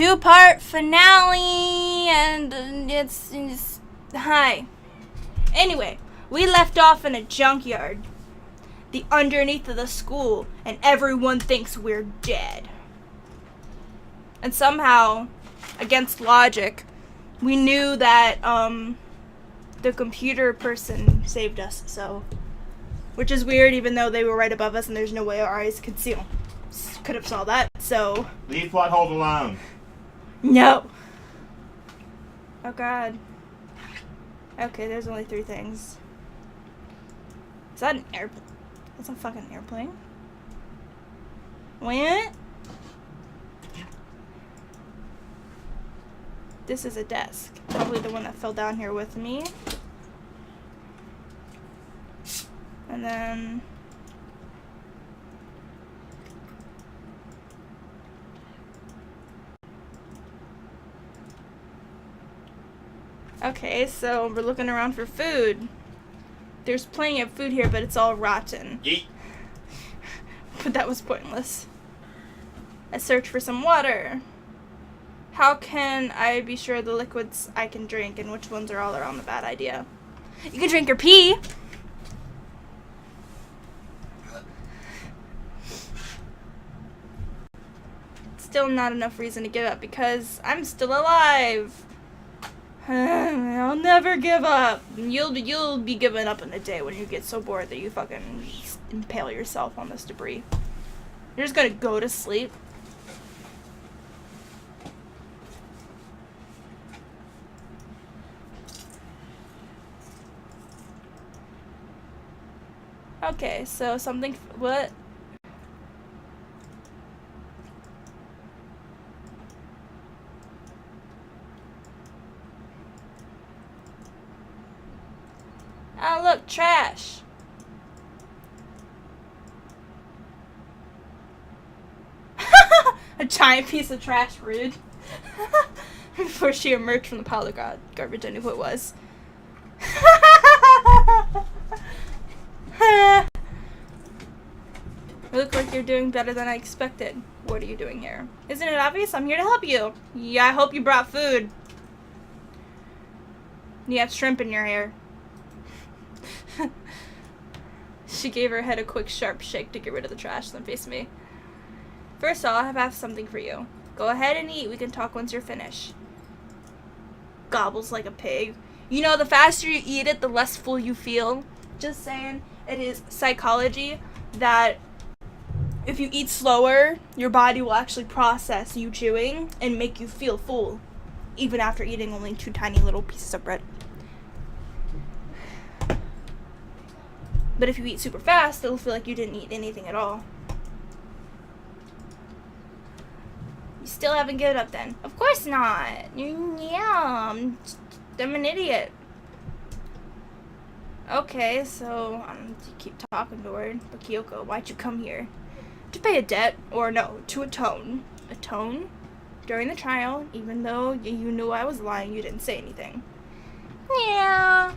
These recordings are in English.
2-part finale, and it's hi. Anyway, we left off in a junkyard, the underneath of the school, and everyone thinks we're dead. And somehow, against logic, we knew that the computer person saved us, so, which is weird, even though they were right above us and there's no way our eyes could have saw that, so. Leave plot holes alone. No. Oh god. Okay, there's only 3 things. Is that an airplane? That's a fucking airplane. What? This is a desk. Probably the one that fell down here with me. And then... Okay, so we're looking around for food. There's plenty of food here, but it's all rotten. Yeet. But that was pointless. I search for some water. How can I be sure the liquids I can drink and which ones are all around the bad idea? You can drink your pee. Still not enough reason to give up because I'm still alive. I'll never give up. You'll be giving up in a day when you get so bored that you fucking impale yourself on this debris. You're just gonna go to sleep. Okay, so something. What? Oh, look, trash. A giant piece of trash, rude. Before she emerged from the pile of garbage, I knew who it was. You look like you're doing better than I expected. What are you doing here? Isn't it obvious? I'm here to help you. Yeah, I hope you brought food. You have shrimp in your hair. She gave her head a quick, sharp shake to get rid of the trash, then faced me. First, I'll have something for you. Go ahead and eat. We can talk once you're finished. Gobbles like a pig. You know, the faster you eat it, the less full you feel. Just saying, it is psychology that if you eat slower, your body will actually process you chewing and make you feel full, even after eating only 2 tiny little pieces of bread. But if you eat super fast, it'll feel like you didn't eat anything at all. You still haven't given up then? Of course not. Yeah, I'm an idiot. Okay, so you keep talking to her. But Kyoko, why'd you come here? To pay a debt, or no, to atone. Atone? During the trial, even though you knew I was lying, you didn't say anything. Yeah.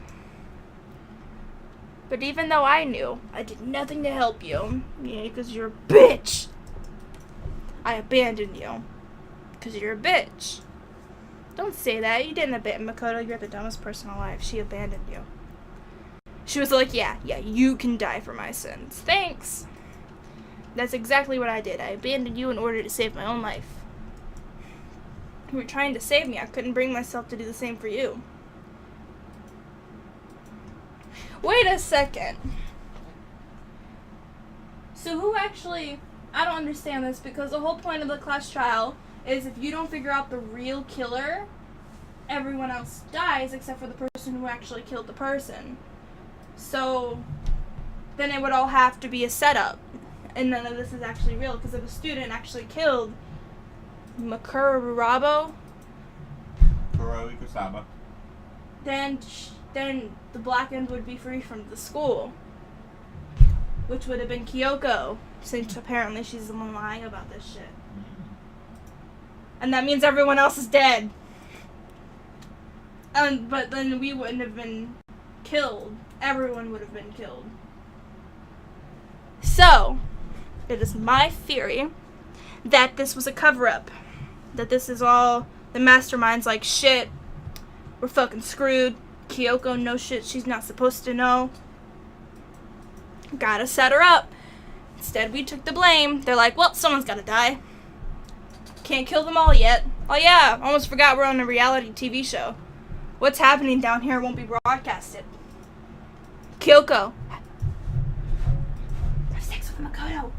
But even though I knew, I did nothing to help you. Yeah, because you're a bitch. I abandoned you. Because you're a bitch. Don't say that. You didn't abandon Makoto. You're the dumbest person alive. She abandoned you. She was like, yeah, you can die for my sins. Thanks. That's exactly what I did. I abandoned you in order to save my own life. You were trying to save me. I couldn't bring myself to do the same for you. Wait a second. So who actually... I don't understand this because the whole point of the class trial is if you don't figure out the real killer, everyone else dies except for the person who actually killed the person. So then it would all have to be a setup. And none of this is actually real because if a student actually killed Makurabo, Kuroe Kusaba, then the black end would be free from the school, which would have been Kyoko, since apparently she's the one lying about this shit. And that means everyone else is dead. But then we wouldn't have been killed. Everyone would have been killed. So, it is my theory that this was a cover-up. that this is all the mastermind's like, shit, we're fucking screwed. Kyoko knows shit she's not supposed to know. Gotta set her up. Instead, we took the blame. They're like, well, someone's gotta die. Can't kill them all yet. Oh yeah, almost forgot we're on a reality TV show. What's happening down here won't be broadcasted. Kyoko. Have sex with Makoto.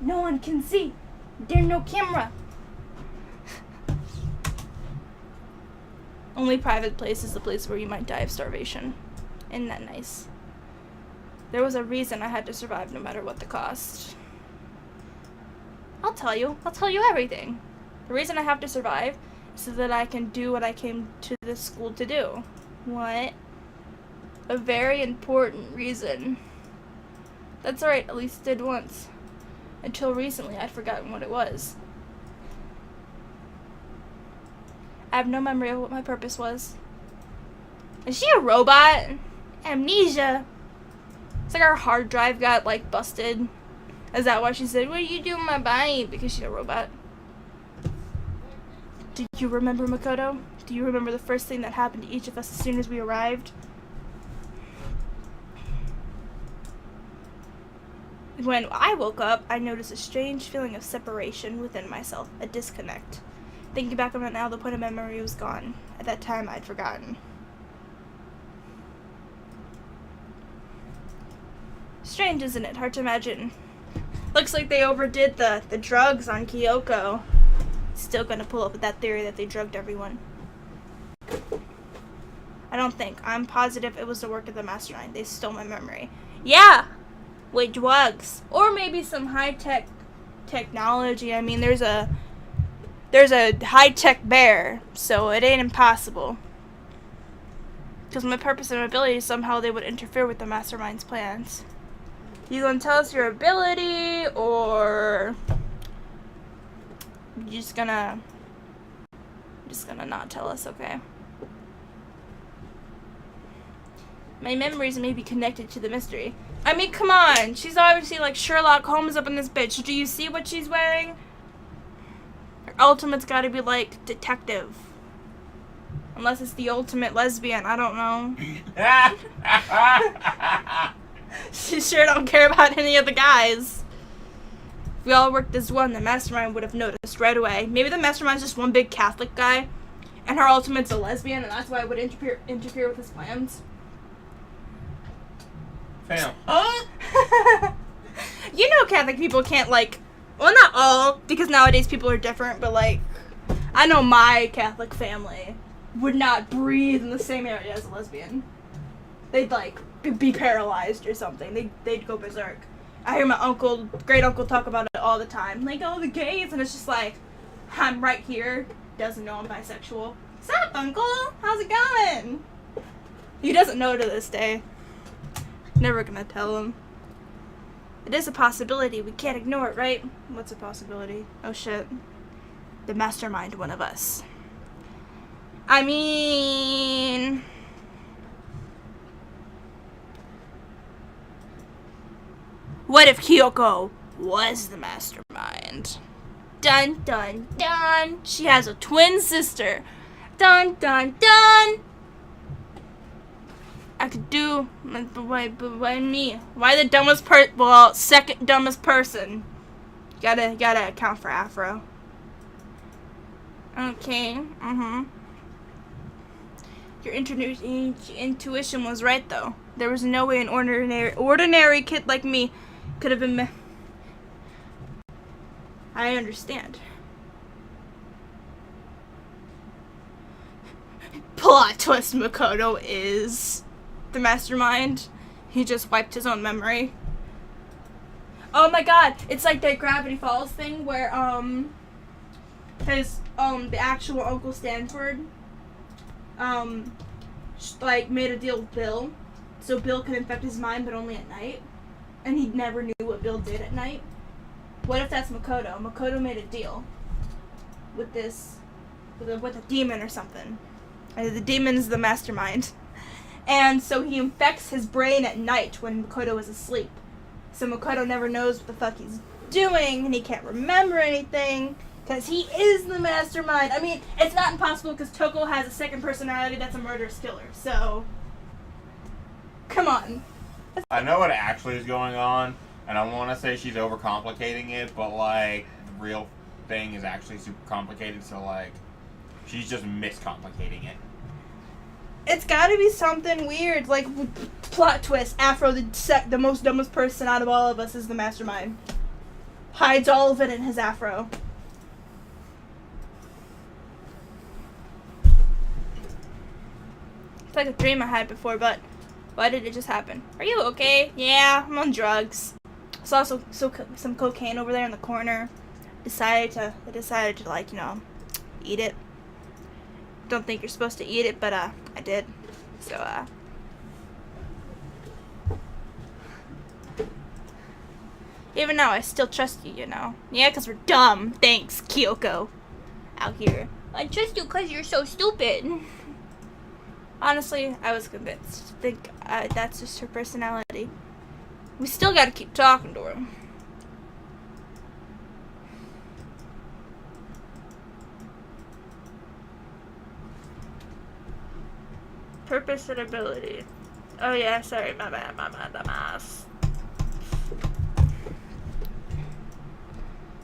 No one can see. There's no camera. Only private place is the place where you might die of starvation. Isn't that nice? There was a reason I had to survive no matter what the cost. I'll tell you everything. The reason I have to survive is so that I can do what I came to this school to do. What? A very important reason. That's alright, at least did once. Until recently, I'd forgotten what it was. I have no memory of what my purpose was. Is she a robot? Amnesia. It's like our hard drive got, like, busted. Is that why she said, what do you do in my body? Because she's a robot. Do you remember, Makoto? Do you remember the first thing that happened to each of us as soon as we arrived? When I woke up, I noticed a strange feeling of separation within myself, a disconnect. Thinking back on it now, the point of memory was gone. At that time, I'd forgotten. Strange, isn't it? Hard to imagine. Looks like they overdid the drugs on Kyoko. Still gonna pull up with that theory that they drugged everyone. I don't think. I'm positive it was the work of the mastermind. They stole my memory. Yeah! With drugs. Or maybe some high-tech technology. I mean, there's a high-tech bear, so it ain't impossible. Because my purpose and my ability, somehow they would interfere with the mastermind's plans. You gonna tell us your ability, or you just gonna not tell us, okay? My memories may be connected to the mystery. I mean, come on, she's obviously like Sherlock Holmes up in this bitch. Do you see what she's wearing? Her ultimate's gotta be like detective. Unless it's the ultimate lesbian, I don't know. She sure don't care about any of the guys. If we all worked as one, the mastermind would have noticed right away. Maybe the mastermind's just one big Catholic guy, and her ultimate's a lesbian, and that's why it would interfere with his plans. Fam. Huh? You know Catholic people can't, like, well, not all, because nowadays people are different, but, like, I know my Catholic family would not breathe in the same area as a lesbian. They'd, like, be paralyzed or something. They'd go berserk. I hear my great uncle talk about it all the time. Like, oh, the gays, and it's just like, I'm right here, doesn't know I'm bisexual. What's up, uncle? How's it going? He doesn't know to this day. Never gonna tell him. It is a possibility. We can't ignore it, right? What's a possibility? Oh, shit. The mastermind, one of us. I mean... what if Kyoko was the mastermind? Dun, dun, dun. She has a twin sister. Dun, dun, dun. I could do... but why me? Why the dumbest well, second dumbest person. Gotta account for Afro. Okay, Your intuition was right, though. There was no way an ordinary kid like me could have been I understand. Plot twist, Makoto is the mastermind. He just wiped his own memory. Oh my god, it's like that Gravity Falls thing where, the actual Uncle Stanford, like, made a deal with Bill, so Bill could infect his mind, but only at night, and he never knew what Bill did at night. What if that's Makoto? Makoto made a deal with with a demon or something. And the demon is the mastermind. And so he infects his brain at night when Makoto is asleep. So Makoto never knows what the fuck he's doing, and he can't remember anything. Because he is the mastermind. I mean, it's not impossible because Toko has a second personality that's a murderous killer. So, come on. I know what actually is going on, and I want to say she's overcomplicating it, but, like, the real thing is actually super complicated, so, like, she's just miscomplicating it. It's gotta be something weird, like, plot twist, Afro, the most dumbest person out of all of us, is the mastermind. Hides all of it in his afro. It's like a dream I had before, but why did it just happen? Are you okay? Yeah, I'm on drugs. Saw some cocaine over there in the corner. I decided to like, eat it. Don't think you're supposed to eat it, but I did. So even now I still trust you, Yeah, 'cause we're dumb. Thanks, Kyoko. Out here. I trust you 'cause you're so stupid. Honestly, I was convinced. I think that's just her personality. We still gotta keep talking to her. Purpose and ability. Oh yeah, sorry, my bad, dumbass.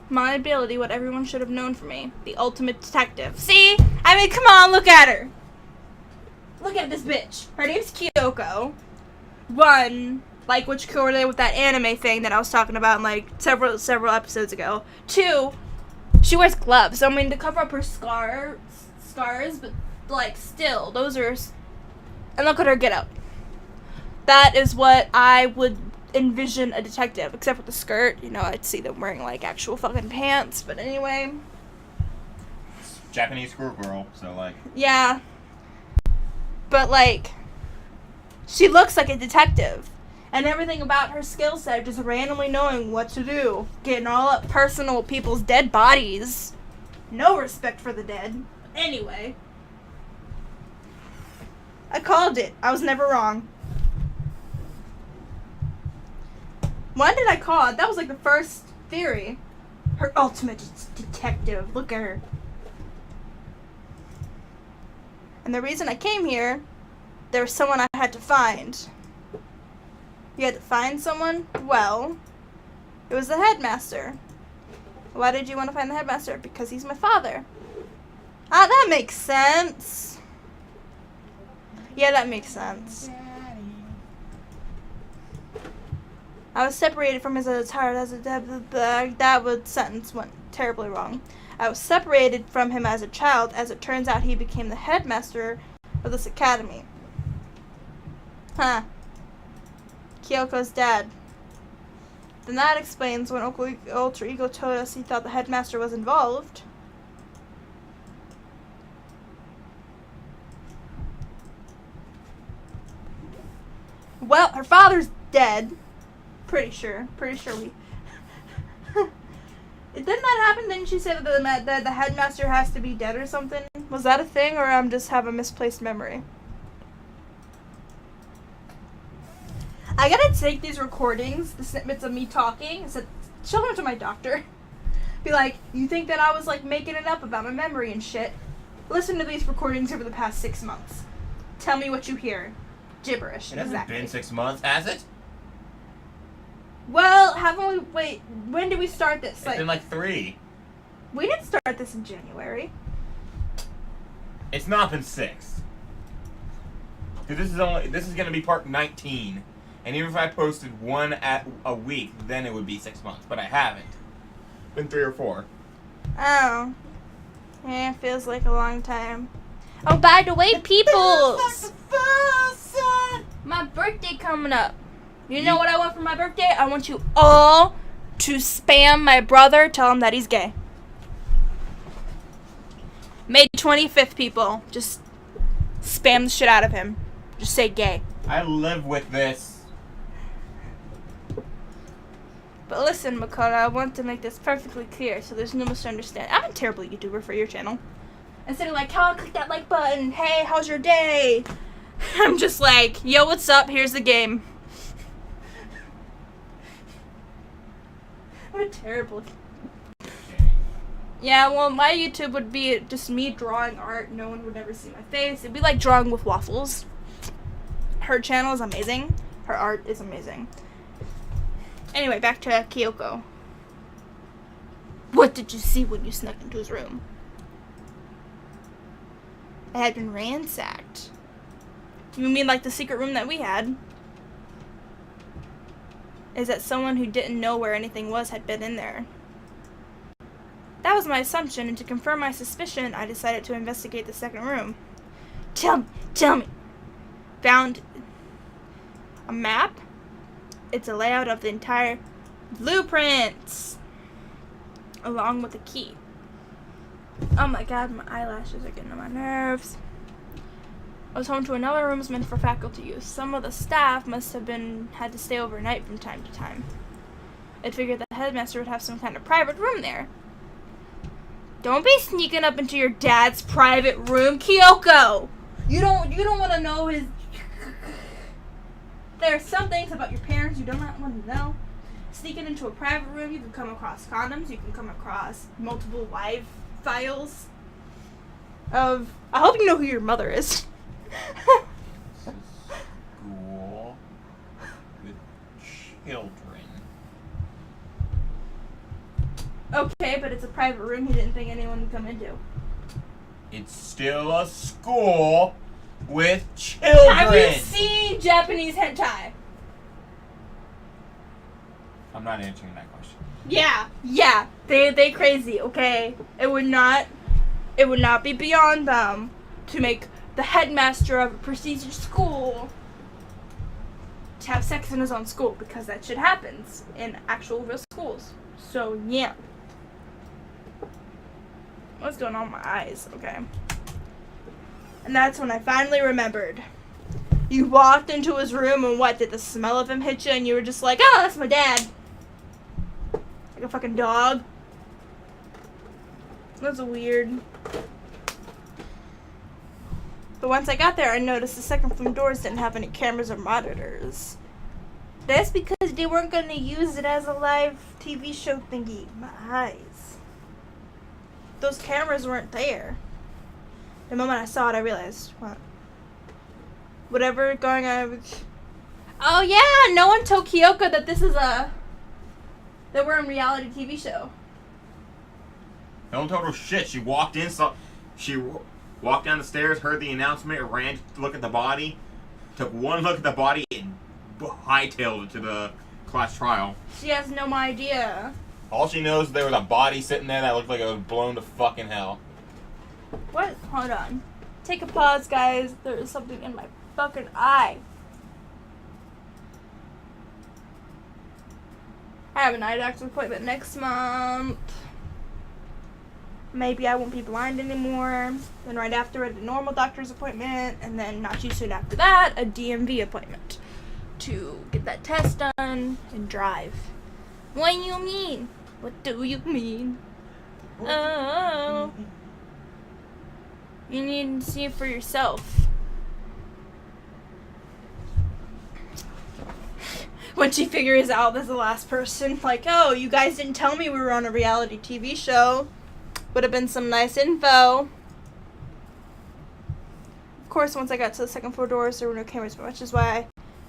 My ability, what everyone should have known for me. The ultimate detective. See? I mean, come on, look at her. Look at this bitch. Her name's Kyoko. One, like, which correlated with that anime thing that I was talking about in, like, several episodes ago. Two, she wears gloves. I mean, to cover up her scars, but, like, still, those are... And look at her get up. That is what I would envision a detective, except with the skirt. I'd see them wearing, like, actual fucking pants. But anyway. Japanese schoolgirl, so, like... Yeah. But, like, she looks like a detective. And everything about her skill set, just randomly knowing what to do. Getting all up personal with people's dead bodies. No respect for the dead. Anyway. I called it. I was never wrong. When did I call it? That was like the first theory. Her ultimate detective. Look at her. And the reason I came here, there was someone I had to find. You had to find someone? Well, it was the headmaster. Why did you want to find the headmaster? Because he's my father. Ah, that makes sense. Yeah, that makes sense. I was separated from him as a child, that sentence went terribly wrong. I was separated from him as a child. As it turns out, he became the headmaster of this academy. Huh. Kyoko's dad. Then that explains when Alter Ego told us he thought the headmaster was involved. Well, her father's dead. Pretty sure we... Didn't that happen? Didn't she say that the headmaster has to be dead or something? Was that a thing, or I'm just have a misplaced memory? I gotta take these recordings, the snippets of me talking, and show them to my doctor. Be like, you think that I was like making it up about my memory and shit? Listen to these recordings over the past 6 months. Tell me what you hear. Gibberish. It hasn't been 6 months, has it? Well, haven't we... Wait, when did we start this? It's been like 3. We didn't start this in January. It's not been 6. Dude, this is gonna be part 19. And even if I posted one at a week, then it would be 6 months. But I haven't. Been 3 or 4. Oh. Yeah, it feels like a long time. Oh, by the way, peoples! My birthday coming up. You know what I want for my birthday? I want you all to spam my brother, tell him that he's gay. May 25th, people. Just spam the shit out of him. Just say gay. I live with this. But listen, Makoto, I want to make this perfectly clear so there's no misunderstanding. I'm a terrible YouTuber for your channel. Instead of like, oh, click that like button. Hey, how's your day? I'm just like, yo, what's up? Here's the game. I'm a terrible. Yeah, well, my YouTube would be just me drawing art. No one would ever see my face. It'd be like drawing with waffles. Her channel is amazing. Her art is amazing. Anyway, back to Kyoko. What did you see when you snuck into his room? It had been ransacked. You mean like the secret room that we had? Is that someone who didn't know where anything was had been in there? That was my assumption, and to confirm my suspicion, I decided to investigate the second room. Tell me. Found a map? It's a layout of the entire blueprints, along with a key. Oh my god, my eyelashes are getting on my nerves. I was home to another room meant for faculty use. Some of the staff must have had to stay overnight from time to time. I'd figured the headmaster would have some kind of private room there. Don't be sneaking up into your dad's private room, Kyoko! You don't want to know his... There are some things about your parents you do not want to know. Sneaking into a private room, you can come across condoms, you can come across multiple live files of... I hope you know who your mother is. School with children. Okay, but it's a private room you didn't think anyone would come into. It's still a school with children. Have you seen Japanese hentai? I'm not answering that question. Yeah. They crazy, okay? It would not be beyond them to make the headmaster of a prestigious school to have sex in his own school, because that shit happens in actual real schools. So, yeah. What's going on with my eyes? Okay. And that's when I finally remembered. You walked into his room and what? Did the smell of him hit you and you were just like, oh, that's my dad. Like a fucking dog. That's weird. But once I got there, I noticed the second floor doors didn't have any cameras or monitors. That's because they weren't going to use it as a live TV show thingy. My eyes. Those cameras weren't there. The moment I saw it, I realized, what? Whatever going on. Oh yeah, no one told Kyoko that that we're in a reality TV show. No one told her shit. She walked in, she walked down the stairs, heard the announcement, ran to look at the body, took one look at the body, and hightailed it to the class trial. She has no idea. All she knows is there was a body sitting there that looked like it was blown to fucking hell. What? Hold on. Take a pause, guys. There is something in my fucking eye. I have an eye doctor's appointment next month. Maybe I won't be blind anymore. Then right after it, a normal doctor's appointment. And then not too soon after that, a DMV appointment. To get that test done and drive. What do you mean? What do you mean? Oh. You need to see it for yourself. When she figures out as the last person, like, oh, you guys didn't tell me we were on a reality TV show. Would have been some nice info. Of course, once I got to the second floor doors, there were no cameras, which is why I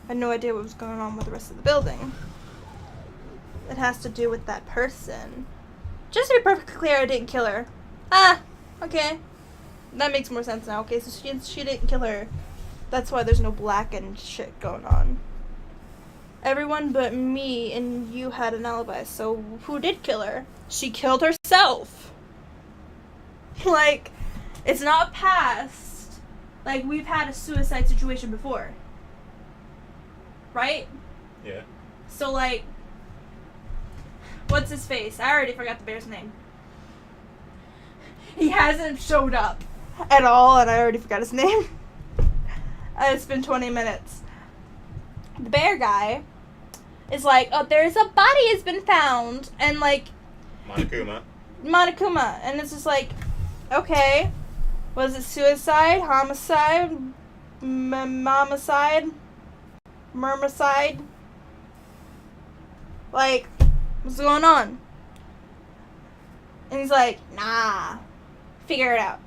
had no idea what was going on with the rest of the building. It has to do with that person. Just to be perfectly clear, I didn't kill her. Ah, okay. That makes more sense now. Okay, so she didn't kill her. That's why there's no black and shit going on. Everyone but me and you had an alibi, so who did kill her? She killed herself. Like, it's not past. Like, we've had a suicide situation before. Right? Yeah. So, like, what's his face? I already forgot the bear's name. He hasn't showed up at all, and I already forgot his name. It's been 20 minutes. The bear guy is like, oh, there's a body has been found, and like Monokuma, and it's just like, okay, was it suicide, homicide, momicide, murmicide? Like, what's going on? And he's like, nah, figure it out.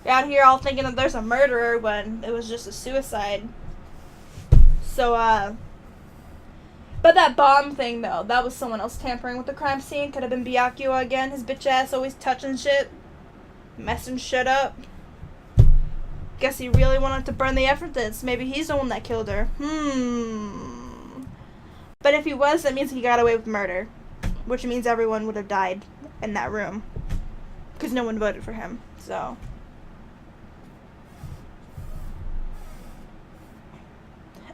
You're out here all thinking that there's a murderer when it was just a suicide. So, but that bomb thing, though, that was someone else tampering with the crime scene. Could have been Byakuya again. His bitch ass always touching shit. Messing shit up. Guess he really wanted to burn the evidence. Maybe he's the one that killed her. But if he was, that means he got away with murder. Which means everyone would have died in that room. Because no one voted for him. So.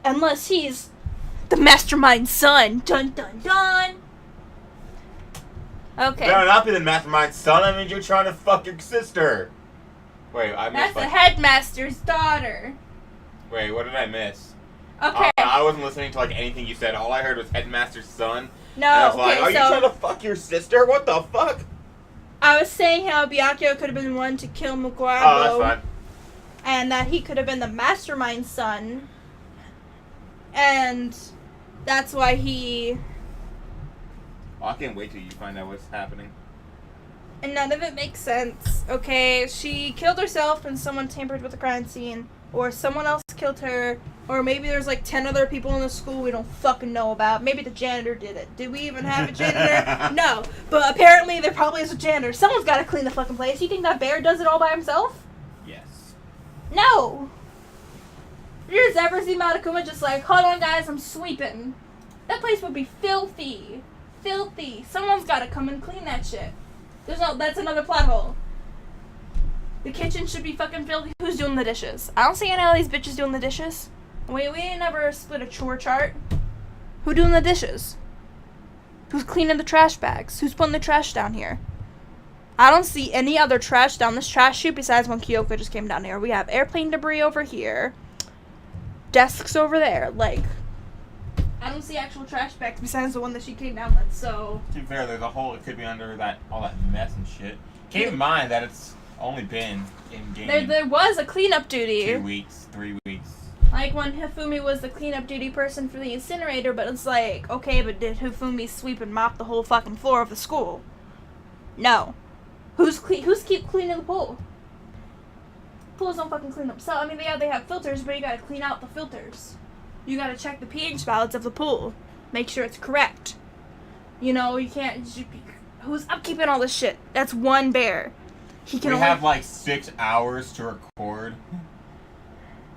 Unless he's the mastermind's son. Dun dun dun. Okay. Better not be the mastermind's son. I mean, you're trying to fuck your sister. Wait, I missed. That's the headmaster's daughter. Wait, what did I miss? Okay. I wasn't listening to like anything you said. All I heard was headmaster's son. No. And I was like, okay, are you trying to fuck your sister? What the fuck? I was saying how Byakuya could have been one to kill Mukwabo. Oh, that's fine. And that he could have been the mastermind's son. And that's why he... Oh, I can't wait till you find out what's happening. And none of it makes sense. Okay, she killed herself and someone tampered with the crime scene. Or someone else killed her. Or maybe there's like 10 other people in the school we don't fucking know about. Maybe the janitor did it. Did we even have a janitor? No. But apparently there probably is a janitor. Someone's got to clean the fucking place. You think that bear does it all by himself? Yes. No. You just ever see Monokuma just like, hold on guys, I'm sweeping. That place would be filthy. Filthy. Someone's got to come and clean that shit. That's another plot hole. The kitchen should be fucking filthy. Who's doing the dishes? I don't see any of these bitches doing the dishes. We ain't never split a chore chart. Who doing the dishes? Who's cleaning the trash bags? Who's putting the trash down here? I don't see any other trash down this trash chute besides when Kyoko just came down here. We have airplane debris over here. Desks over there. Like, I don't see actual trash bags besides the one that she came down with, so... To be fair, there's a hole that could be under that all that mess and shit. Keep in mind that it's only been in game. There was a cleanup duty. 2 weeks, 3 weeks. Like when Hifumi was the cleanup duty person for the incinerator, but it's like, okay, but did Hifumi sweep and mop the whole fucking floor of the school? No. Who's keep cleaning the pool? Pools don't fucking clean themselves. I mean, yeah, they have filters, but you gotta clean out the filters. You gotta check the pH balance of the pool. Make sure it's correct. You know, you can't... Who's upkeeping all this shit? That's one bear. He can we only... have like 6 hours to record.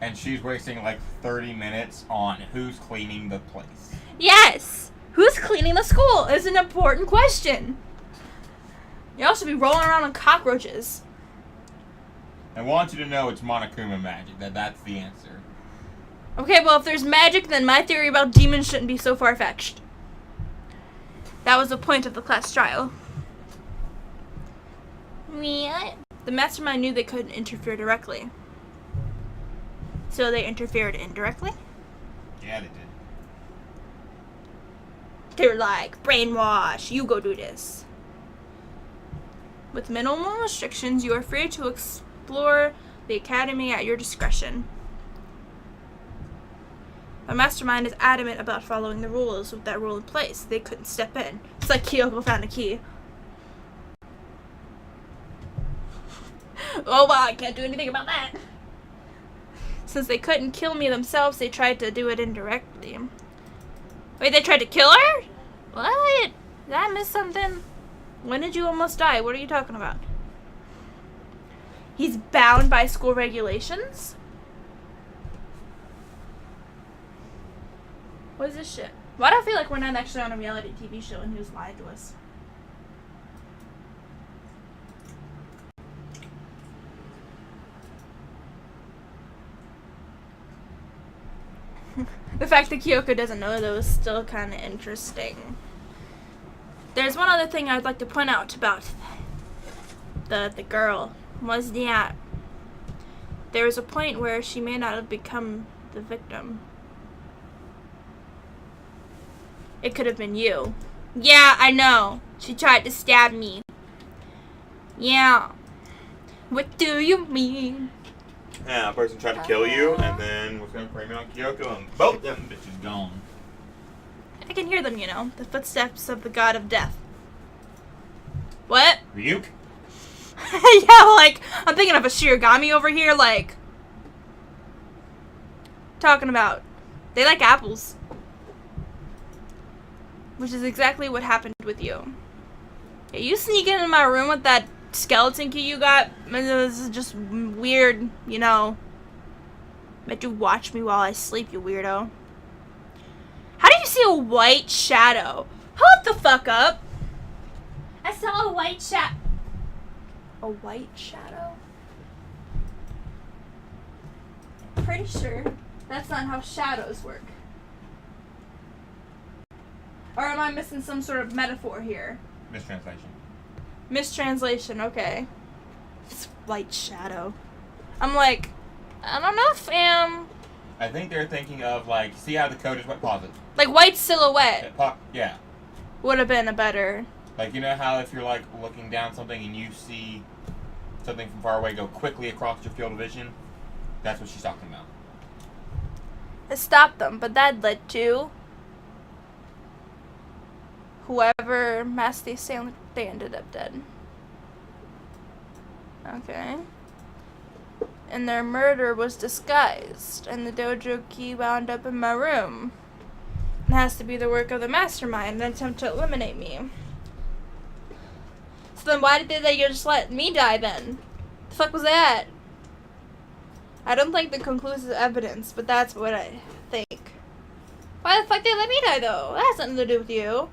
And she's wasting like 30 minutes on who's cleaning the place. Yes! Who's cleaning the school is an important question. You also be rolling around on cockroaches. I want you to know it's Monokuma magic. That's the answer. Okay, well, if there's magic, then my theory about demons shouldn't be so far-fetched. That was the point of the class trial. What? The mastermind knew they couldn't interfere directly. So they interfered indirectly? Yeah, they did. They're like, brainwash, you go do this. With minimal restrictions, you are free to explore the academy at your discretion. The mastermind is adamant about following the rules with that rule in place. They couldn't step in. It's like Kyoko found a key. Oh wow, I can't do anything about that. Since they couldn't kill me themselves, they tried to do it indirectly. Wait, they tried to kill her? What? Did I miss something? When did you almost die? What are you talking about? He's bound by school regulations? What is this shit? Why do I feel like we're not actually on a reality TV show and he was lying to us? The fact that Kyoko doesn't know though is still kind of interesting. There's one other thing I'd like to point out about the girl was that there was a point where she may not have become the victim. It could have been you. Yeah, I know. She tried to stab me. Yeah. What do you mean? Yeah, a person tried to kill you and then was going to frame it on Kyoko and both them bitches gone. I can hear them, you know. The footsteps of the god of death. What? Ryuk? Yeah, like, I'm thinking of a Shirogami over here, like, talking about, they like apples. Which is exactly what happened with you. Yeah, you sneak into my room with that skeleton key you got, this is just weird, you know. Bet you watch me while I sleep, you weirdo. How do you see a white shadow? Hold the fuck up. I saw a white shadow. A white shadow? Pretty sure that's not how shadows work. Or am I missing some sort of metaphor here? Mistranslation. Mistranslation, okay. It's white shadow. I'm like, I don't know, fam. I think they're thinking of, like, see how the code is what pause it. Like white silhouette Yeah. would have been a better. Like, you know how if you're, like, looking down something and you see something from far away go quickly across your field of vision? That's what she's talking about. It stopped them, but that led to whoever masked the assailant, they ended up dead. Okay. And their murder was disguised, and the dojo key wound up in my room. It has to be the work of the mastermind, an attempt to eliminate me. So then why did they just let me die then? The fuck was that? I don't think the conclusive evidence, but that's what I think. Why the fuck did they let me die though? That has nothing to do with you.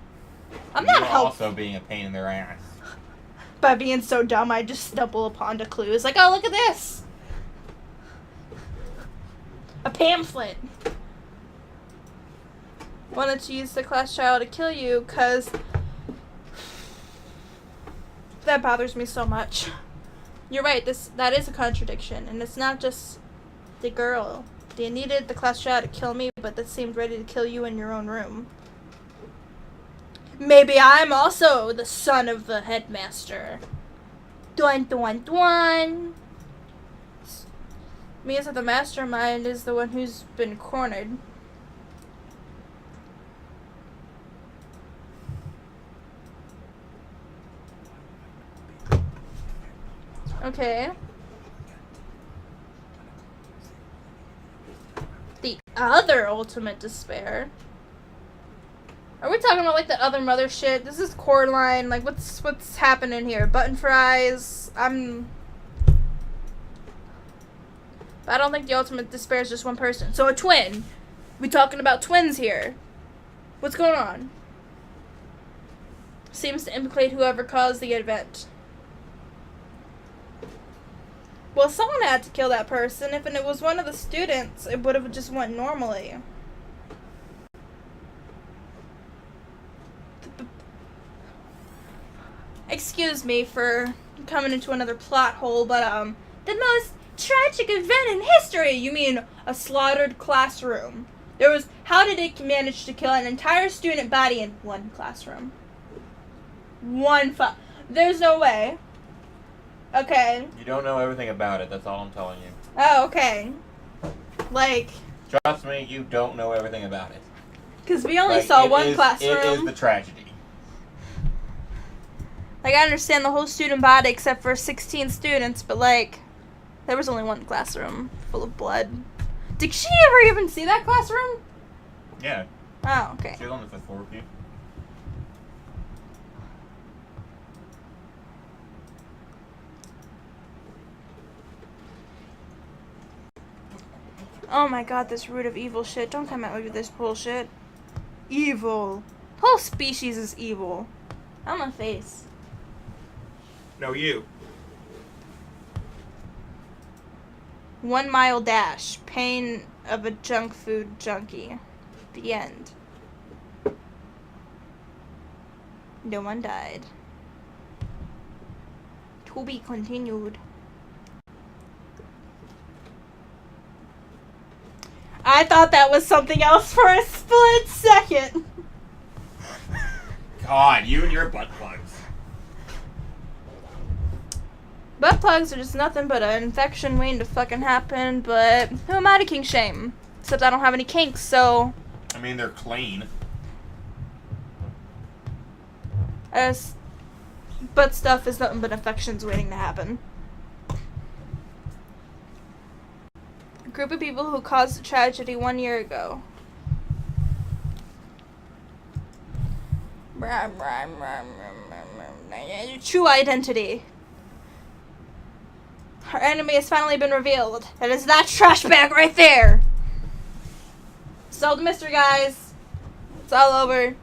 I'm not helping. Also being a pain in their ass. By being so dumb, I just stumble upon the clues. Like, oh, look at this! A pamphlet. Wanted to use the class trial to kill you, cause that bothers me so much. You're right, that is a contradiction, and it's not just the girl. They needed the class trial to kill me, but that seemed ready to kill you in your own room. Maybe I'm also the son of the headmaster. Dun dun dun. Means that the mastermind is the one who's been cornered. Okay. The other ultimate despair. Are we talking about like the other mother shit? This is Coraline. Like what's happening here? Button fries. But I don't think the ultimate despair is just one person. So a twin. We talking about twins here. What's going on? Seems to implicate whoever caused the event. Well, someone had to kill that person. If it was one of the students, it would have just went normally. Excuse me for coming into another plot hole, but the most tragic event in history. You mean a slaughtered classroom? How did it manage to kill an entire student body in one classroom? There's no way. Okay. You don't know everything about it, that's all I'm telling you. Oh, okay. Like, trust me, you don't know everything about it. Because we only saw one classroom. It is the tragedy. Like, I understand the whole student body except for 16 students, but like, there was only one classroom full of blood. Did she ever even see that classroom? Yeah. Oh, okay. She was on the 5th floor with you. Oh my god, this root of evil shit. Don't come at me with this bullshit. Evil. Whole species is evil. On my face. No, you. 1 mile dash. Pain of a junk food junkie. The end. No one died. To be continued. I thought that was something else for a split second. God, you and your butt plugs. Butt plugs are just nothing but an infection waiting to fucking happen, but who am I to kink shame? Except I don't have any kinks, so... I mean, they're clean. But stuff is nothing but affections waiting to happen. A group of people who caused a tragedy 1 year ago. True identity. Our enemy has finally been revealed. It is that trash bag right there. Solved the mystery, guys. It's all over.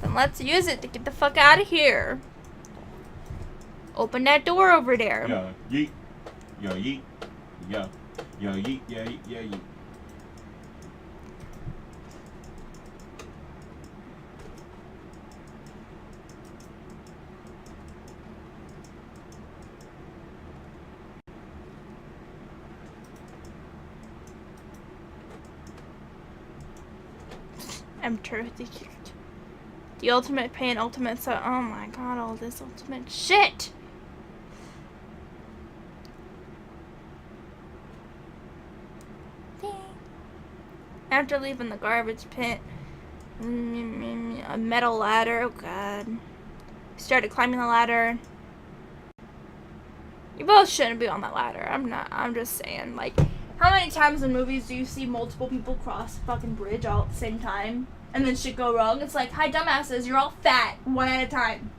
Then let's use it to get the fuck out of here. Open that door over there. Yo, yeet. Yo, yeet. Yo. Yo, yeet. Yo, yeet. Yo, yeet. Enter the cute. The ultimate pain, ultimate so. Oh my god, all this ultimate shit! After leaving the garbage pit, a metal ladder. Oh god. Started climbing the ladder. You both shouldn't be on that ladder. I'm just saying. Like, how many times in movies do you see multiple people cross a fucking bridge all at the same time? And then shit go wrong? It's like, hi dumbasses, you're all fat, one at a time.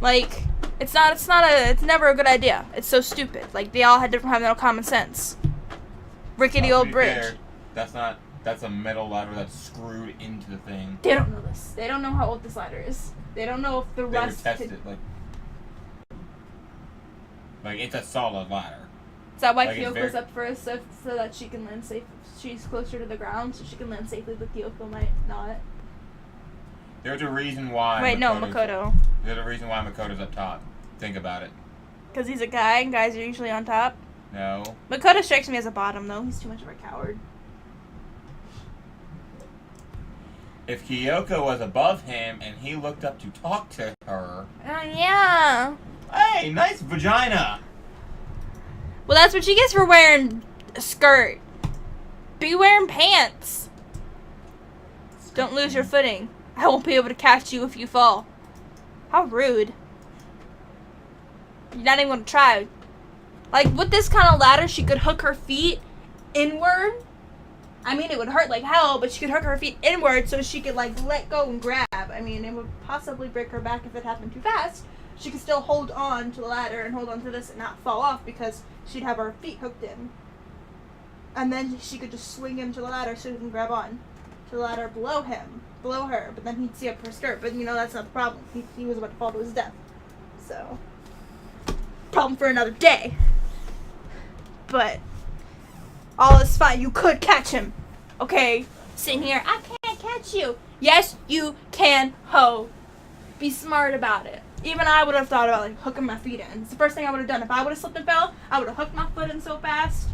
Like, it's never a good idea. It's so stupid. Like, they all have no common sense. Rickety old bridge. Fair, that's a metal ladder that's screwed into the thing. They don't know this. They don't know how old this ladder is. They don't know if the rest. They were tested, like it's a solid ladder. Is that why Kyoko's up first, so that she can land safe? She's closer to the ground, so she can land safely, but Kyoko might not. There's a reason why. Wait, no, Makoto. There's a reason why Makoto's up top. Think about it. Because he's a guy, and guys are usually on top. No. Makoto strikes me as a bottom, though. He's too much of a coward. If Kyoko was above him and he looked up to talk to her. Yeah. Hey, nice vagina. Well, that's what she gets for wearing a skirt. Be wearing pants. Don't lose your footing. I won't be able to catch you if you fall. How rude. You're not even gonna try. Like, with this kind of ladder, she could hook her feet inward. I mean, it would hurt like hell, but she could hook her feet inward so she could, like, let go and grab. I mean, it would possibly break her back if it happened too fast. She could still hold on to the ladder and hold on to this and not fall off because she'd have her feet hooked in. And then she could just swing him to the ladder so he can grab on to the ladder below her, but then he'd see up her skirt. But, you know, that's not the problem. He was about to fall to his death. So, problem for another day. But all is fine. You could catch him. Okay? Sitting here, I can't catch you. Yes, you can, ho. Be smart about it. Even I would have thought about, like, hooking my feet in. It's the first thing I would have done. If I would have slipped and fell, I would have hooked my foot in so fast.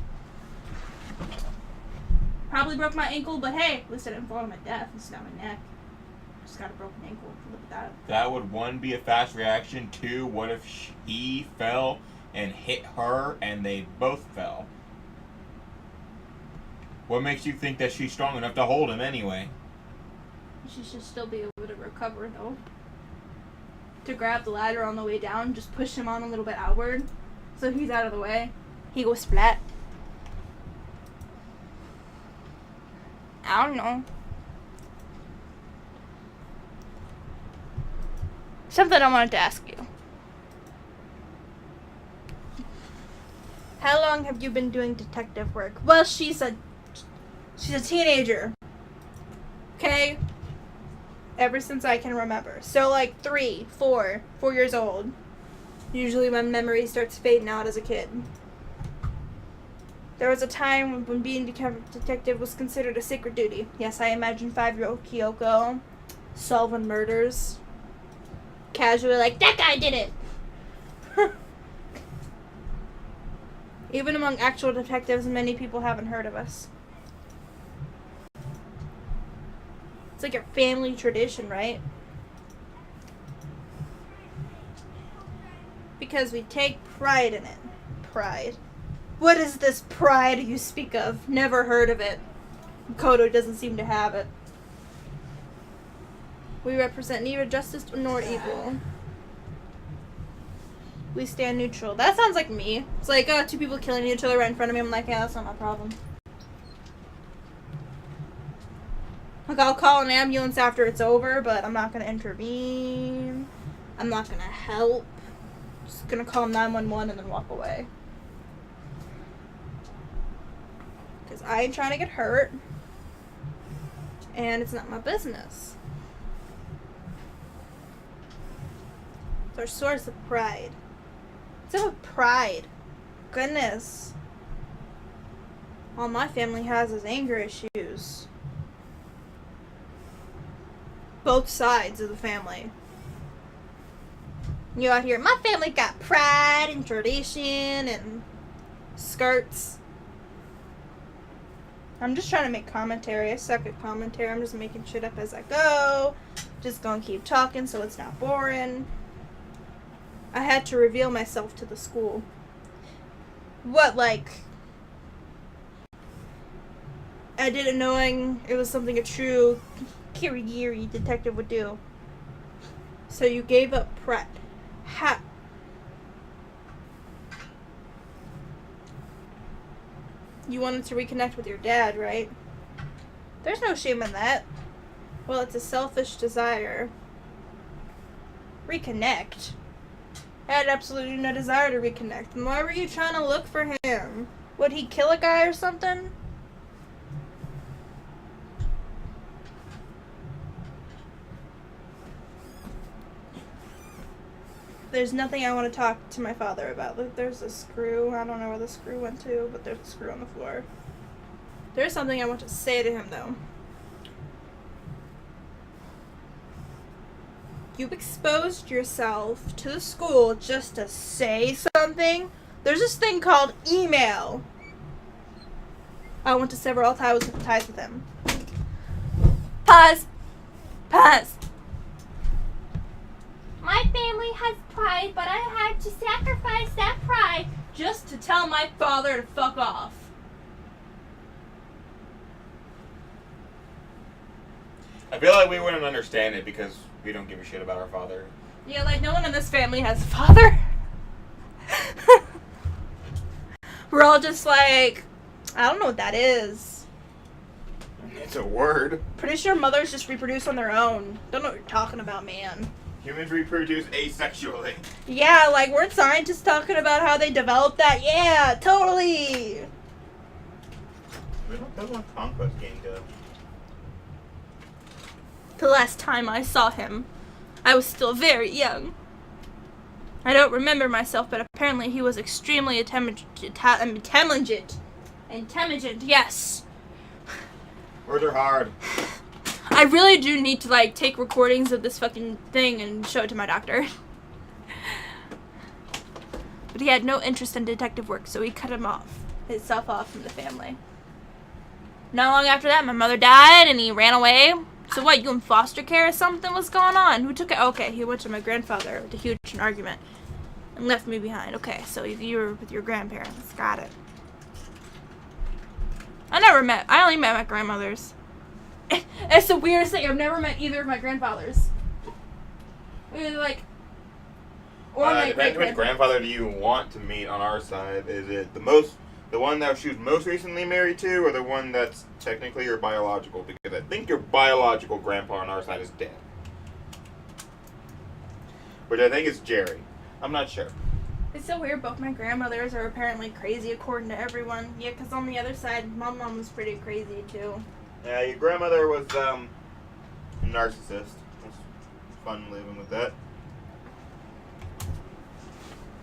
Probably broke my ankle, but hey, at least I didn't fall to my death. At least not my neck. Just got a broken ankle. Look at that. That would, one, be a fast reaction. Two, what if he fell and hit her and they both fell? What makes you think that she's strong enough to hold him anyway? She should still be able to recover, though. To grab the ladder on the way down, just push him on a little bit outward, so he's out of the way. He goes flat. I don't know. Something I wanted to ask you. How long have you been doing detective work? Well, she's a teenager. Okay? Ever since I can remember. So, like, 4 years old. Usually my memory starts fading out as a kid. There was a time when being a detective was considered a sacred duty. Yes, I imagine 5-year-old Kyoko solving murders. Casually like, that guy did it! Even among actual detectives, many people haven't heard of us. It's like a family tradition, right? because we take pride in it. Pride. What is this pride you speak of? Never heard of it. Kodo doesn't seem to have it. We represent neither justice nor evil. We stand neutral. That sounds like me. It's like, two people killing each other right in front of me. I'm like, yeah, that's not my problem. Like, I'll call an ambulance after it's over, but I'm not going to intervene. I'm not going to help. Just going to call 911 and then walk away. Because I ain't trying to get hurt. And it's not my business. It's our source of pride. It's of pride. Goodness. All my family has is anger issues. Both sides of the family. You out here, my family got pride and tradition and skirts. I'm just trying to make commentary. I suck at commentary. I'm just making shit up as I go. Just gonna keep talking so it's not boring. I had to reveal myself to the school. What, like... I did it knowing it was something a true Kirigiri detective would do. So you gave up pride. You wanted to reconnect with your dad, right? There's no shame in that. Well, it's a selfish desire. Reconnect? I had absolutely no desire to reconnect. And why were you trying to look for him? Would he kill a guy or something? There's nothing I want to talk to my father about. Look, there's a screw. I don't know where the screw went to, but there's a screw on the floor. There's something I want to say to him, though. You exposed yourself to the school just to say something. There's this thing called email. I want to sever all ties with him. Pause. Pause. My family has pride, but I had to sacrifice that pride just to tell my father to fuck off. I feel like we wouldn't understand it because we don't give a shit about our father. Yeah, like no one in this family has a father. We're all just like, I don't know what that is. It's a word. Pretty sure mothers just reproduce on their own. Don't know what you're talking about, man. Humans reproduce asexually. Yeah, like, weren't scientists talking about how they developed that? Yeah, totally! That's what Conquest game does. The last time I saw him, I was still very young. I don't remember myself, but apparently he was extremely intelligent, yes. Words are hard. I really do need to, like, take recordings of this fucking thing and show it to my doctor. But he had no interest in detective work, so he cut himself off from the family. Not long after that, my mother died, and he ran away. So what, you in foster care or something? What's going on? Who took it? Okay, he went to my grandfather with a huge argument and left me behind. Okay, so you were with your grandparents. Got it. I only met my grandmothers. It's the weirdest thing. I've never met either of my grandfathers. Either like, or my depends which grandfather do you want to meet on our side. Is it the one that she was most recently married to, or the one that's technically your biological? Because I think your biological grandpa on our side is dead. Which I think is Jerry. I'm not sure. It's so weird. Both my grandmothers are apparently crazy according to everyone. Yeah, because on the other side, my mom was pretty crazy too. Yeah, your grandmother was a narcissist. It was fun living with that.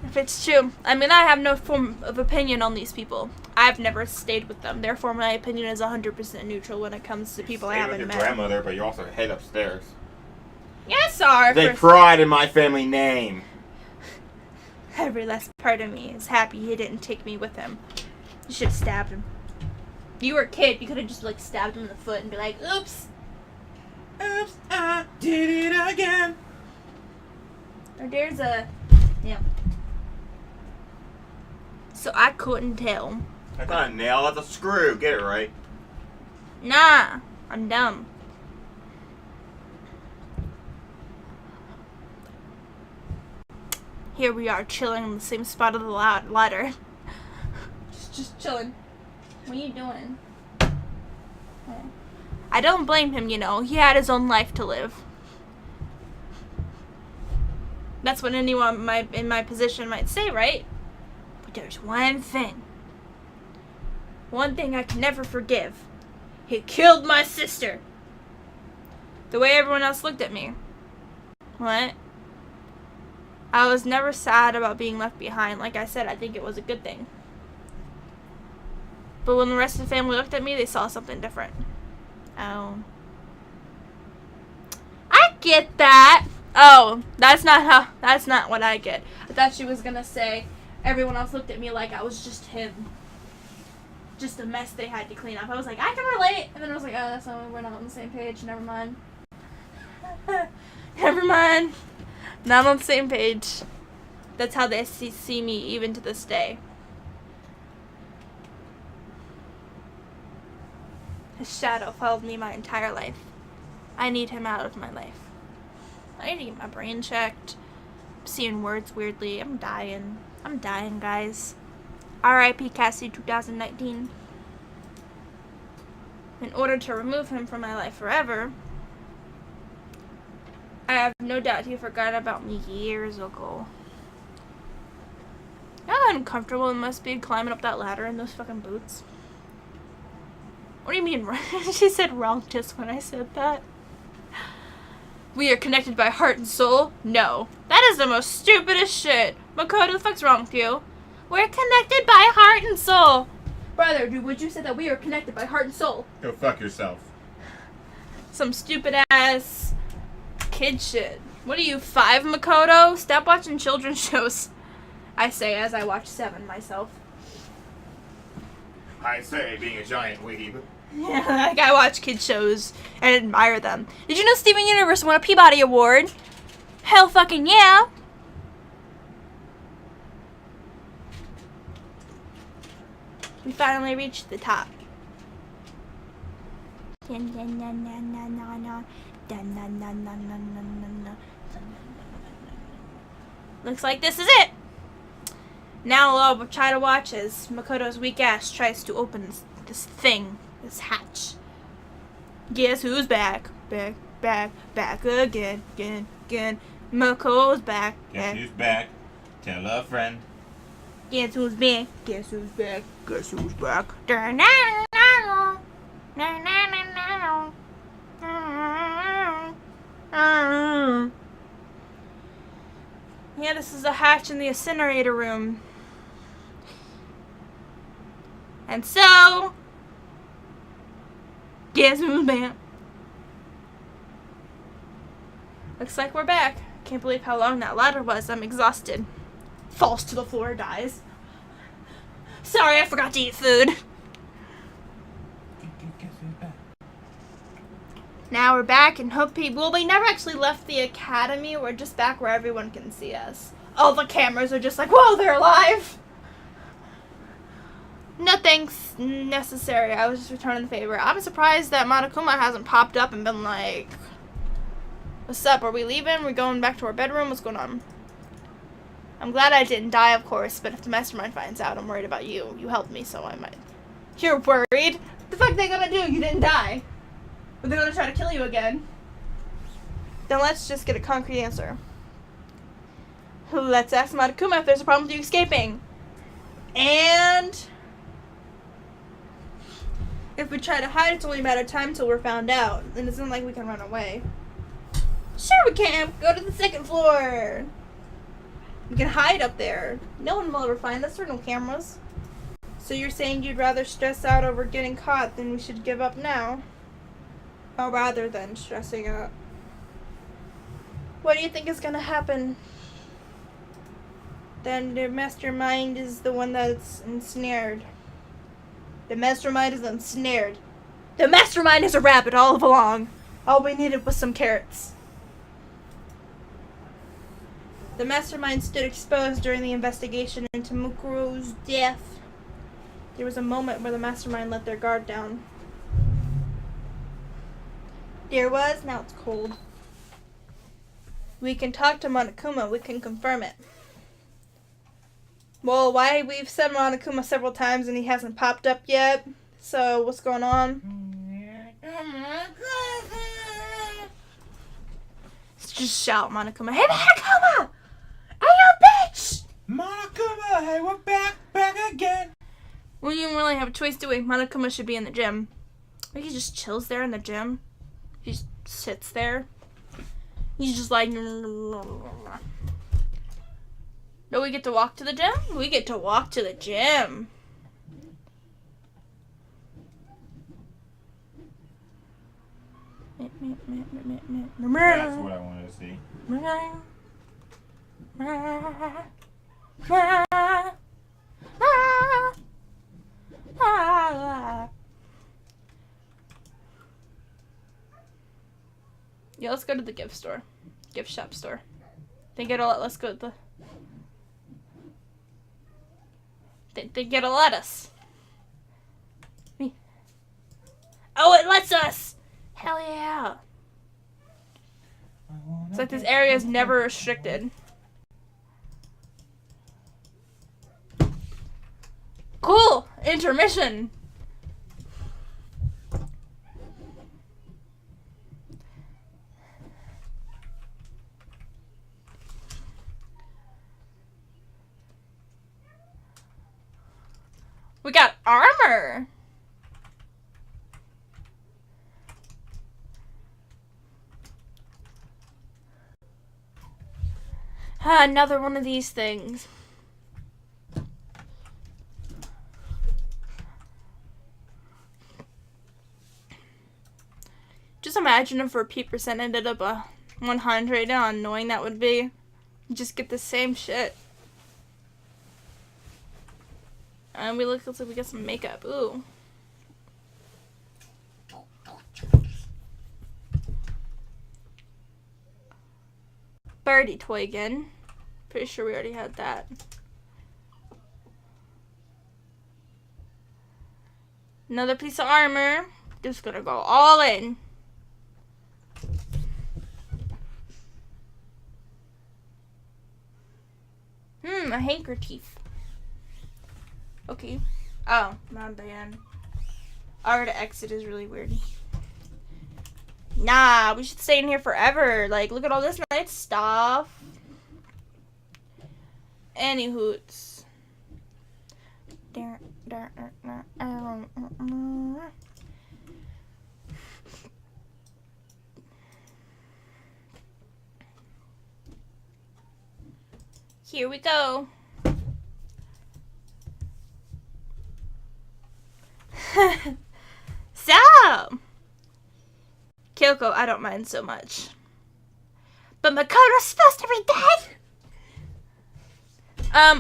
If it's true. I mean, I have no form of opinion on these people. I've never stayed with them. Therefore, my opinion is 100% neutral when it comes to people I haven't met. You stayed with your grandmother, but you also head upstairs. Yes, sir. They pride in my family name. Every last part of me is happy he didn't take me with him. You should have stabbed him. You were a kid. You could have just, like, stabbed him in the foot and be like, oops. Oops, I did it again. Or there's a... Yeah. so I couldn't tell. That's not a nail, that's a screw. Get it right. Nah, I'm dumb. Here we are, chilling in the same spot of the ladder. Just chilling. What are you doing? I don't blame him, you know. He had his own life to live. That's what anyone in my position might say, right? But there's one thing. One thing I can never forgive. He killed my sister. The way everyone else looked at me. What? I was never sad about being left behind. Like I said, I think it was a good thing. But when the rest of the family looked at me, they saw something different. Oh. I get that. Oh, that's not what I get. I thought she was gonna say everyone else looked at me like I was just him. Just a mess they had to clean up. I was like, I can relate. And then I was like, oh, that's not, we're not on the same page. Never mind. Never mind. Not on the same page. That's how they see me even to this day. His shadow followed me my entire life. I need him out of my life. I need to get my brain checked. I'm seeing words weirdly. I'm dying. I'm dying, guys. R.I.P. Cassie 2019. In order to remove him from my life forever, I have no doubt he forgot about me years ago. You know how uncomfortable it must be climbing up that ladder in those fucking boots? What do you mean? She said wrong just when I said that. We are connected by heart and soul? No. That is the most stupidest shit. Makoto, the fuck's wrong with you? We're connected by heart and soul. Brother, dude, would you say that we are connected by heart and soul? Go fuck yourself. Some stupid ass kid shit. What are you, 5, Makoto? Stop watching children's shows. I say as I watch 7 myself. I say, being a giant weeb. Yeah, like I watch kid shows and admire them. Did you know Steven Universe won a Peabody Award? Hell fucking yeah! We finally reached the top. Looks like this is it! Now I'll try to watch as Makoto's weak ass tries to open this thing, this hatch. Guess who's back? Back again. Makoto's back. Guess who's back? Tell a friend. Guess who's back? Guess who's back? Guess who's back? Yeah, this is a hatch in the incinerator room. And so, guess who's back? Looks like we're back. Can't believe how long that ladder was. I'm exhausted. Falls to the floor, dies. Sorry, I forgot to eat food. Now we're back and hope well, we never actually left the academy. We're just back where everyone can see us. All the cameras are just like, whoa, they're alive! Nothing's necessary. I was just returning the favor. I'm surprised that Monokuma hasn't popped up and been like, what's up? Are we leaving? We're going back to our bedroom? What's going on? I'm glad I didn't die, of course, but if the mastermind finds out, I'm worried about you. You helped me, so I might. You're worried? What the fuck are they gonna do? You didn't die. Are they gonna try to kill you again? Then let's just get a concrete answer. Let's ask Monokuma if there's a problem with you escaping. And if we try to hide, it's only a matter of time until we're found out. And it's not like we can run away. Sure we can. Go to the 2nd floor. We can hide up there. No one will ever find us. There are no cameras. So you're saying you'd rather stress out over getting caught than we should give up now? Or rather than stressing out. What do you think is gonna happen? Then the mastermind is the one that's ensnared. The mastermind is ensnared. The mastermind is a rabbit all along. All we needed was some carrots. The mastermind stood exposed during the investigation into Mukuro's death. There was a moment where the mastermind let their guard down. There was, now it's cold. We can talk to Monokuma, we can confirm it. Well, why? We've said Monokuma several times and he hasn't popped up yet. So, what's going on? Just shout, Monokuma. Hey, Monokuma! Hey, you bitch! Monokuma, hey, we're back again. Well, you don't really have a choice, do we? Monokuma should be in the gym. Like, he just chills there in the gym. He just sits there. He's just like... No, we get to walk to the gym? We get to walk to the gym. That's what I wanted to see. Yeah, let's go to the gift store. Gift shop store. Think it'll let's go to the... Think it'll let us. Oh, it lets us! Hell yeah! It's like this area is never restricted. Cool! Intermission! We got armor! Another one of these things. Just imagine if repeat percent ended up a 100, how annoying that would be. You just get the same shit. And looks like we got some makeup. Ooh. Birdie toy again. Pretty sure we already had that. Another piece of armor. Just gonna go all in. A handkerchief. Okay. Oh, my bad. Our to exit is really weird. Nah, we should stay in here forever. Like, look at all this nice stuff. Any hoots. Here we go. So, Kyoko, I don't mind so much. But Makoto's supposed to be dead!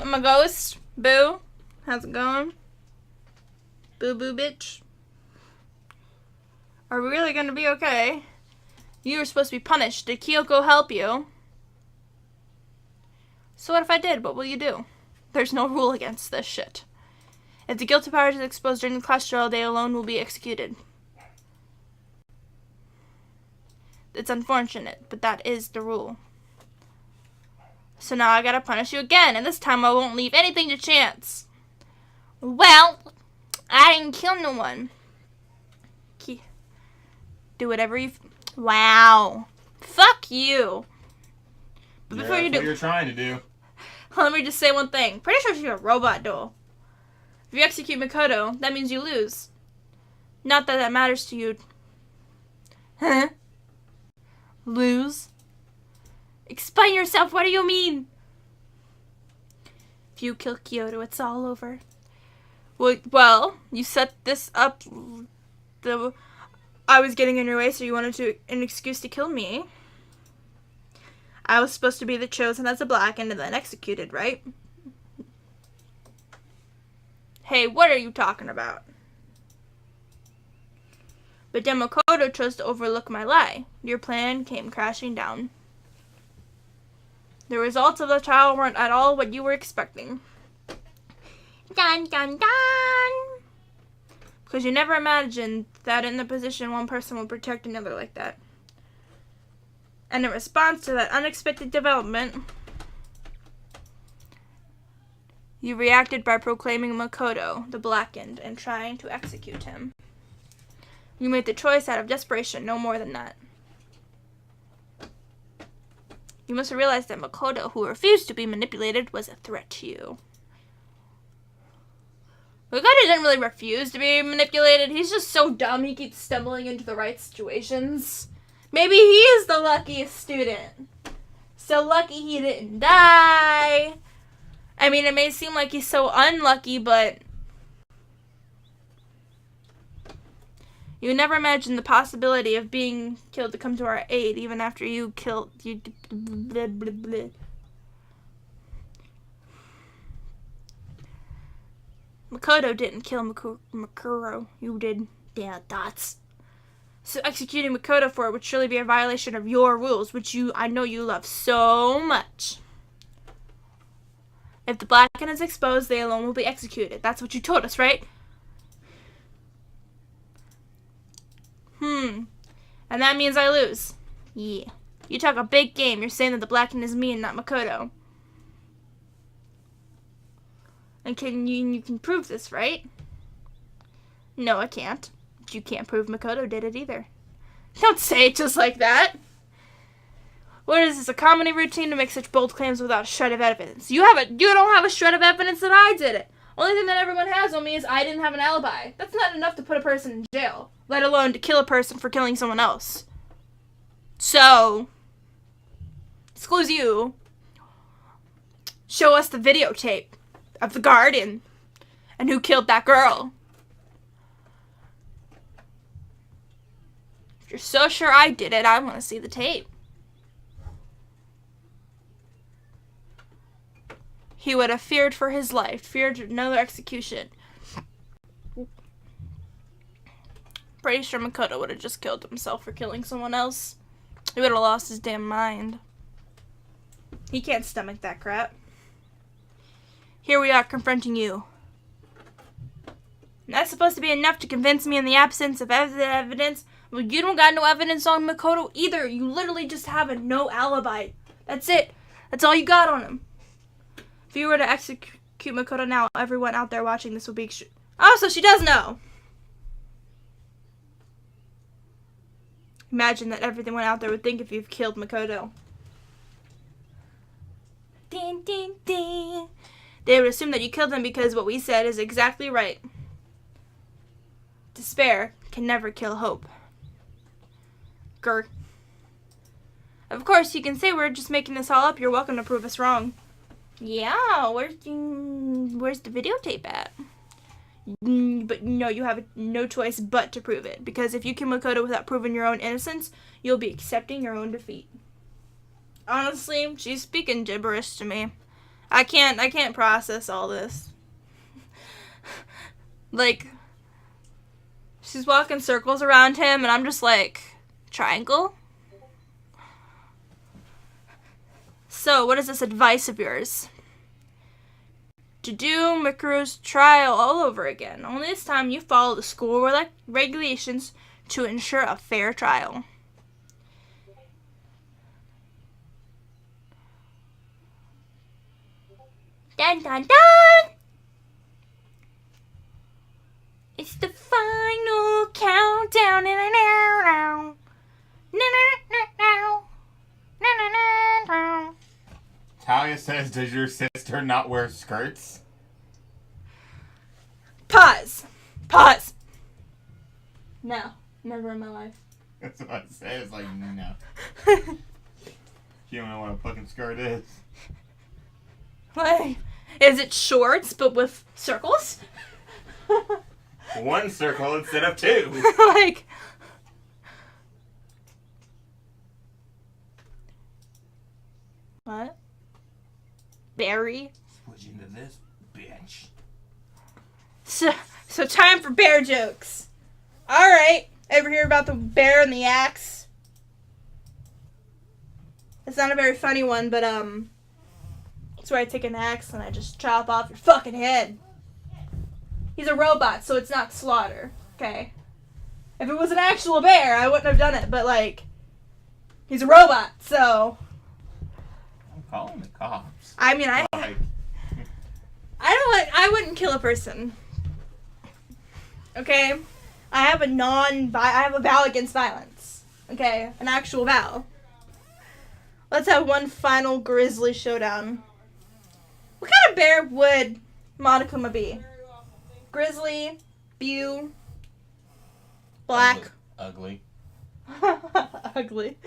My ghost, Boo. How's it going? Boo boo bitch. Are we really gonna be okay? You were supposed to be punished. Did Kyoko help you? So what if I did? What will you do? There's no rule against this shit. If the guilty party is exposed during the class trial, they alone will be executed. It's unfortunate, but that is the rule. So now I gotta punish you again, and this time I won't leave anything to chance. Well, I didn't kill no one. Do whatever you... Wow. Fuck you. But before you do... That's what you're trying to do. Let me just say one thing. Pretty sure she's a robot doll. If you execute Makoto, that means you lose. Not that that matters to you. Huh? Lose? Explain yourself, what do you mean? If you kill Kyoto, it's all over. Well, you set this up. I was getting in your way, so you wanted an excuse to kill me. I was supposed to be the chosen as a black and then executed, right? Hey, what are you talking about? But then Makoto chose to overlook my lie. Your plan came crashing down. The results of the trial weren't at all what you were expecting. Dun dun dun! Because you never imagined that in the position one person would protect another like that. And in response to that unexpected development, you reacted by proclaiming Makoto the Blackened and trying to execute him. You made the choice out of desperation, no more than that. You must have realized that Makoto, who refused to be manipulated, was a threat to you. Makoto didn't really refuse to be manipulated. He's just so dumb he keeps stumbling into the right situations. Maybe he is the luckiest student. So lucky he didn't die. I mean, it may seem like he's so unlucky, but you never imagined the possibility of being killed to come to our aid, even after you killed you. Blah, blah, blah. Makoto didn't kill Makuro. You did. Yeah, dots. So executing Makoto for it would surely be a violation of your rules, which I know you love so much. If the Blackened is exposed, they alone will be executed. That's what you told us, right? And that means I lose. Yeah. You talk a big game. You're saying that the Blackened is me and not Makoto. And you can prove this, right? No, I can't. But you can't prove Makoto did it either. Don't say it just like that. What is this, a comedy routine to make such bold claims without a shred of evidence? You don't have a shred of evidence that I did it. Only thing that everyone has on me is I didn't have an alibi. That's not enough to put a person in jail, let alone to kill a person for killing someone else. So, excuse you, show us the videotape of the garden and who killed that girl. If you're so sure I did it, I want to see the tape. He would have feared for his life, feared another execution. Pretty sure Makoto would have just killed himself for killing someone else. He would have lost his damn mind. He can't stomach that crap. Here we are confronting you. And that's supposed to be enough to convince me in the absence of evidence. Well, you don't got no evidence on Makoto either. You literally just have a no alibi. That's it. That's all you got on him. If you were to execute Makoto now, everyone out there watching this would be... Oh, so she does know. Imagine that everyone out there would think if you've killed Makoto. Ding, ding, ding. They would assume that you killed him because what we said is exactly right. Despair can never kill hope. Grr. Of course, you can say we're just making this all up. You're welcome to prove us wrong. Yeah, where's the videotape at? But no, you have no choice but to prove it. Because if you kill Makoto without proving your own innocence, you'll be accepting your own defeat. Honestly, she's speaking gibberish to me. I can't process all this. Like, she's walking circles around him, and I'm just like, triangle? So, what is this advice of yours? To do Mikuru's trial all over again. Only this time you follow the school regulations to ensure a fair trial. Dun dun dun! It's the final countdown. Talia says, does your sister not wear skirts? Pause. Pause. No. Never in my life. That's what I say. It's like, no. You don't know what a fucking skirt is. Like, is it shorts but with circles? One circle instead of two. Like... What? Barry? Switch into this bitch. So time for bear jokes. Alright. Ever hear about the bear and the axe? It's not a very funny one, but That's where I take an axe and I just chop off your fucking head. He's a robot, so it's not slaughter, okay? If it was an actual bear, I wouldn't have done it, but, like, he's a robot, so... I'm calling the cops. I mean, I wouldn't kill a person. Okay? I have a vow against violence. Okay? An actual vow. Let's have one final grizzly showdown. What kind of bear would Monokuma be? Grizzly, Bew, black. Ugly. Ugly.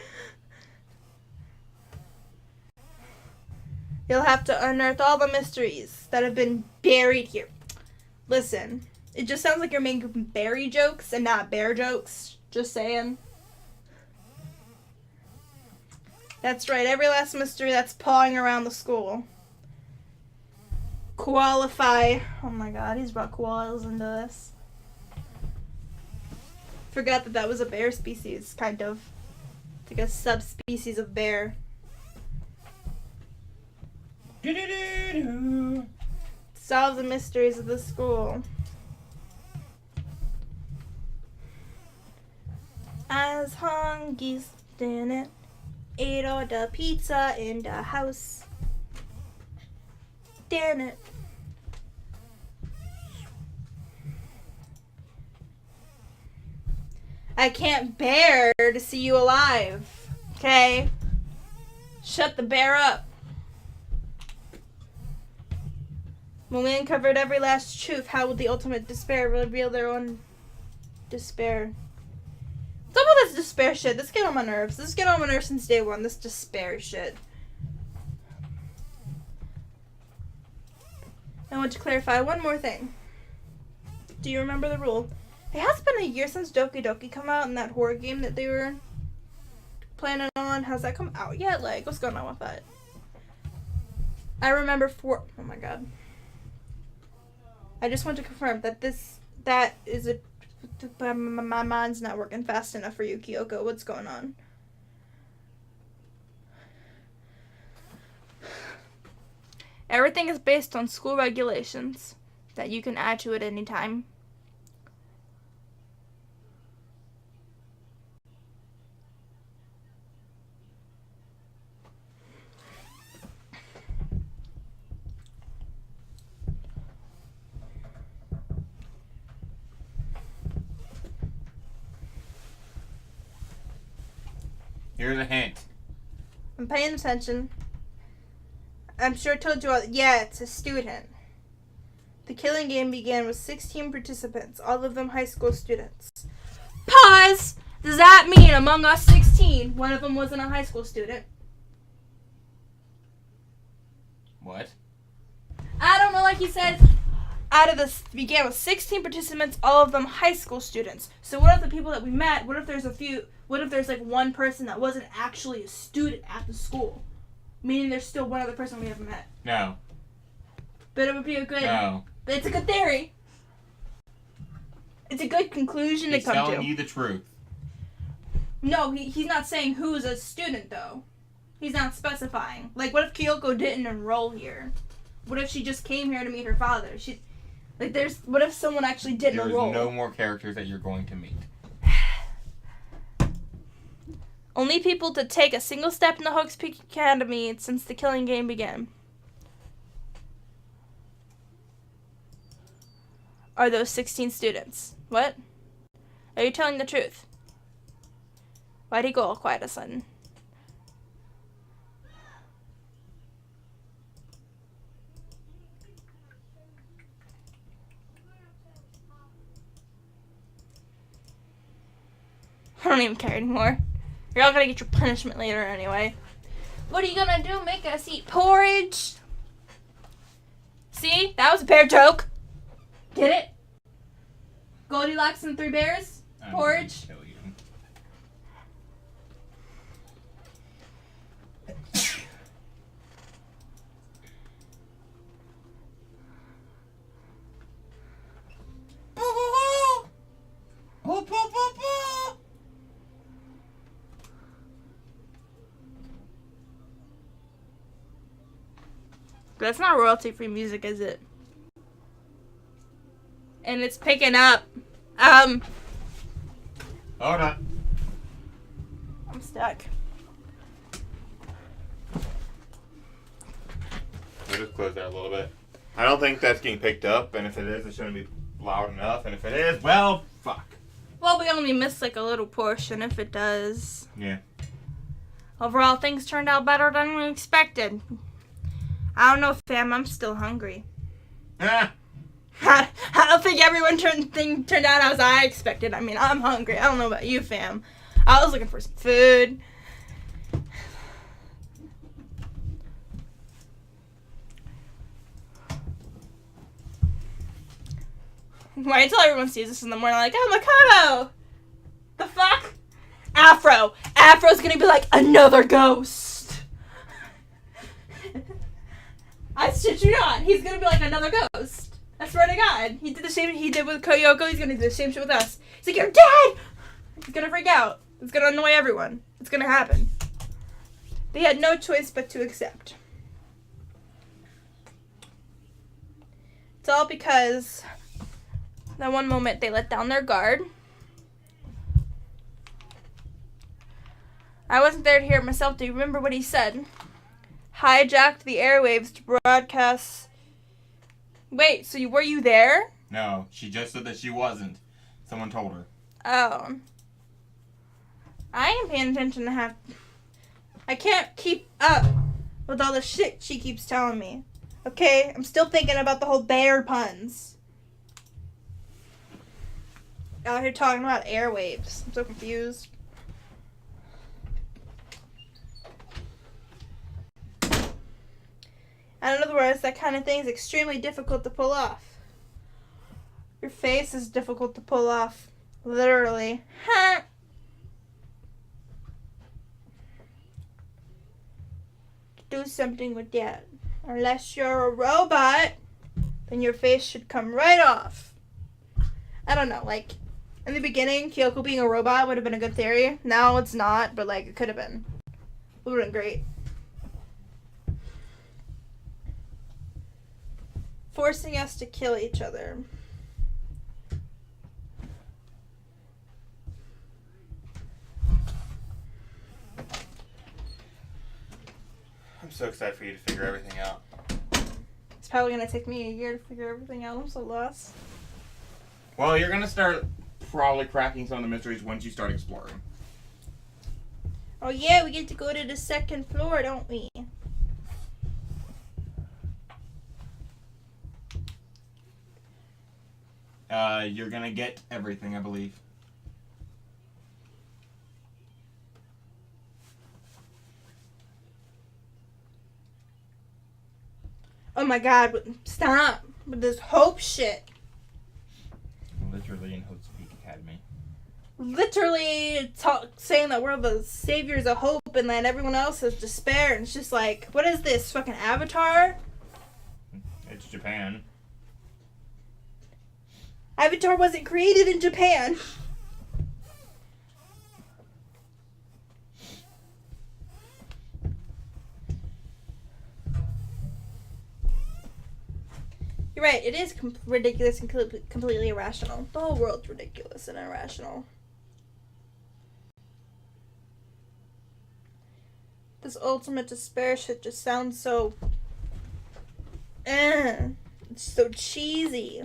You'll have to unearth all the mysteries that have been buried here. Listen, it just sounds like you're making berry jokes and not bear jokes. Just saying. That's right, every last mystery that's pawing around the school. Qualify. Oh my god, he's brought koalas into this. Forgot that was a bear species, kind of. It's like a subspecies of bear. Solve the mysteries of the school. As hungies didn't ate all the pizza in the house. Damn it. I can't bear to see you alive. Okay? Shut the bear up. When we uncovered every last truth, how would the ultimate despair reveal their own despair? Some of this despair shit, this get on my nerves. This get on my nerves since day one, this despair shit. I want to clarify one more thing. Do you remember the rule? It has been a year since Doki Doki come out and that horror game that they were planning on. Has that come out yet? Like, what's going on with that? I remember oh my god. I just want to confirm that that is a... My mind's not working fast enough for you, Kyoko. What's going on? Everything is based on school regulations that you can add to at any time. Here's a hint. I'm paying attention. I'm sure I told you all. Yeah, it's a student. The killing game began with 16 participants, all of them high school students. Pause! Does that mean among us 16, one of them wasn't a high school student? What? I don't know, like he said, out of this began with 16 participants, all of them high school students. So what if the people that we met, what if there's like one person that wasn't actually a student at the school? Meaning there's still one other person we haven't met. No. But it would be a good... No. But it's a good theory. It's a good conclusion to come to. He's telling you the truth. No, he's not saying who's a student, though. He's not specifying. Like, what if Kyoko didn't enroll here? What if she just came here to meet her father? What if someone actually didn't enroll? There's no more characters that you're going to meet. Only people to take a single step in the Hoax Peak Academy since the killing game began are those 16 students. What? Are you telling the truth? Why'd he go all quiet all of a sudden? I don't even care anymore. You're all gonna get your punishment later anyway. What are you gonna do? Make us eat porridge? See? That was a bear joke. Get it? Goldilocks and Three Bears? Porridge? Kill you. That's not royalty-free music, is it? And it's picking up. Hold on. I'm stuck. We'll just close that a little bit. I don't think that's getting picked up, and if it is, it shouldn't be loud enough, and if it is, well, fuck. Well, we only missed like a little portion if it does. Yeah. Overall, things turned out better than we expected. I don't know, fam. I'm still hungry. Ah. I don't think everyone turned out as I expected. I mean, I'm hungry. I don't know about you, fam. I was looking for some food. Wait until everyone sees this in the morning, like, oh, Makoto! The fuck? Afro's gonna be like, another ghost! I shit you not. He's gonna be like another ghost. I swear to God. He did the same he did with Koyoko. He's gonna do the same shit with us. He's like, you're dead! He's gonna freak out. It's gonna annoy everyone. It's gonna happen. They had no choice but to accept. It's all because that one moment they let down their guard. I wasn't there to hear it myself. Do you remember what he said? Hijacked the airwaves to broadcast. Wait, so were you there? No, she just said that she wasn't. Someone told her. Oh. I ain't paying attention to half. I can't keep up with all the shit she keeps telling me. Okay? I'm still thinking about the whole bear puns. Out here talking about airwaves. I'm so confused. And in other words, that kind of thing is extremely difficult to pull off. Your face is difficult to pull off. Literally. Ha! Do something with that. Unless you're a robot, then your face should come right off. I don't know, like, in the beginning, Kyoko being a robot would have been a good theory. Now it's not, but, like, it could have been. It would have been great. Forcing us to kill each other. I'm so excited for you to figure everything out. It's probably going to take me a year to figure everything out. I'm so lost. Well, you're going to start probably cracking some of the mysteries once you start exploring. Oh yeah, we get to go to the second floor, don't we? You're going to get everything, I believe. Oh my God, stop with this hope shit. Literally in Hope's Peak Academy. Literally saying that we're the saviors of hope and that everyone else is despair. And it's just like, what is this, fucking Avatar? It's Japan. Avatar wasn't created in Japan. You're right, it is ridiculous and completely irrational. The whole world's ridiculous and irrational. This ultimate despair shit just sounds so... It's so cheesy.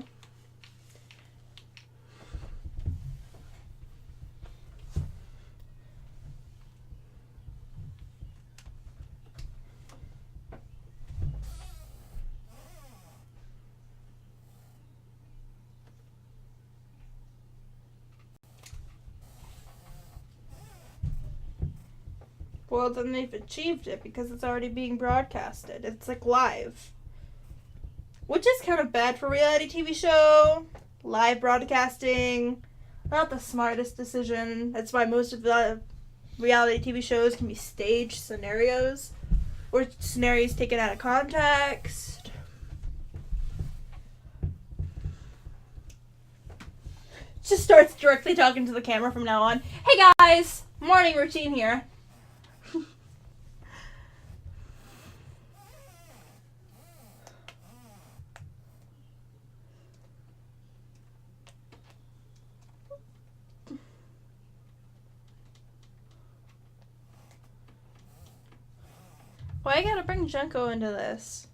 Well, then they've achieved it because it's already being broadcasted. It's like live. Which is kind of bad for a reality TV show. Live broadcasting. Not the smartest decision. That's why most of the reality TV shows can be staged scenarios. Or scenarios taken out of context. Just starts directly talking to the camera from now on. Hey guys! Morning routine here. Why I gotta bring Junko into this?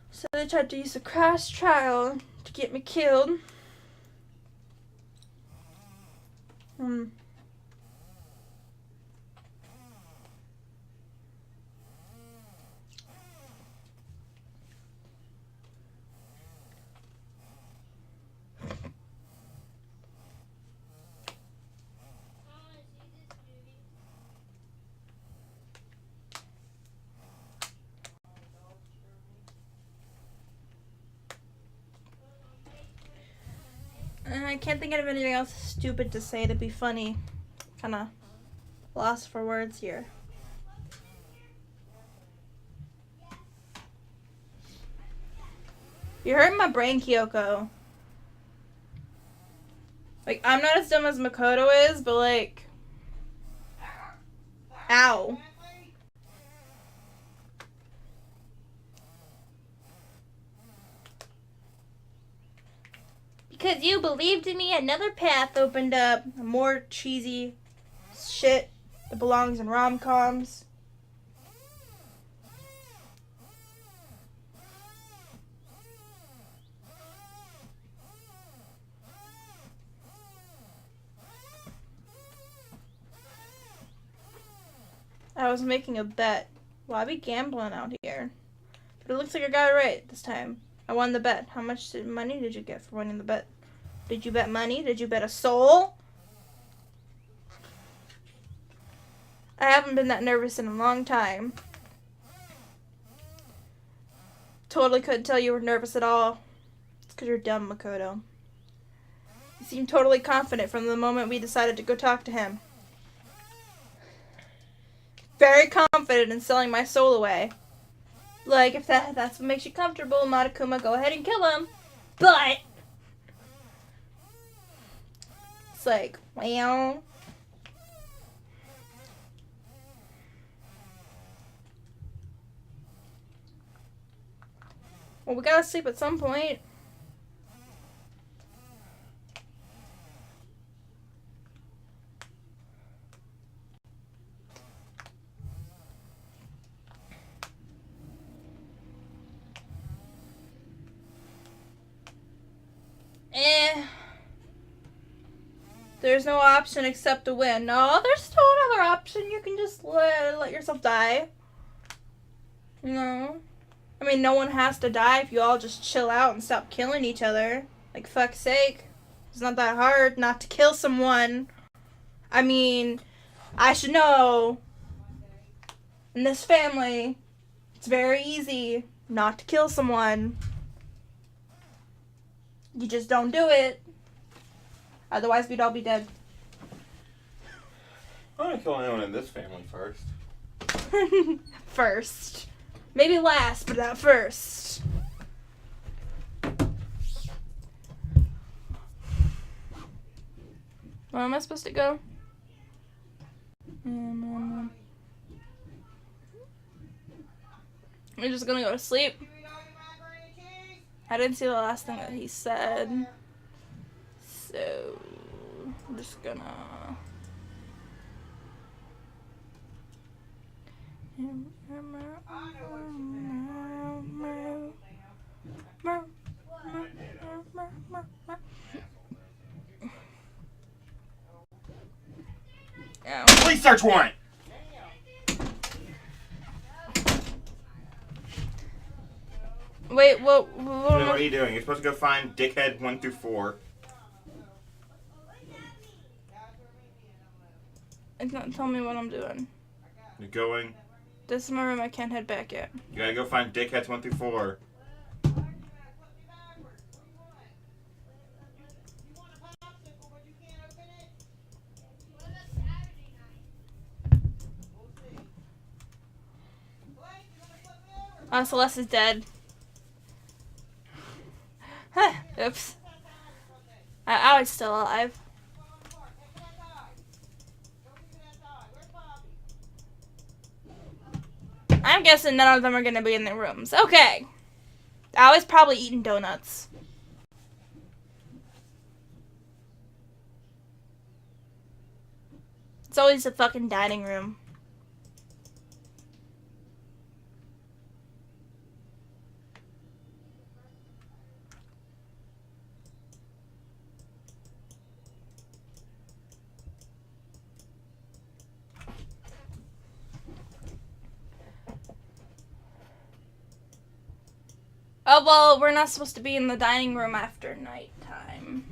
So they tried to use a crash trial to get me killed. I can't think of anything else stupid to say to be funny. Kinda lost for words here. You hurt my brain, Kyoko. Like, I'm not as dumb as Makoto is, but like... Ow. Because you believed in me, another path opened up. More cheesy shit that belongs in rom-coms. I was making a bet. Well, I be gambling out here. But it looks like I got it right this time. I won the bet. How much money did you get for winning the bet? Did you bet money? Did you bet a soul? I haven't been that nervous in a long time. Totally couldn't tell you were nervous at all. It's because you're dumb, Makoto. You seemed totally confident from the moment we decided to go talk to him. Very confident in selling my soul away. Like, if that's what makes you comfortable, Monokuma, go ahead and kill him. But it's like, well, we gotta sleep at some point. There's no option except to win. No, there's still another option. You can just let yourself die. You know? I mean, no one has to die if you all just chill out and stop killing each other. Like, fuck's sake. It's not that hard not to kill someone. I mean, I should know. In this family, it's very easy not to kill someone. You just don't do it. Otherwise, we'd all be dead. I'm gonna kill anyone in this family first. First. Maybe last, but not first. Where am I supposed to go? I'm just gonna go to sleep. I didn't see the last thing that he said. So, I'm just gonna... Police search warrant! Wait, what are you doing? You're supposed to go find Dickhead 1 through 4. It's not telling me what I'm doing. You're going... This is my room, I can't head back yet. You gotta go find Dickheads 1 through 4. Oh, Celeste is dead. Oops. I was still alive. I'm guessing none of them are gonna be in their rooms. Okay. I was probably eating donuts. It's always the fucking dining room. Oh, well, we're not supposed to be in the dining room after nighttime.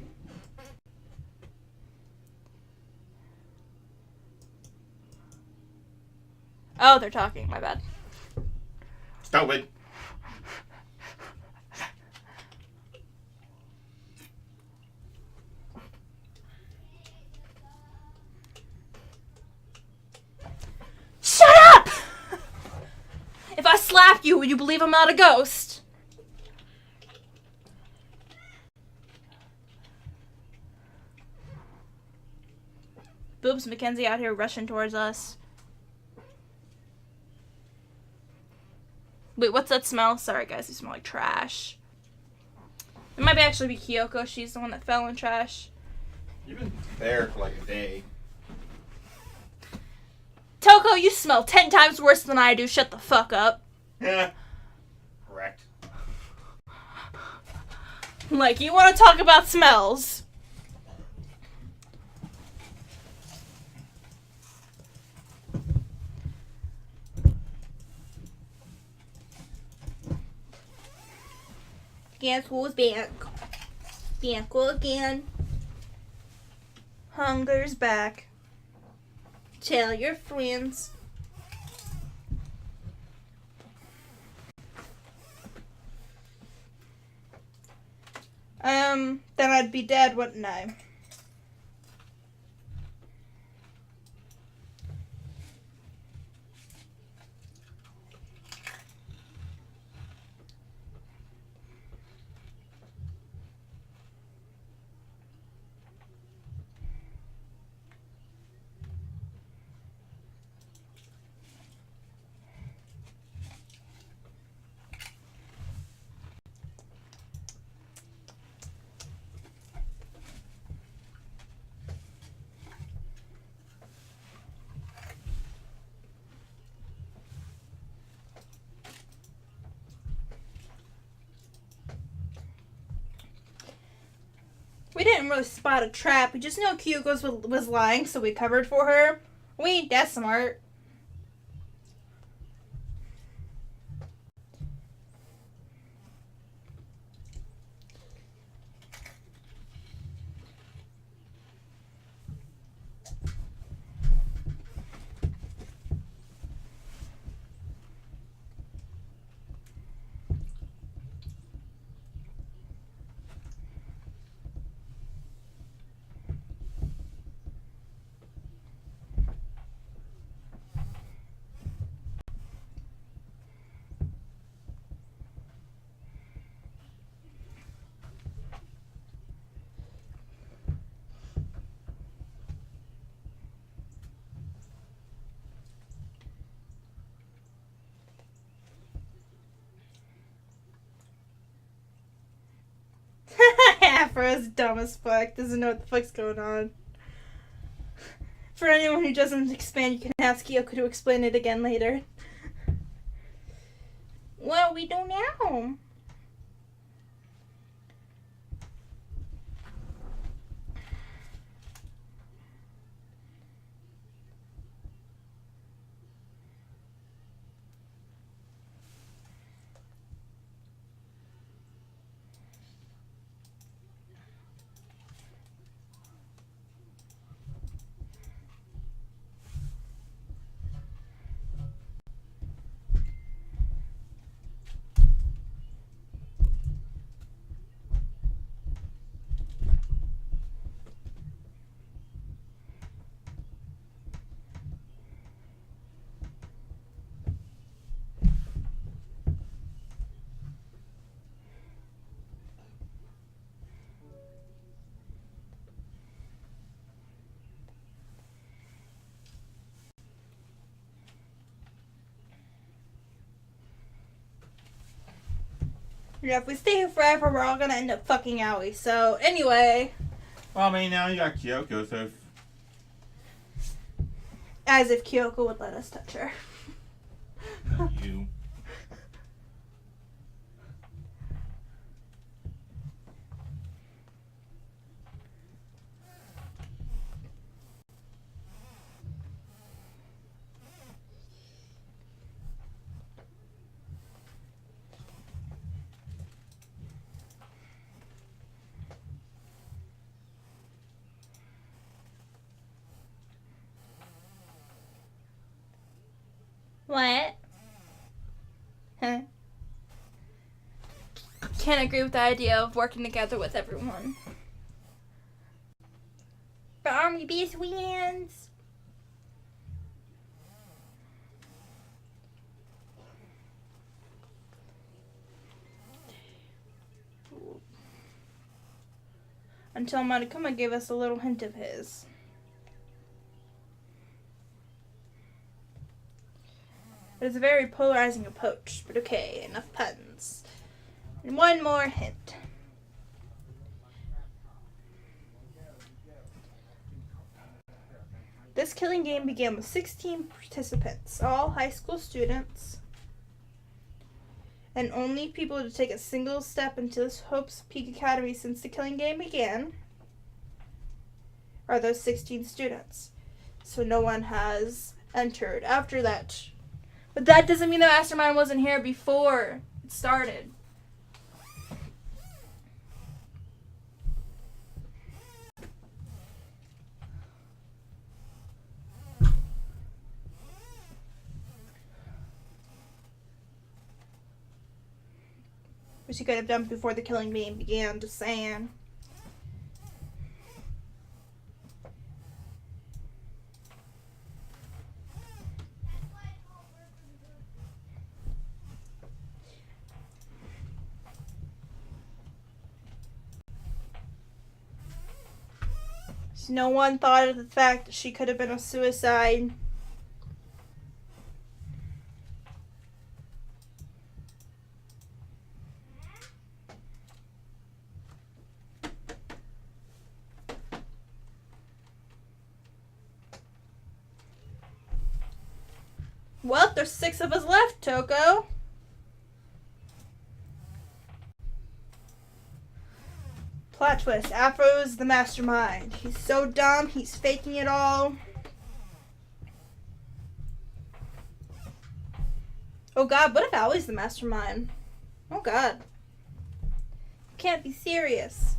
Oh, they're talking. My bad. Stupid. Shut up! If I slapped you, would you believe I'm not a ghost? Boobs Mackenzie out here rushing towards us. Wait, what's that smell? Sorry, guys, you smell like trash. It might actually be Kyoko. She's the one that fell in trash. You've been there for like a day. Toko, you smell 10 times worse than I do. Shut the fuck up. Yeah. Correct. Like, you want to talk about smells? Guess who's back? Back again. Hunger's back. Tell your friends. Then I'd be dead, wouldn't I? We didn't really spot a trap. We just know Kyoko was lying, so we covered for her. We ain't that smart. Afro's dumb as fuck. Doesn't know what the fuck's going on. For anyone who doesn't expand, you can ask Kyoko to explain it again later. What do we do now? Yeah, if we stay here forever, we're all gonna end up fucking Aoi. So, anyway. Well, I mean, now you got Kyoko, so As if Kyoko would let us touch her. You. What? Huh? Can't agree with the idea of working together with everyone. But Army Beast wins. Until Monokuma gave us a little hint of his. It is a very polarizing approach, but okay, enough puns. And one more hint. This killing game began with 16 participants, all high school students, and only people to take a single step into Hope's Peak Academy since the killing game began are those 16 students. So no one has entered after that. But that doesn't mean the mastermind wasn't here before it started. Which he could have done before the killing game began, just saying. So no one thought of the fact that she could have been a suicide. Well, there's 6 of us left, Toko. Plot twist. Afro's the mastermind. He's so dumb, he's faking it all. Oh god, what if Allie's the mastermind? Oh god. You can't be serious.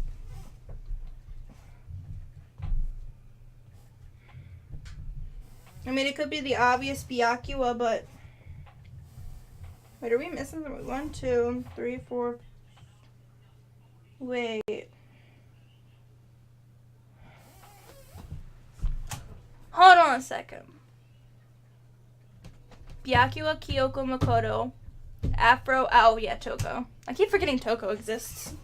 I mean, it could be the obvious Byakuya, but... Wait, are we missing something? 1, 2, 3, 4... Wait. Hold on a second. Byakuya, Kyoko, Makoto, Afro, oh yeah, Toko. I keep forgetting Toko exists.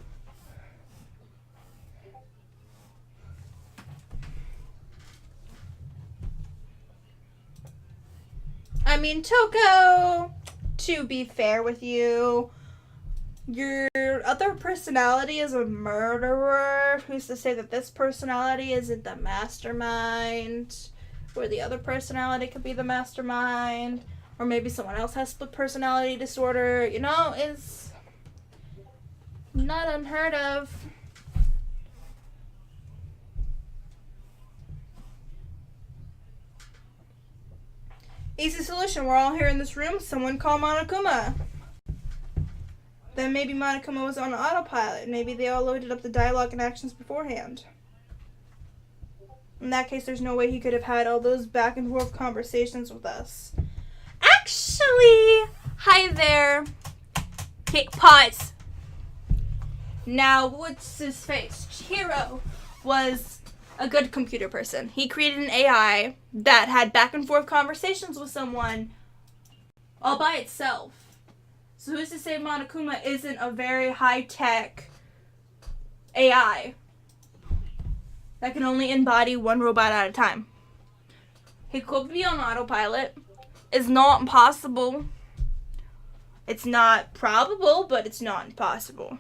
I mean, Toko, to be fair with you, your other personality is a murderer. Who's to say that this personality isn't the mastermind? Or the other personality could be the mastermind. Or maybe someone else has split personality disorder. You know, it's not unheard of. Easy solution. We're all here in this room. Someone call Monokuma. Then maybe Monokuma was on autopilot. Maybe they all loaded up the dialogue and actions beforehand. In that case, there's no way he could have had all those back and forth conversations with us. Actually, hi there. Okay, pause. Now, what's his face? Chihiro was a good computer person. He created an AI that had back and forth conversations with someone all by itself. So who's to say Monokuma isn't a very high-tech AI that can only embody one robot at a time? He could be on autopilot. It's not impossible. It's not probable, but it's not impossible.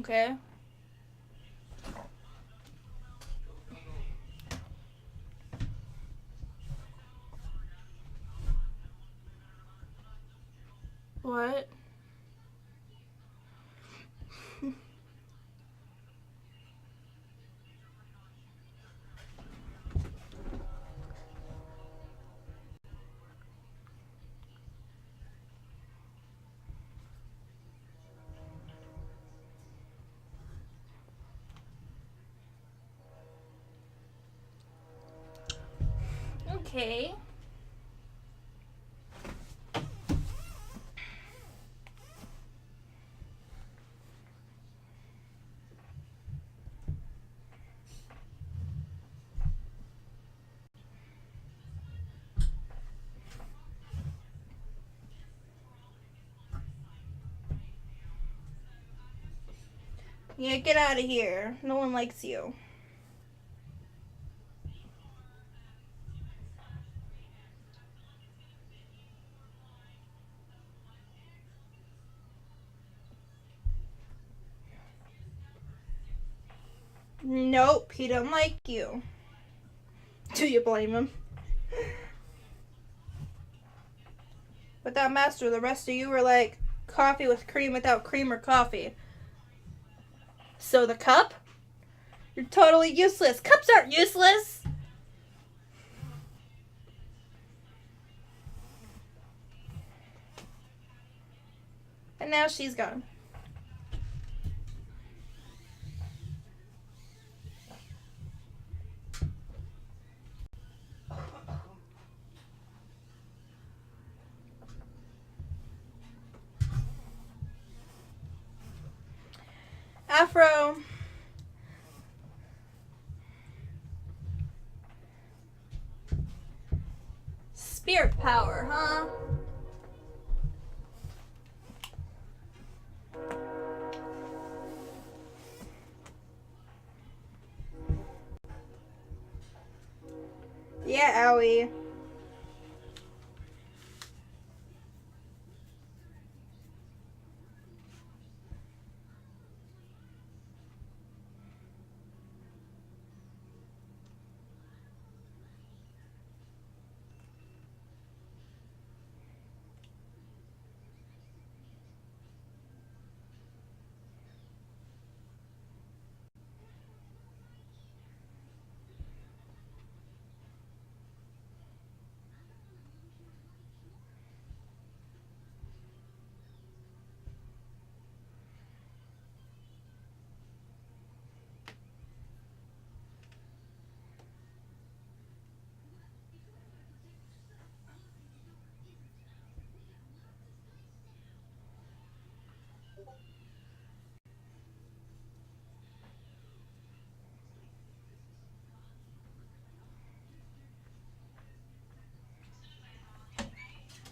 Okay. What? Okay. Yeah, get out of here. No one likes you. Nope, he don't like you. Do you blame him? But that master, the rest of you were like coffee with cream without cream or coffee. So the cup? You're totally useless. Cups aren't useless. And now she's gone. Afro. Spirit power, huh? Yeah, owie.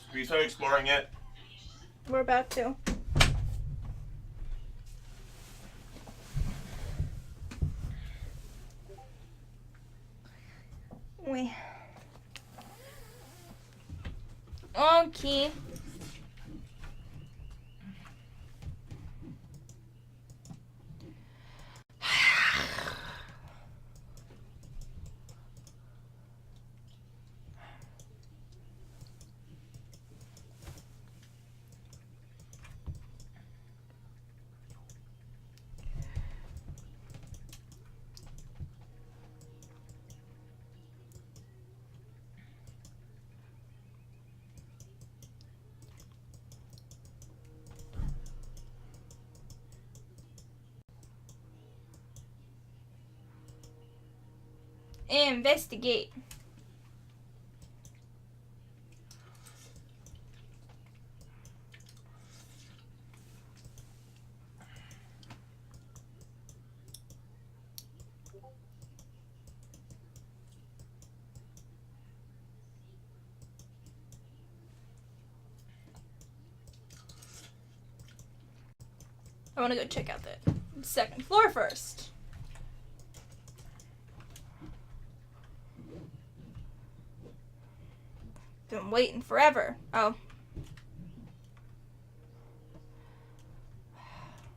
Have you started exploring yet? We're about to. Wait. Okay. Investigate. I want to go check out the second floor first. Been waiting forever. Oh.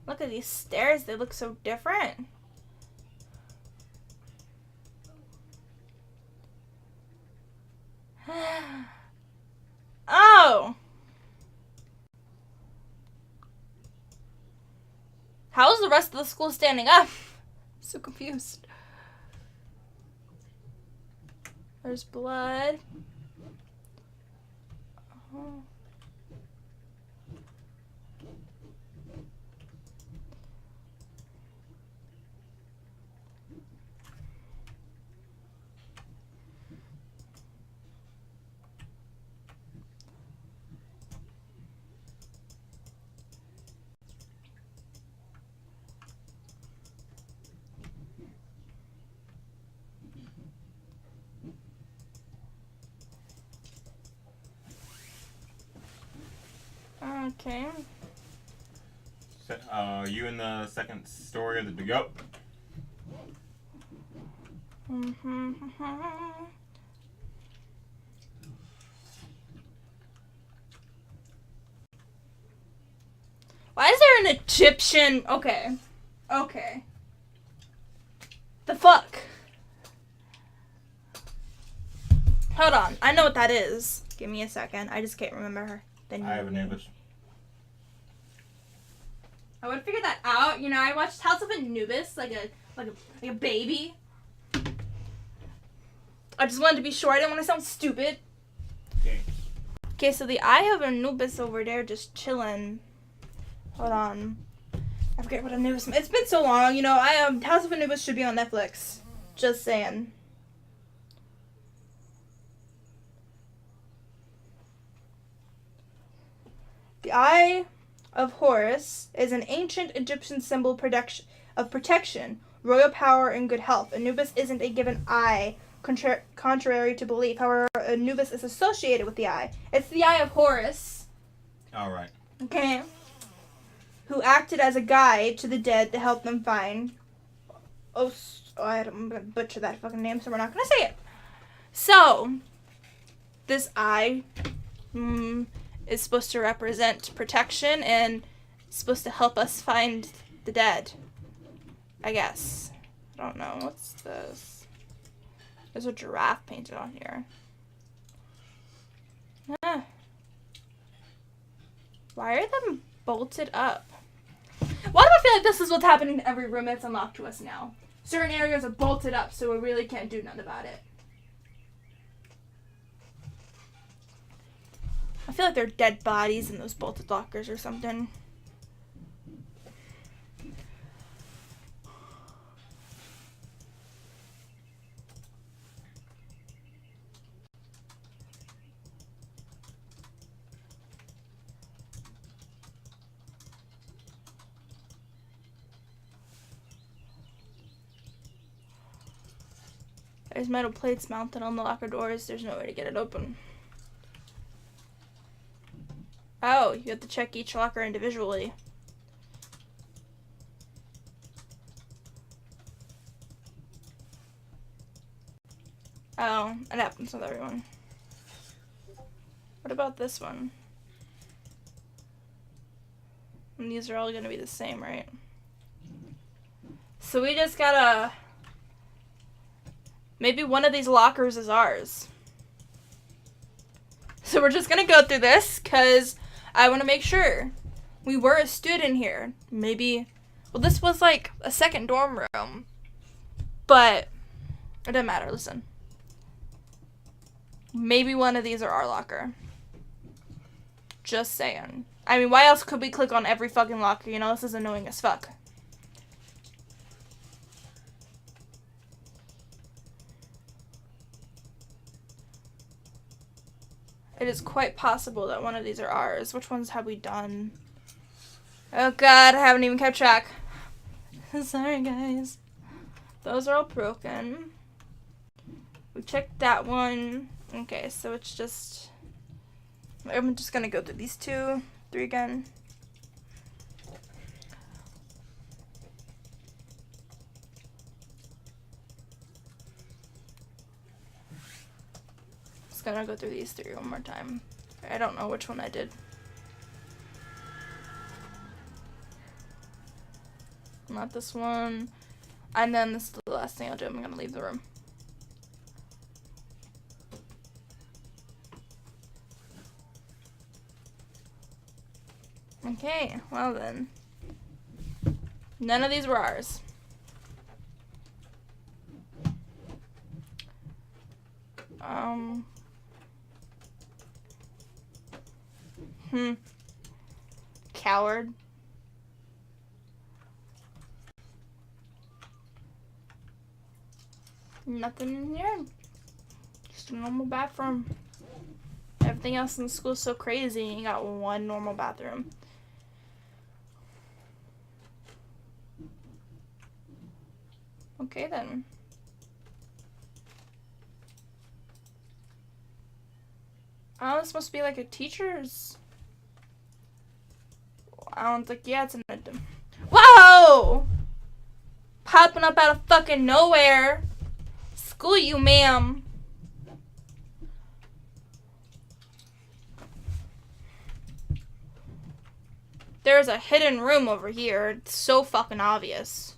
Look look at these stairs. They look so different. Oh! How is the rest of the school standing up? So confused. There's blood. Oh. Okay. So, are you in the second story of the go? Why is there an Egyptian? Okay. Okay. The fuck? Hold on. I know what that is. Give me a second. I just can't remember her. I have an Anubis. I would figure that out. You know, I watched House of Anubis like a baby. I just wanted to be sure. I didn't want to sound stupid. Okay. Okay, so the Eye of Anubis over there just chilling. Hold on. I forget what Anubis. It's been so long. You know, House of Anubis should be on Netflix. Just saying. The Eye of Horus is an ancient Egyptian symbol of protection, royal power, and good health. Anubis isn't a given eye, contrary to belief. However, Anubis is associated with the eye. It's the Eye of Horus. Alright. Okay. Who acted as a guide to the dead to help them find... I'm going to butcher that fucking name, so we're not going to say it. So, this eye... is supposed to represent protection and supposed to help us find the dead. I guess. I don't know. What's this? There's a giraffe painted on here. Ah. Why are them bolted up? Why do I feel like this is what's happening to every room that's unlocked to us now? Certain areas are bolted up, so we really can't do nothing about it. I feel like there are dead bodies in those bolted lockers or something. There's metal plates mounted on the locker doors. There's no way to get it open. Oh, you have to check each locker individually. Oh, it happens with everyone. What about this one? And these are all gonna be the same, right? So we just gotta... Maybe one of these lockers is ours. So we're just gonna go through this, because I want to make sure. We were a student here. Maybe... Well, this was like a second dorm room. But it doesn't matter, listen. Maybe one of these are our locker. Just saying. I mean, why else could we click on every fucking locker? You know, this is annoying as fuck. It is quite possible that one of these are ours. Which ones have we done? Oh god, I haven't even kept track. Sorry, guys. Those are all broken. We checked that one. Okay, so it's just... I'm just gonna go through these 2, 3 again. Just gonna go through these 3 one more time. I don't know which one I did. Not this one. And then this is the last thing I'll do. I'm gonna leave the room. Okay, well then. None of these were ours. Coward. Nothing in here. Just a normal bathroom. Everything else in the school is so crazy. You got one normal bathroom. Okay then. Oh, this must be like a teacher's. I don't think, yeah, it's an. Whoa! Popping up out of fucking nowhere. School you, ma'am. There's a hidden room over here. It's so fucking obvious.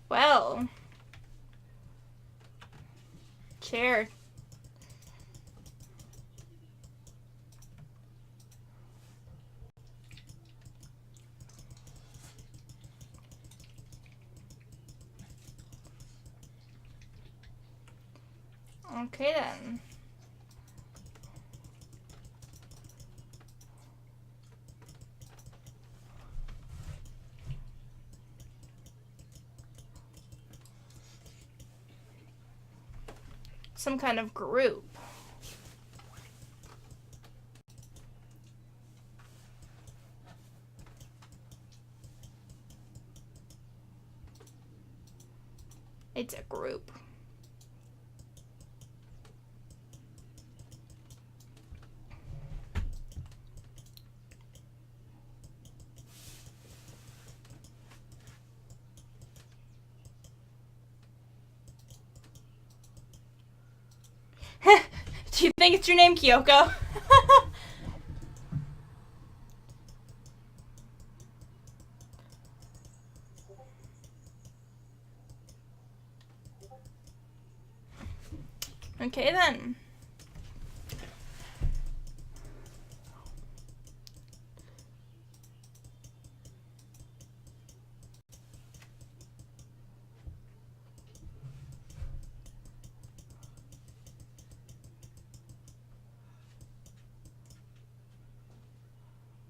Well. Chair. Okay then. Some kind of group. It's a group. Do you think it's your name, Kyoko? Okay then.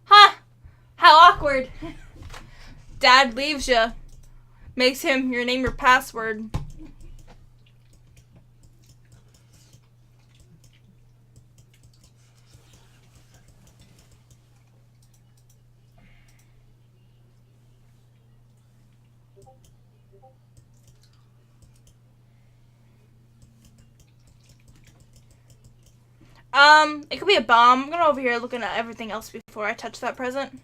Ha! How awkward. Dad leaves you. Makes him your name your password. It could be a bomb. I'm gonna over here looking at everything else before I touch that present.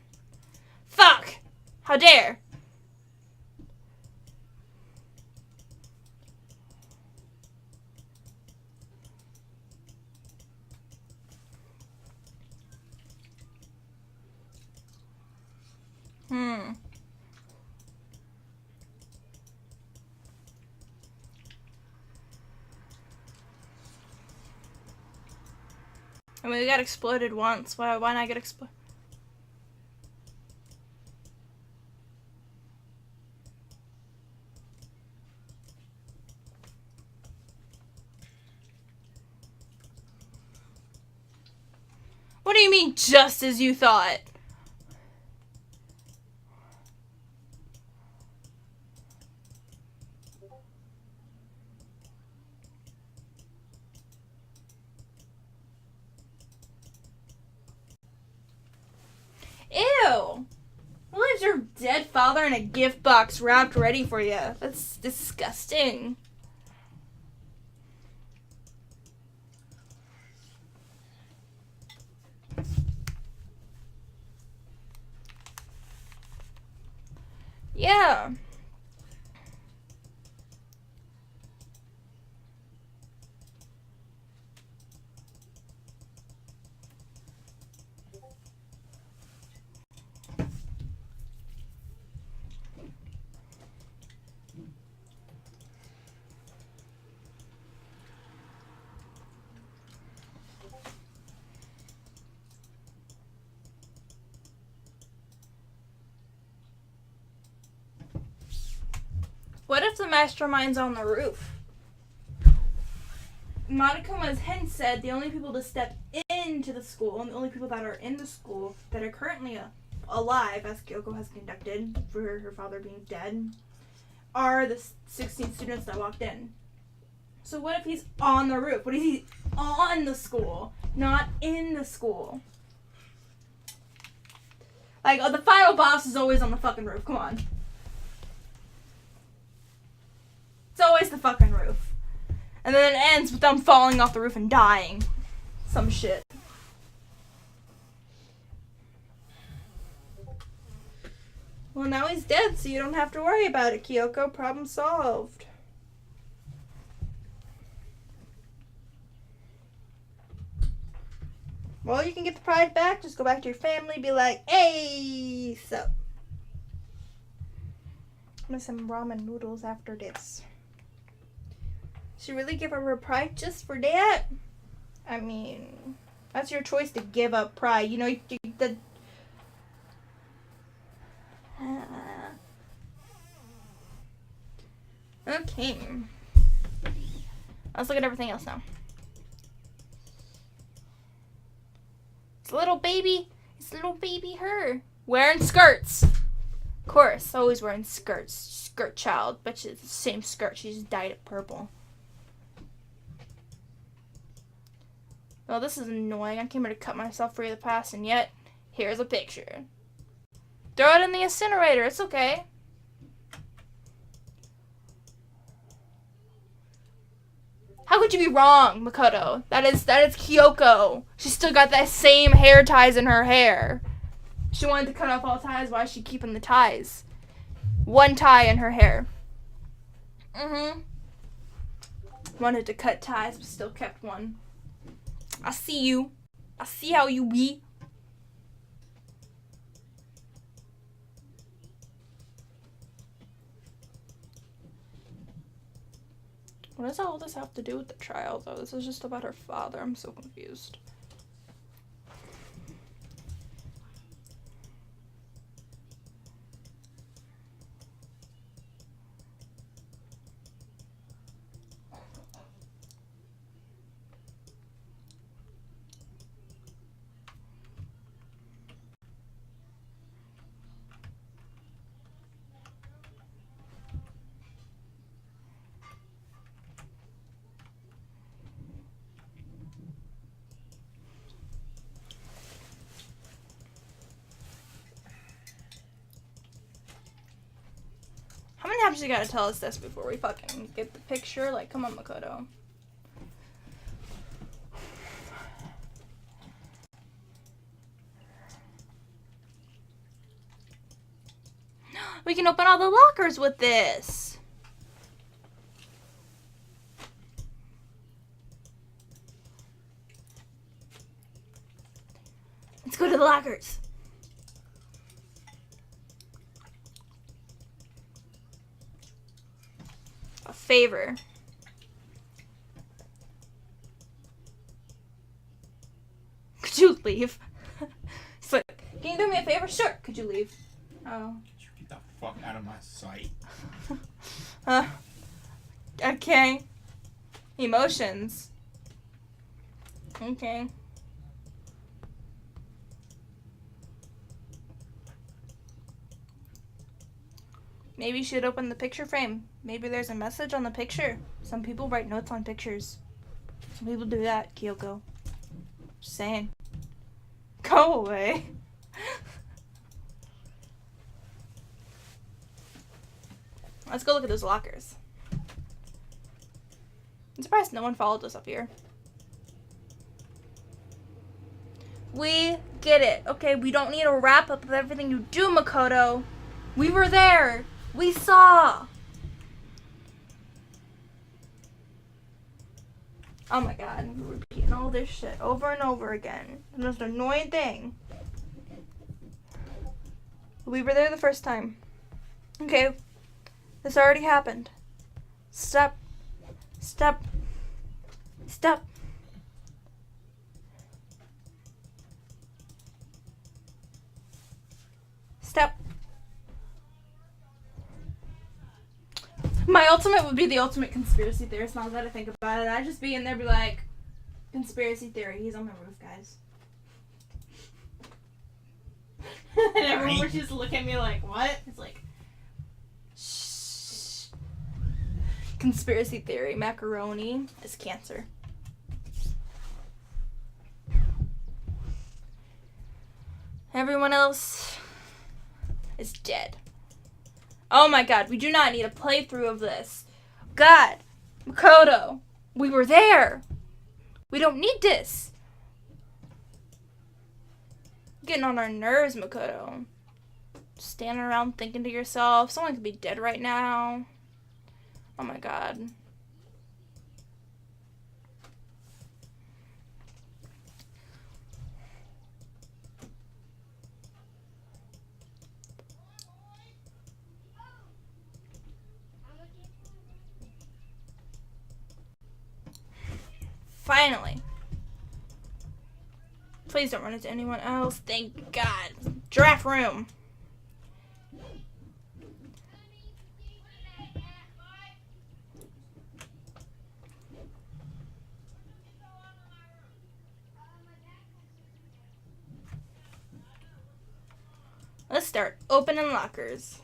Fuck! How dare! I mean, we got exploded once. Why not get exploded? What do you mean, just as you thought? Ew! Who leaves your dead father in a gift box wrapped ready for you. That's disgusting. Yeah. What if the mastermind's on the roof? Monokuma's hint said the only people to step into the school, and the only people that are in the school that are currently alive, as Kyoko has conducted for her father being dead, are the 16 students that walked in. So what if he's on the roof? What if he's on the school, not in the school? Like, the final boss is always on the fucking roof. Come on. It's always the fucking roof. And then it ends with them falling off the roof and dying. Some shit. Well, now he's dead, so you don't have to worry about it, Kyoko. Problem solved. Well, you can get the pride back. Just go back to your family. Be like, hey, sup. I'm gonna some ramen noodles after this. Should really give her pride just for that? I mean, that's your choice to give up pride. You know, okay. Let's look at everything else now. It's a little baby. It's a little baby her. Wearing skirts. Of course, always wearing skirts. Skirt child. Bet you it's the same skirt. She just dyed it purple. Well, this is annoying. I came here to cut myself free of the past, and yet, here's a picture. Throw it in the incinerator. It's okay. How could you be wrong, Makoto? That is Kyoko. She still got that same hair ties in her hair. She wanted to cut off all ties. Why is she keeping the ties? One tie in her hair. Wanted to cut ties, but still kept one. I see you. I see how you be. What does all this have to do with the trial, though? This is just about her father. I'm so confused. How many times you gotta tell us this before we fucking get the picture? Like, come on, Makoto. We can open all the lockers with this. Let's go to the lockers. A favor. Could you leave? He's like, can you do me a favor? Sure. Could you leave? Oh. Get the fuck out of my sight. Okay. Emotions. Okay. Maybe you should open the picture frame. Maybe there's a message on the picture. Some people write notes on pictures. Some people do that, Kyoko. Just saying. Go away. Let's go look at those lockers. I'm surprised no one followed us up here. We get it. Okay, we don't need a wrap up of everything you do, Makoto. We were there. We saw. Oh my god, we're repeating all this shit over and over again. The most annoying thing. We were there the first time. Okay, this already happened. Stop. Stop. Stop. Stop. My ultimate would be the ultimate conspiracy theorist. Now that I think about it, I'd just be in there, be like, conspiracy theory. He's on the roof, guys. And everyone would just look at me like, what? It's like, shh. Conspiracy theory. Macaroni is cancer. Everyone else is dead. Oh my god, we do not need a playthrough of this. God, Makoto, we were there. We don't need this. Getting on our nerves, Makoto. Standing around thinking to yourself, someone could be dead right now. Oh my god. Finally. Please don't run into anyone else. Thank God. Giraffe room. Let's start opening lockers.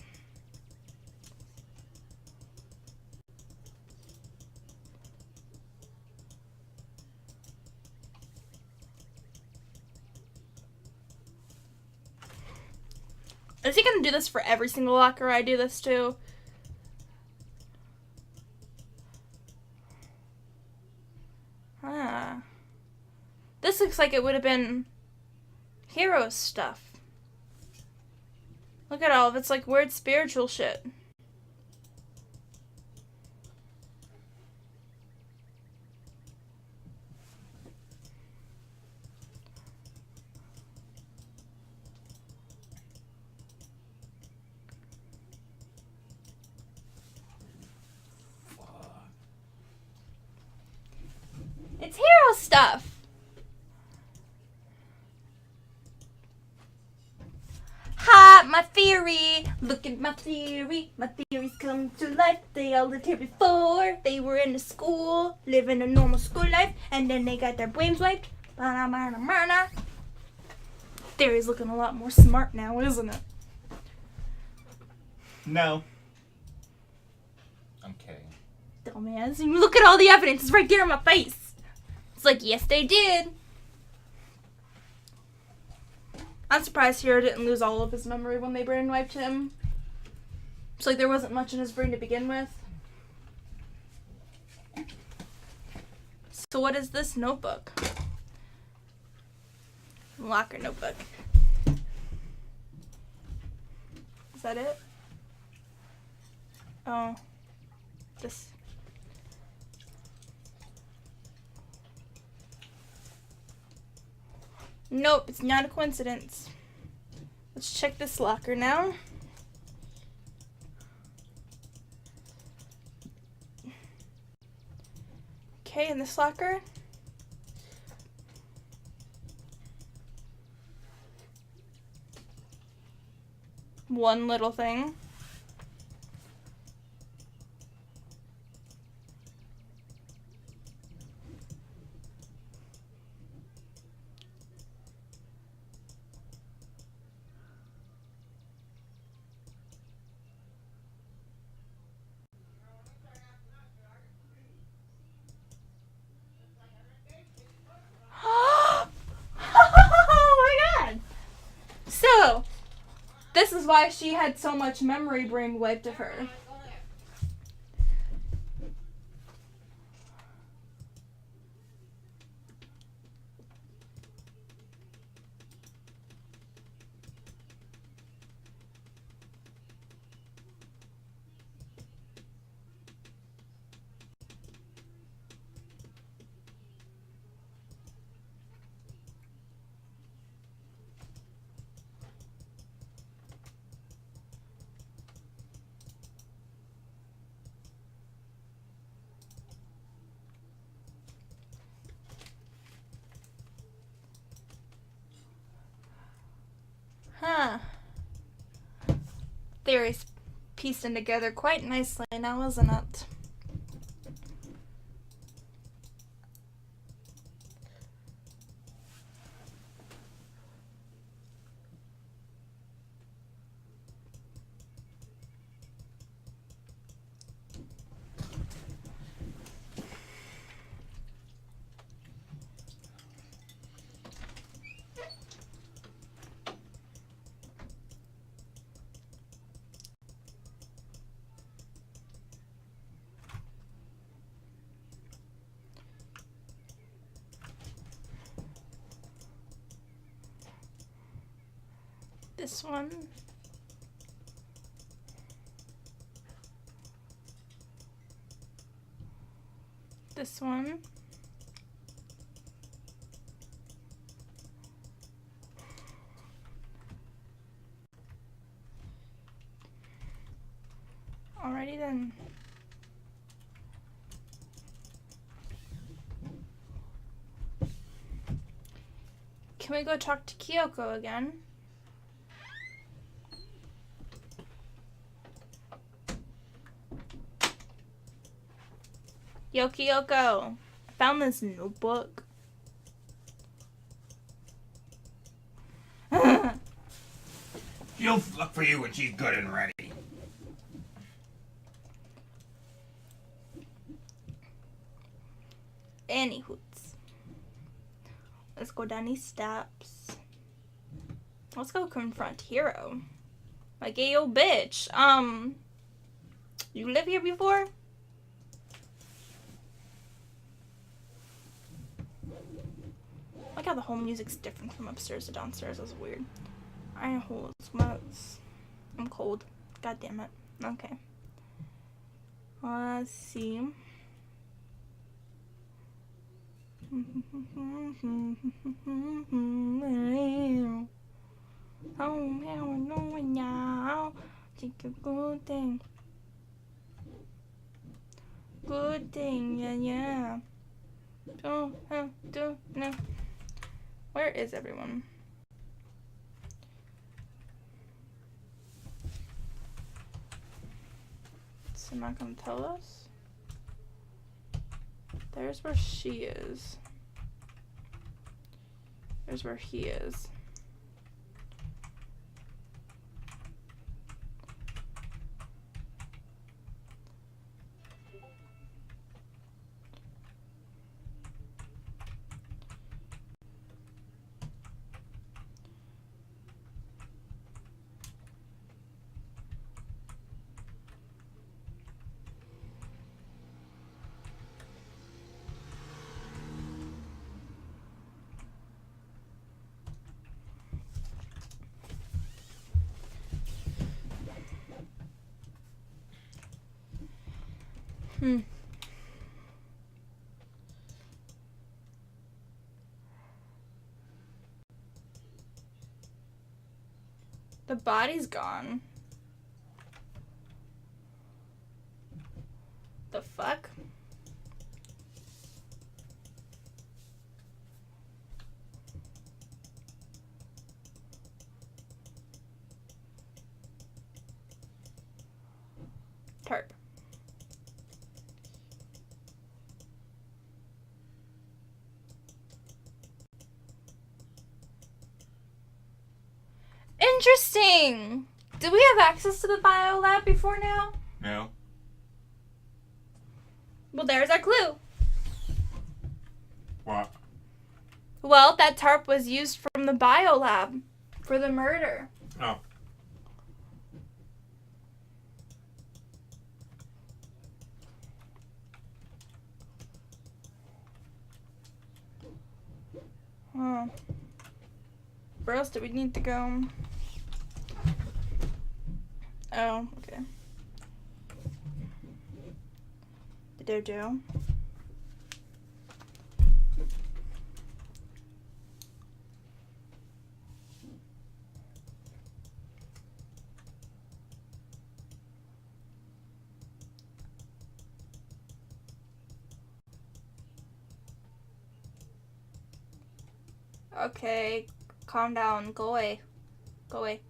Is he gonna do this for every single locker I do this to? Ah. This looks like it would have been hero stuff. Look at all of it's like weird spiritual shit. It's hero stuff. Ha, my theory. Look at my theory. My theories come to life. They all lived here before. They were in the school, living a normal school life, and then they got their brains wiped. Theory's looking a lot more smart now, isn't it? No. I'm kidding. Dumbass. You look at all the evidence. It's right there in my face. It's like, yes, they did. I'm surprised Hiro didn't lose all of his memory when they brain wiped him. It's like there wasn't much in his brain to begin with. So what is this notebook? Locker notebook. Is that it? Oh. This. Nope, it's not a coincidence. Let's check this locker now. Okay, in this locker. One little thing. So, this is why she had so much memory brain wiped of her. theories piecing together quite nicely now, isn't it? This one. This one. Alrighty then. Can we go talk to Kyoko again? Yo, Kyoko, I found this notebook. She'll look for you when she's good and ready. Anywhoots. Let's go down these steps. Let's go confront Hiro. Like, hey, yo, bitch. You live here before? I like how the whole music's different from upstairs to downstairs. That's weird. Iron holes, smokes. I'm cold. God damn it. Okay. Let's see. Oh, man, we're going now. Take a good thing. Good thing, yeah. No. Where is everyone? Is it not gonna tell us? There's where she is. There's where he is. The body's gone. The fuck? Tarp. Interesting. Did we have access to the bio lab before now? No. Well, there's our clue. What? Well, that tarp was used from the bio lab for the murder. Oh. Huh. Where else do we need to go? Oh, okay. The dojo. Okay, calm down. Go away. Go away.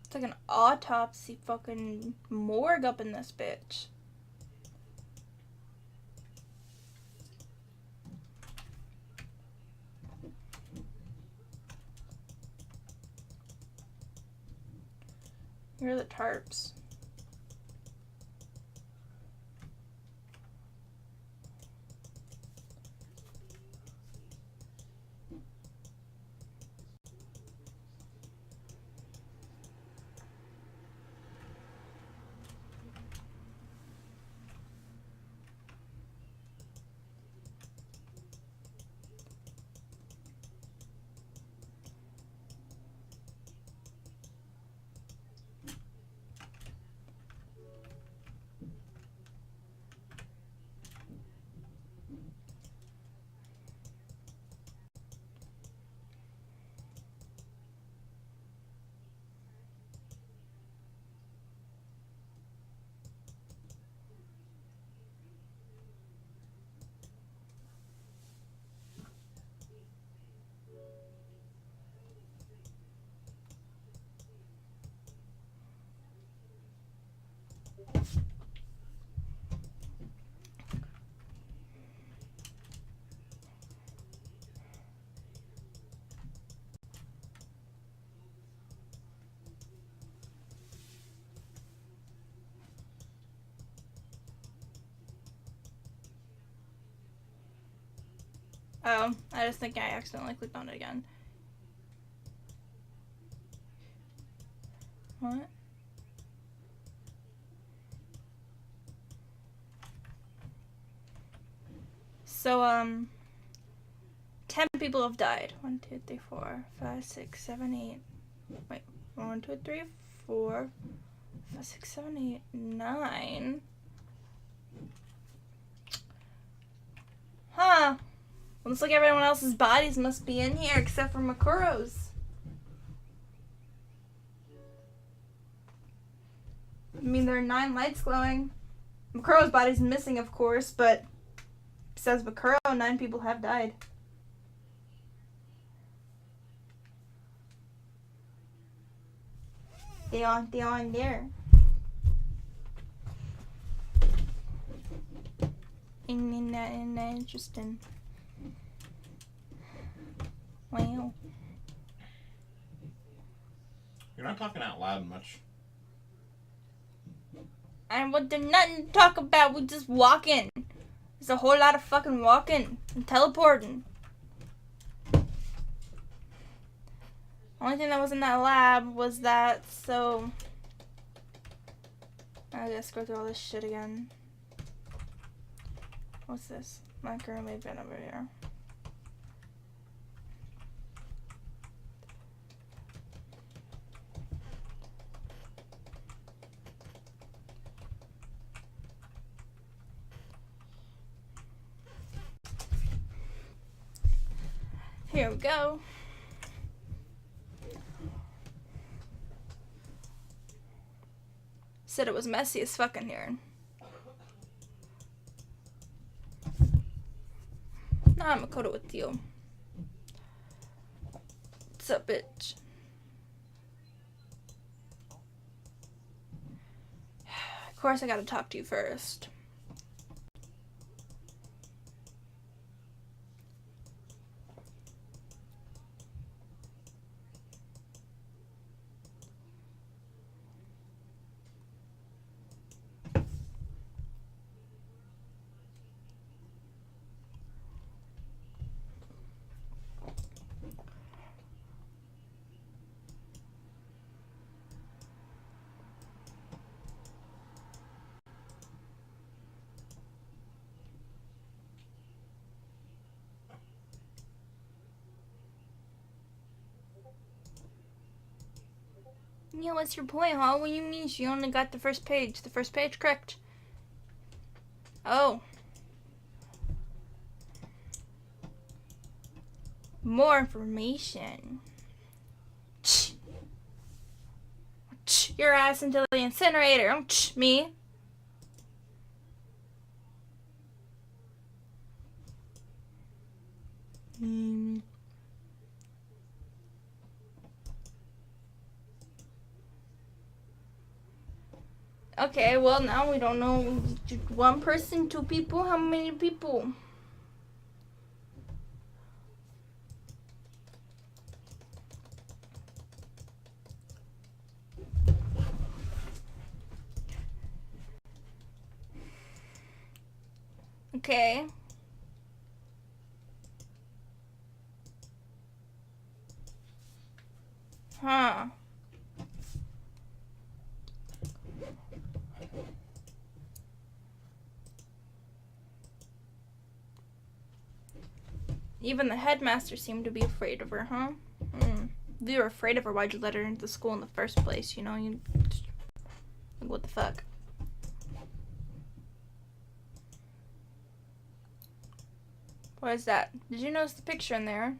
It's like an autopsy fucking morgue up in this bitch. Here are the tarps. Oh, I just think I accidentally clicked on it again. What? So, 10 people have died. 1, 2, 3, 4, 5, 6, 7, 8. Wait, 1, 2, 3, 4, 5, 6, 7, 8, 9. Huh. Looks like everyone else's bodies must be in here except for Makuro's. I mean, there are 9 lights glowing. Makuro's body's missing, of course, but besides Makuro, 9 people have died. They aren't there. Isn't that interesting? Wow. You're not talking out loud much. And what there's nothing to talk about, we're just walking. There's a whole lot of fucking walking and teleporting. Only thing that was in that lab was that, so I guess go through all this shit again. What's this? My girl may have been over here. Here we go. Said it was messy as fuck in here. Nah, I'm Makoto with you. What's up, bitch? Of course, I gotta talk to you first. Yeah, what's your point, huh? What do you mean she only got the first page? The first page correct. Oh. More information. Your ass into the incinerator. Me. Okay, well, now we don't know. One person, two people, how many people? Okay. Huh. Even the headmaster seemed to be afraid of her, huh? If you were afraid of her, why'd you let her into school in the first place? You know, what the fuck? What is that? Did you notice the picture in there?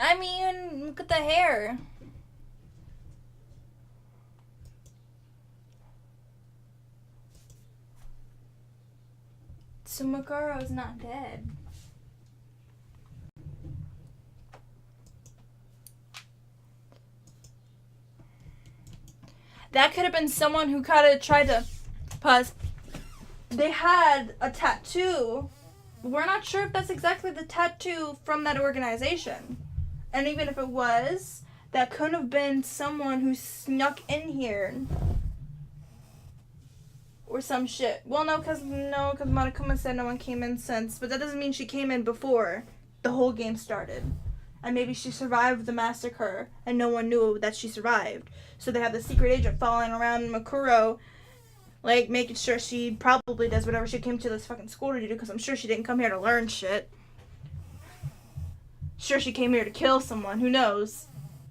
I mean, look at the hair. So Makuro's not dead. That could have been someone who kind of tried to pause. They had a tattoo. We're not sure if that's exactly the tattoo from that organization. And even if it was, that could have been someone who snuck in here. Or some shit. Well, no, because Monokuma said no one came in since. But that doesn't mean she came in before the whole game started. And maybe she survived the massacre and no one knew that she survived. So they have the secret agent following around Makuro, like, making sure she probably does whatever she came to this fucking school to do, because I'm sure she didn't come here to learn shit. Sure, she came here to kill someone, who knows?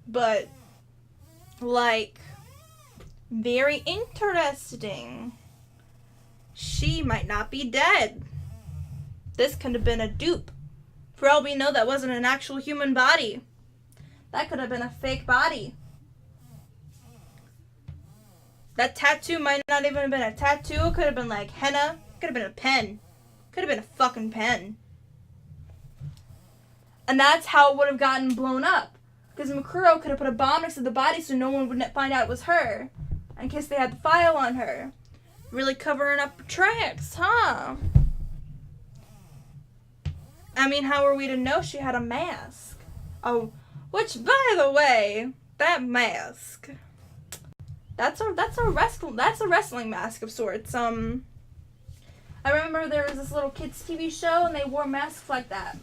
But, like, very interesting. She might not be dead. This could have been a dupe. For all we know, that wasn't an actual human body. That could have been a fake body. That tattoo might not even have been a tattoo. It could have been like henna. Could have been a pen. Could have been a fucking pen. And that's how it would have gotten blown up. Because Makuro could have put a bomb next to the body so no one would find out it was her. In case they had the file on her. Really covering up tracks, huh? I mean, how are we to know she had a mask? Oh, which, by the way, that mask. That's a wrestling mask of sorts. I remember there was this little kids TV show and they wore masks like that,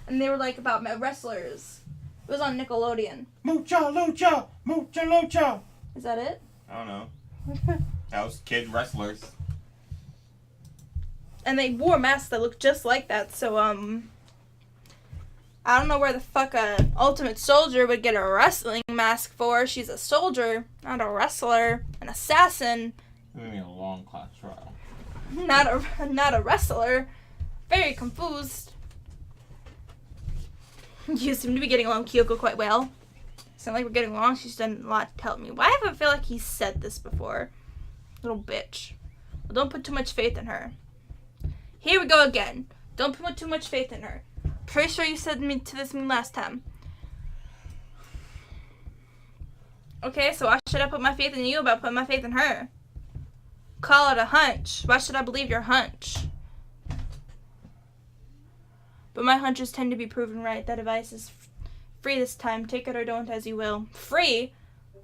and they were like about wrestlers. It was on Nickelodeon. Mucha lucha, mucha lucha. Is that it? I don't know. That was kid wrestlers. And they wore masks that looked just like that. So I don't know where the fuck a Ultimate Soldier would get a wrestling mask for. She's a soldier, not a wrestler, an assassin. We mean a long class trial. Not a wrestler. Very confused. You seem to be getting along with Kyoko quite well. Sound like we're getting along. She's done a lot to help me. Why have I feel like he said this before? Little bitch. Well, don't put too much faith in her. Here we go again. Don't put too much faith in her. Pretty sure you said this to me last time. Okay, so why should I put my faith in you about putting my faith in her? Call it a hunch. Why should I believe your hunch? But my hunches tend to be proven right. That device is free this time. Take it or don't as you will. Free?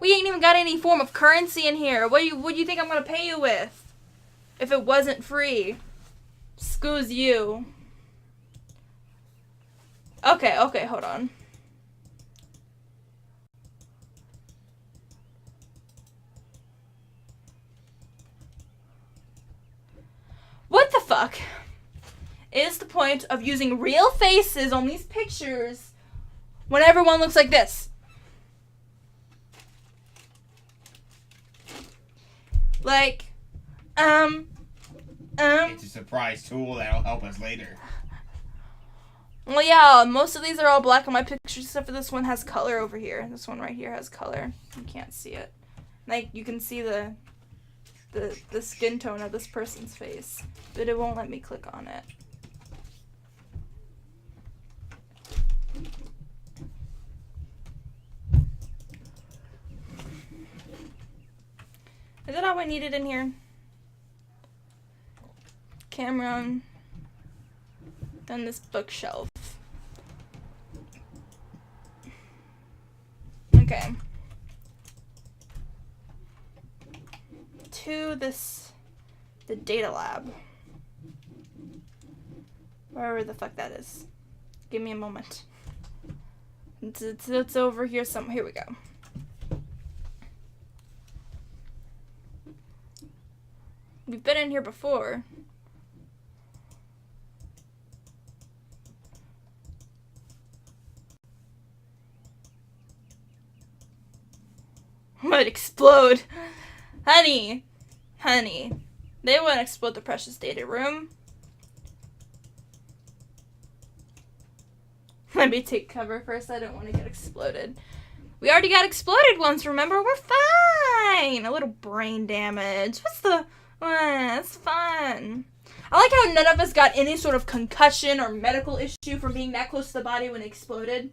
We ain't even got any form of currency in here. What do you think I'm gonna pay you with? If it wasn't free. Excuse you. Okay, hold on. What the fuck is the point of using real faces on these pictures when everyone looks like this? Like, It's a surprise tool that'll help us later. Well, yeah, most of these are all black and white pictures, except for this one has color over here. This one right here has color. You can't see it. Like, you can see the skin tone of this person's face, but it won't let me click on it. Is that all I needed in here? Camera. Then this bookshelf. Okay. To the data lab. Wherever the fuck that is. Give me a moment. It's over here somewhere. Here we go. We've been in here before. Might explode. Honey. They won't explode the precious data room. Let me take cover first. I don't want to get exploded. We already got exploded once, remember? We're fine. A little brain damage. What's the... it's fun. I like how none of us got any sort of concussion or medical issue from being that close to the body when it exploded.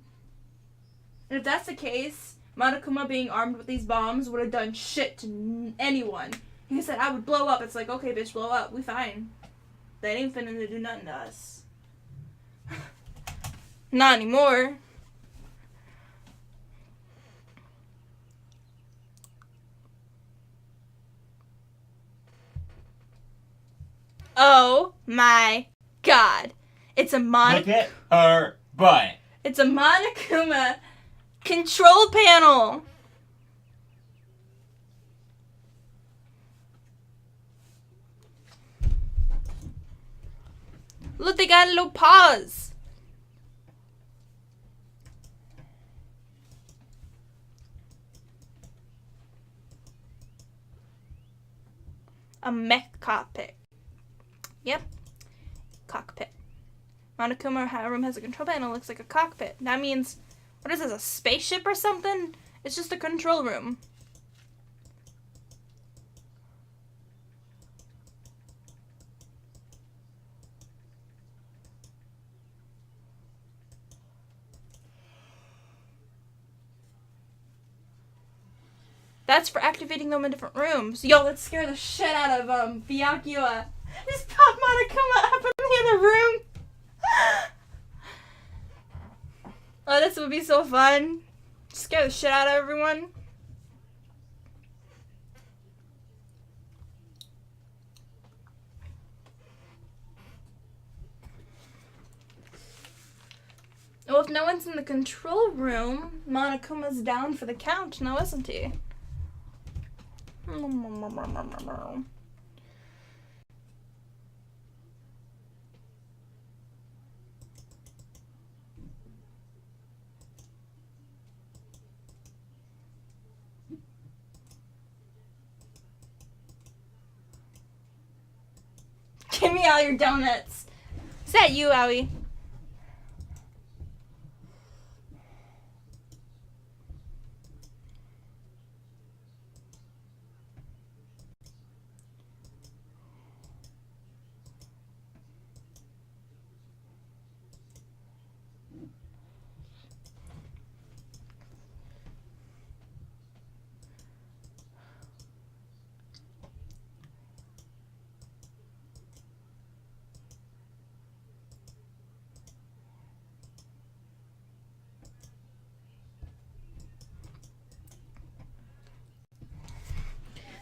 And if that's the case, Monokuma being armed with these bombs would have done shit to anyone. He said, I would blow up. It's like, okay, bitch, blow up. We fine. They ain't finna do nothing to us. Not anymore. Oh my god. It's a Look at her butt. It's a Monokuma control panel. Look, they got a little paws. A mech cockpit. Yep. Cockpit. Monokuma room has a control panel. Looks like a cockpit. That means, what is this, a spaceship or something? It's just a control room. That's for activating them in different rooms. Yo, let's scare the shit out of Byakuya. Just pop Monokuma up in the other room. Oh, this would be so fun. Scare the shit out of everyone. Well, if no one's in the control room, Monokuma's down for the count now, isn't he? Give me all your donuts. Is that you, Owie?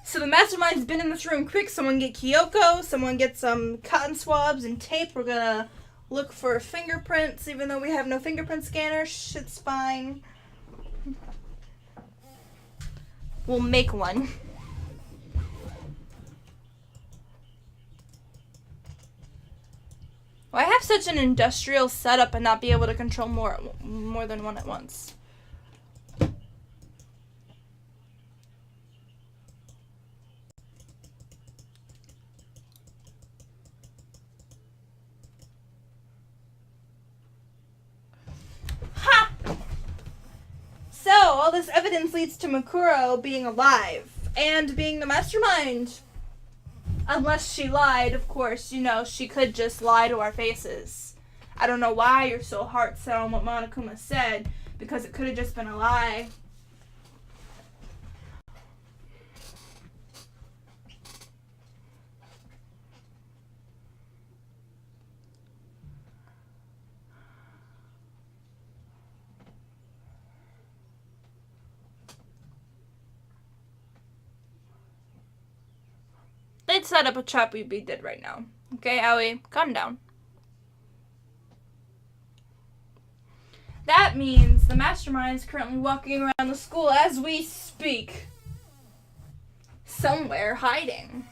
So the mastermind's been in this room. Quick, someone get Kyoko. Someone get some cotton swabs and tape. We're gonna look for fingerprints, even though we have no fingerprint scanner. Shit's fine. We'll make one. Why have such an industrial setup and not be able to control more than one at once? all this evidence leads to Mikuro being alive and being the mastermind. Unless she lied, of course, you know, she could just lie to our faces. I don't know why you're so hard set on what Monokuma said, because it could have just been a lie. They'd set up a trap, we'd be dead right now. Okay, Aoi, calm down. That means the mastermind is currently walking around the school as we speak. Somewhere hiding.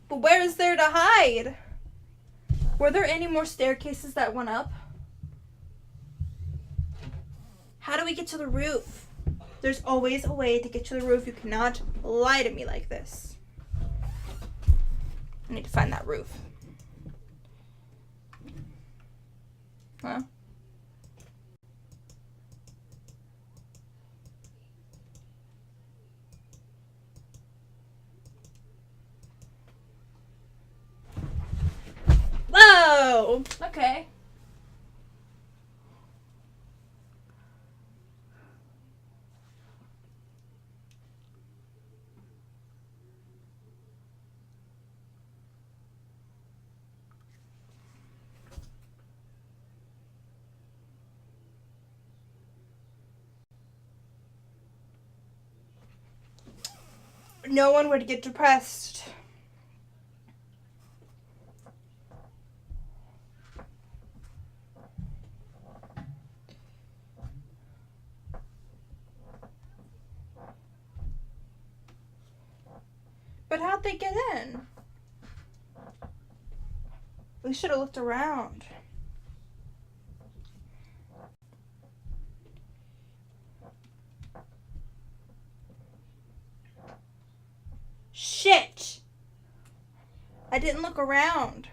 But where is there to hide? Were there any more staircases that went up? How do we get to the roof? There's always a way to get to the roof. You cannot lie to me like this. I need to find that roof. Huh? Whoa! Okay. No one would get depressed. But how'd they get in? We should have looked around. Shit! I didn't look around.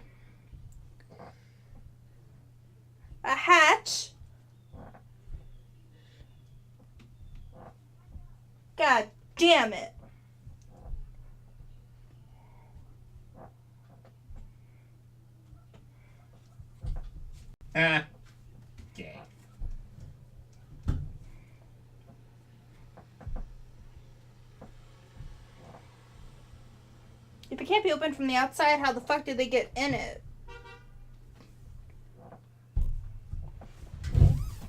A hatch? God damn it. Okay. If it can't be opened from the outside, how the fuck did they get in it?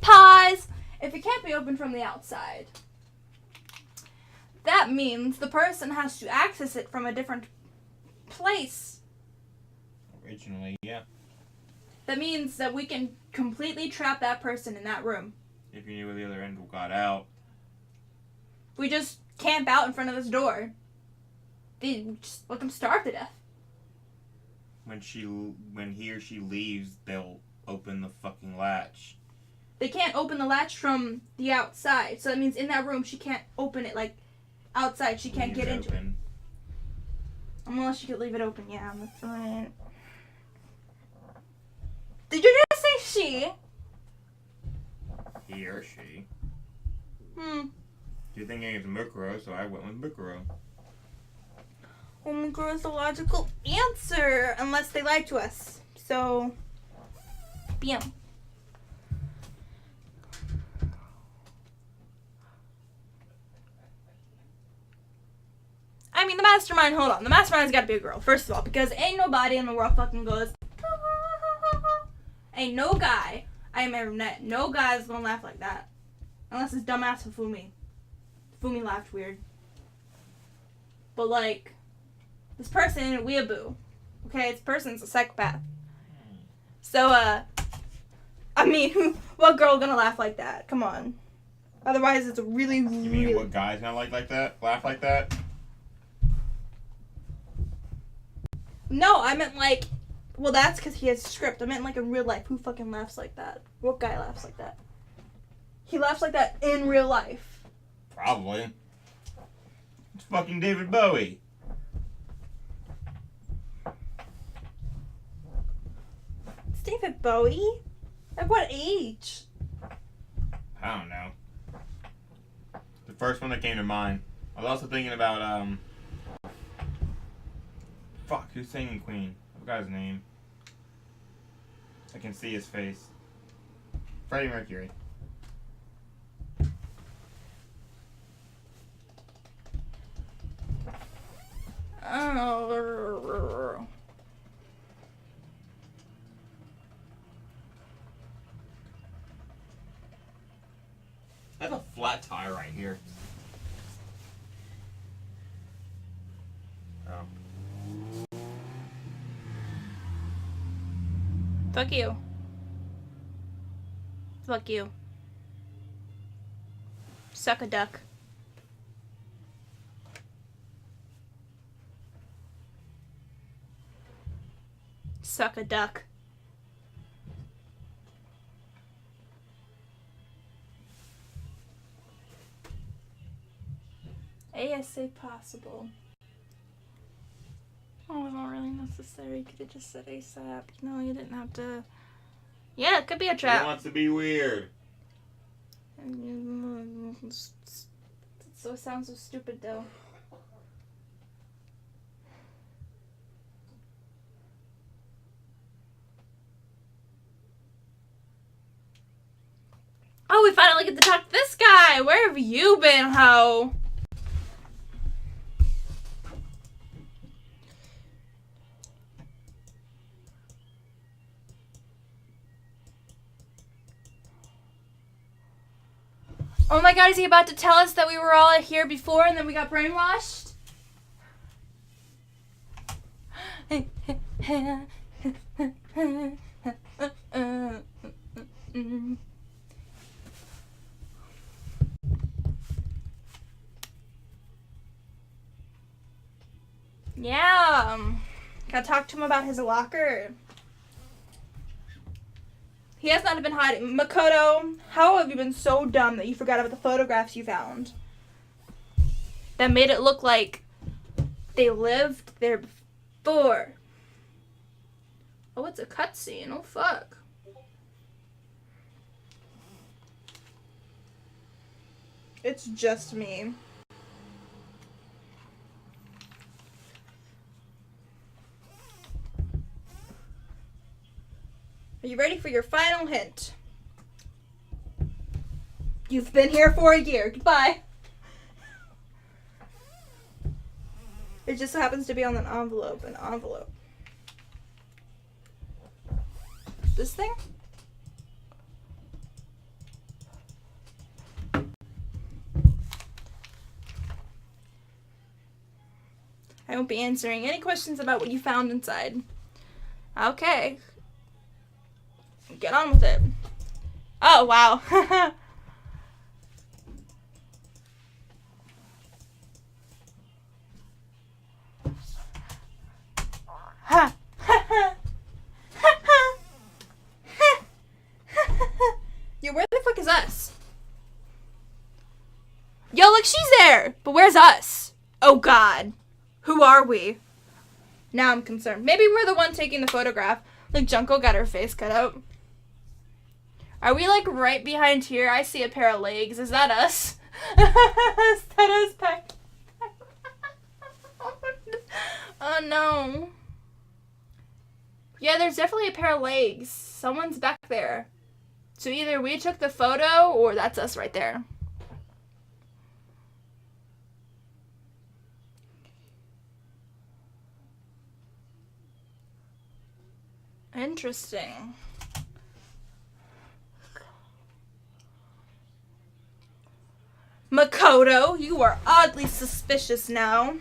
Pause! If it can't be opened from the outside, that means the person has to access it from a different place. Originally, yeah. That means that we can completely trap that person in that room. If you knew where the other end got out. We just camp out in front of this door. They just let them starve to death. When he or she leaves, they'll open the fucking latch. They can't open the latch from the outside. So that means in that room, she can't open it, like, outside. She can't get into it. Unless you could leave it open. Yeah, that's right. Did you just say she? He or she. You're thinking it's Mukuro, so I went with Mukuro. Well, Mukuro is the logical answer, unless they lied to us. So, bam. I mean, the mastermind, hold on. The mastermind's gotta be a girl, first of all, because ain't nobody in the world fucking goes, ain't no guy I am ever met, no guy is gonna laugh like that. Unless it's dumbass Fumi. Fumi laughed weird. But, like, this person ain't a weeaboo. Okay, this person's a psychopath. So, I mean, what girl gonna laugh like that? Come on. Otherwise, it's a really, You mean what guy's gonna like that? Laugh like that? No, I meant like, well, that's because he has a script. I meant like in real life. Who fucking laughs like that? What guy laughs like that? He laughs like that in real life. Probably. It's fucking David Bowie. It's David Bowie? At what age? I don't know. first one that came to mind. I was also thinking about, fuck, who's singing Queen? I forgot his name. I can see his face. Freddie Mercury. Oh. I have a flat tire right here. Oh. Fuck you. Fuck you. Suck a duck. Suck a duck. ASA possible. Oh, it's not really necessary. You could have just said ASAP. No, you didn't have to. Yeah, it could be a trap. He wants to be weird. So it sounds so stupid though. Oh, we finally get to talk to this guy. Where have you been, ho? Oh my god, is he about to tell us that we were all here before and then we got brainwashed? Yeah, gotta talk to him about his locker. He has not been hiding. Makoto, how have you been so dumb that you forgot about the photographs you found? That made it look like they lived there before. Oh, it's a cutscene. Oh, fuck. It's just me. Are you ready for your final hint? You've been here for a year. Goodbye. It just happens to be on an envelope. An envelope. This thing? I won't be answering any questions about what you found inside. Okay. Get on with it. Oh, wow. Yo, where the fuck is us? Yo, look, she's there. But where's us? Oh, God. Who are we? Now I'm concerned. Maybe we're the one taking the photograph. Like, Junko got her face cut out. Are we, like, right behind here? I see a pair of legs. Is that us? Is that us back? Oh, no. Yeah, there's definitely a pair of legs. Someone's back there. So either we took the photo or that's us right there. Interesting. Makoto, you are oddly suspicious now.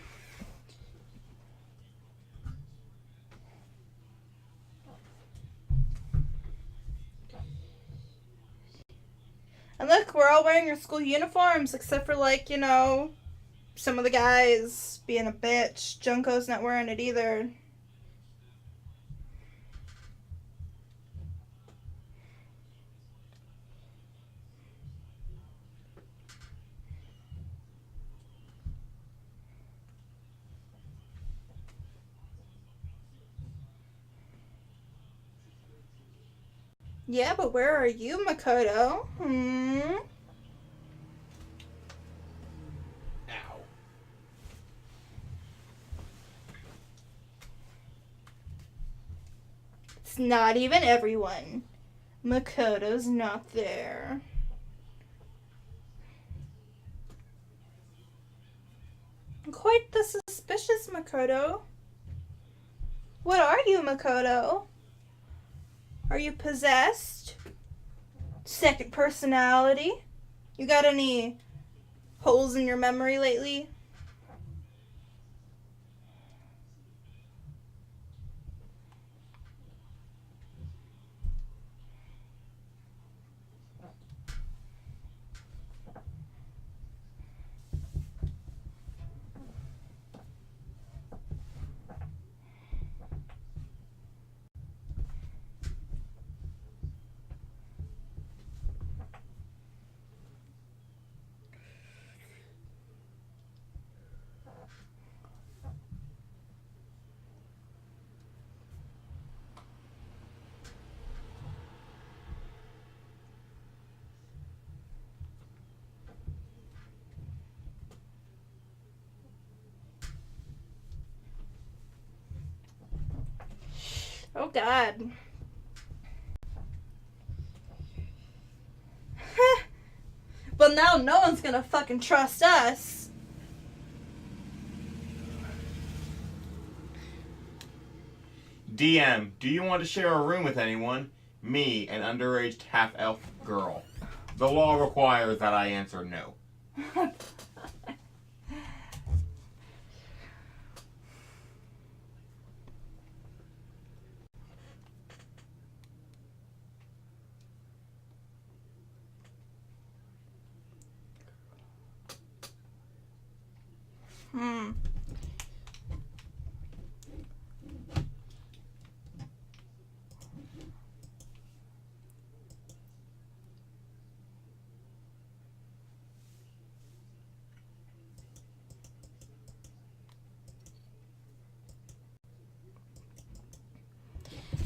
And look, we're all wearing our school uniforms, except for, like, you know, some of the guys being a bitch. Junko's not wearing it either. Yeah, but where are you, Makoto? It's not even everyone. Makoto's not there. Quite the suspicious, Makoto. What are you, Makoto? Are you possessed? Second personality? You got any holes in your memory lately? Oh, God. But now no one's gonna fucking trust us. DM, do you want to share a room with anyone? Me, an underage half-elf girl. The law requires that I answer no.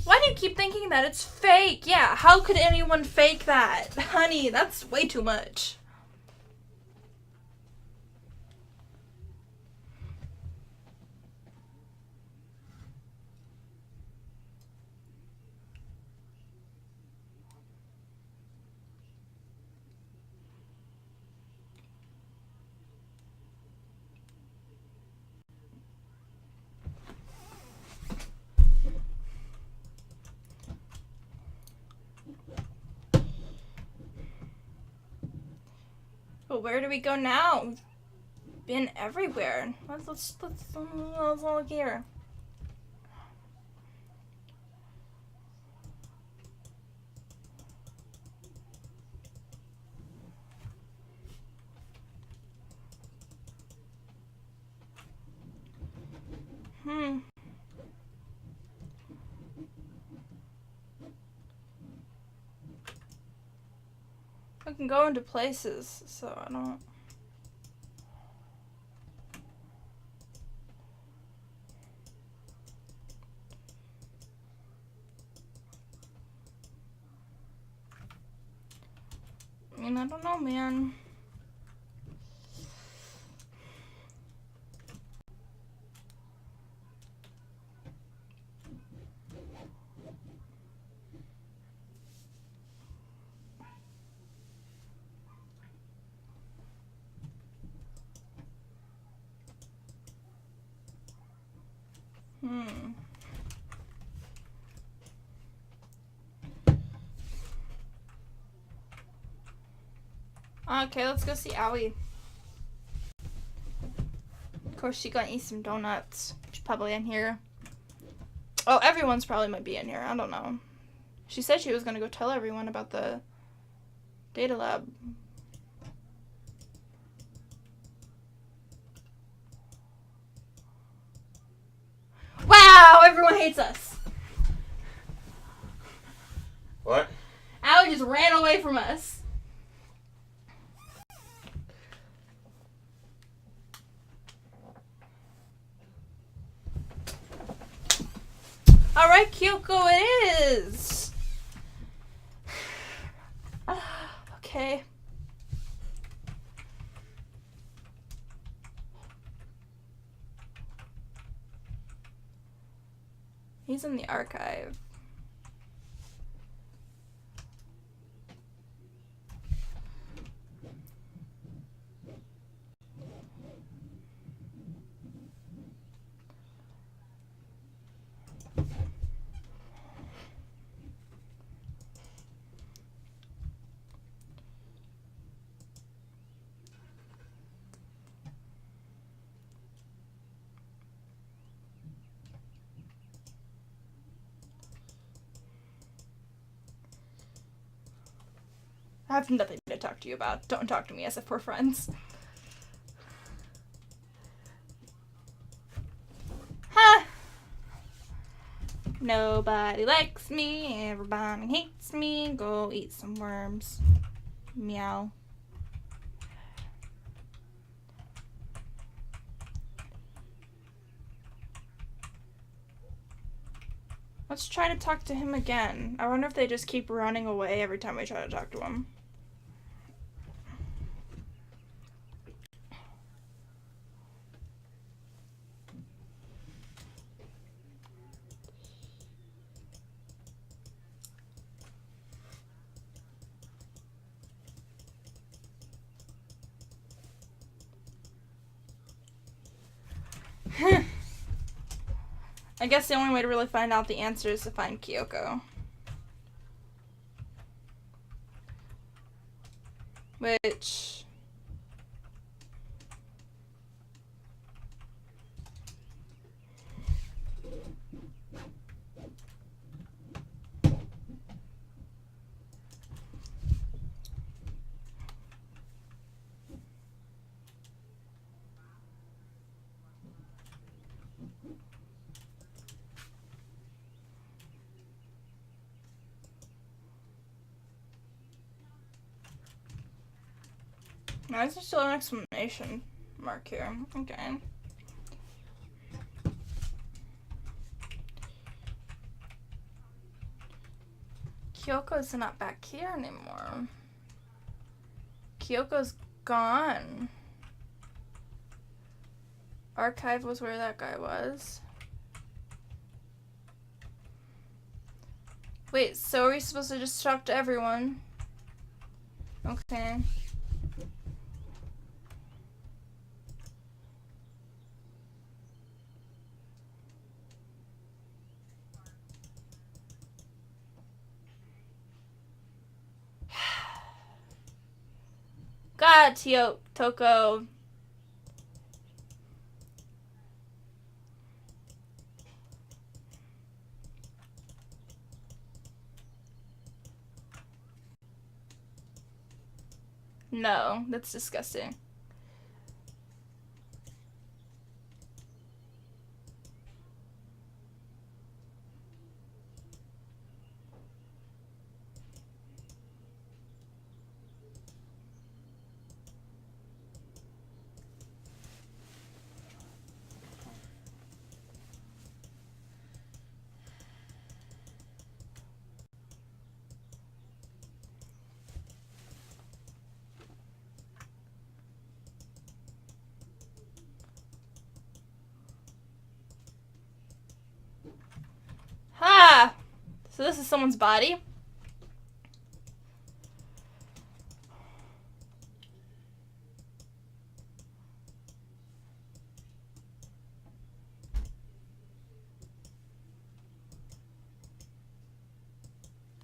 Why do you keep thinking that it's fake? Yeah, how could anyone fake that? Honey, that's way too much. But where do we go now? We've been everywhere. Let's look here. I can go into places, so I don't... I mean, I don't know, man. Okay, let's go see Aoi. Of course, she's gonna eat some donuts. She's probably in here. Oh, everyone's probably might be in here. I don't know. She said she was gonna go tell everyone about the data lab. Wow, everyone hates us. What? Aoi just ran away from us. Alright, Kyoko, it is. Okay. He's in the archive. I have nothing to talk to you about. Don't talk to me as if we're friends. Ha! Nobody likes me, everybody hates me. Go eat some worms. Meow. Let's try to talk to him again. I wonder if they just keep running away every time we try to talk to him. I guess the only way to really find out the answer is to find Kyoko. Which... Why is there still an exclamation mark here? Okay. Kyoko's not back here anymore. Kyoko's gone. Archive was where that guy was. Wait, so are we supposed to just talk to everyone? Okay. God, Toko. No, that's disgusting. Ha! So this is someone's body?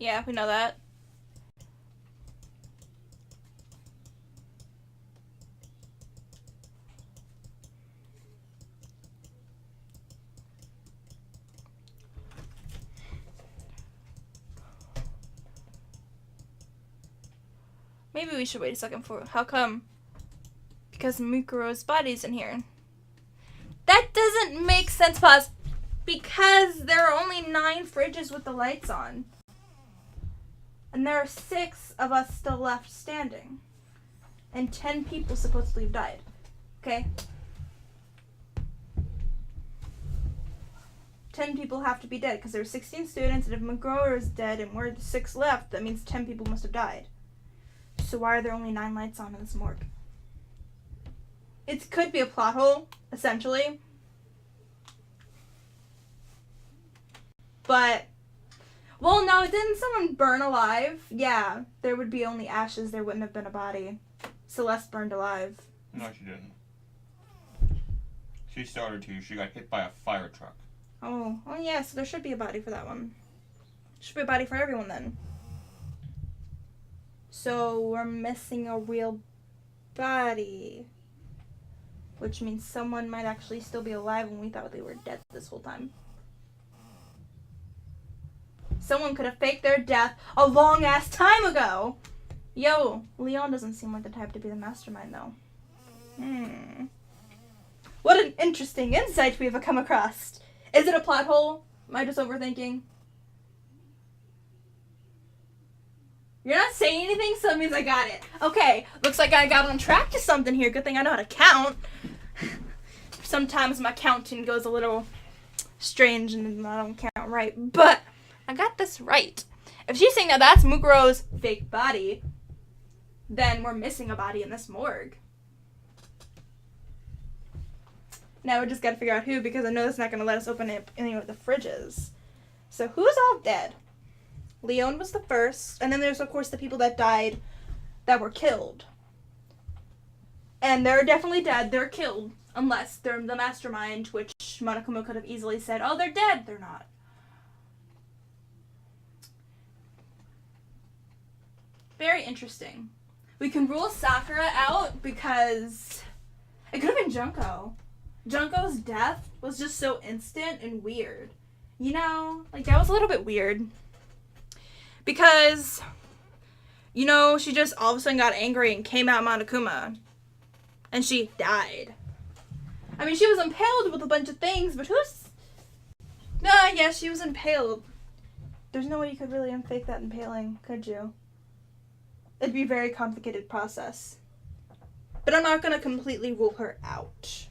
Yeah, we know that. Maybe we should wait a second for... How come? Because Mukuro's body's in here. That doesn't make sense, pause. Because there are only 9 fridges with the lights on. And there are 6 of us still left standing. And 10 people supposedly have died. Okay? 10 people have to be dead because there were 16 students, and if Mukuro is dead and we're the 6 left, that means 10 people must have died. So why are there only 9 lights on in this morgue? It could be a plot hole, essentially. But, well, no, didn't someone burn alive? Yeah, there would be only ashes, there wouldn't have been a body. Celeste burned alive. No, she didn't. She started to. She got hit by a fire truck. Oh, yeah, so there should be a body for that one. Should be a body for everyone then. So we're missing a real body. Which means someone might actually still be alive when we thought they were dead this whole time. Someone could have faked their death a long ass time ago. Yo, Leon doesn't seem like the type to be the mastermind, though. What an interesting insight we have come across. Is it a plot hole? Am I just overthinking? You're not saying anything, so that means I got it. Okay, looks like I got on track to something here. Good thing I know how to count. Sometimes my counting goes a little strange and I don't count right, but I got this right. If she's saying that that's Mukuro's fake body, then we're missing a body in this morgue. Now we just gotta figure out who, because I know that's not gonna let us open any of the fridges. So who's all dead? Leon was the first, and then there's of course the people that died that were killed. And they're definitely dead, they're killed, unless they're the mastermind, which Monokuma could have easily said, oh, they're dead, they're not. Very interesting. We can rule Sakura out because it could have been Junko. Junko's death was just so instant and weird. You know, like that was a little bit weird. Because, you know, she just all of a sudden got angry and came at Monokuma. And she died. I mean, she was impaled with a bunch of things, but who's... Nah, yeah, she was impaled. There's no way you could really unfake that impaling, could you? It'd be a very complicated process. But I'm not going to completely rule her out.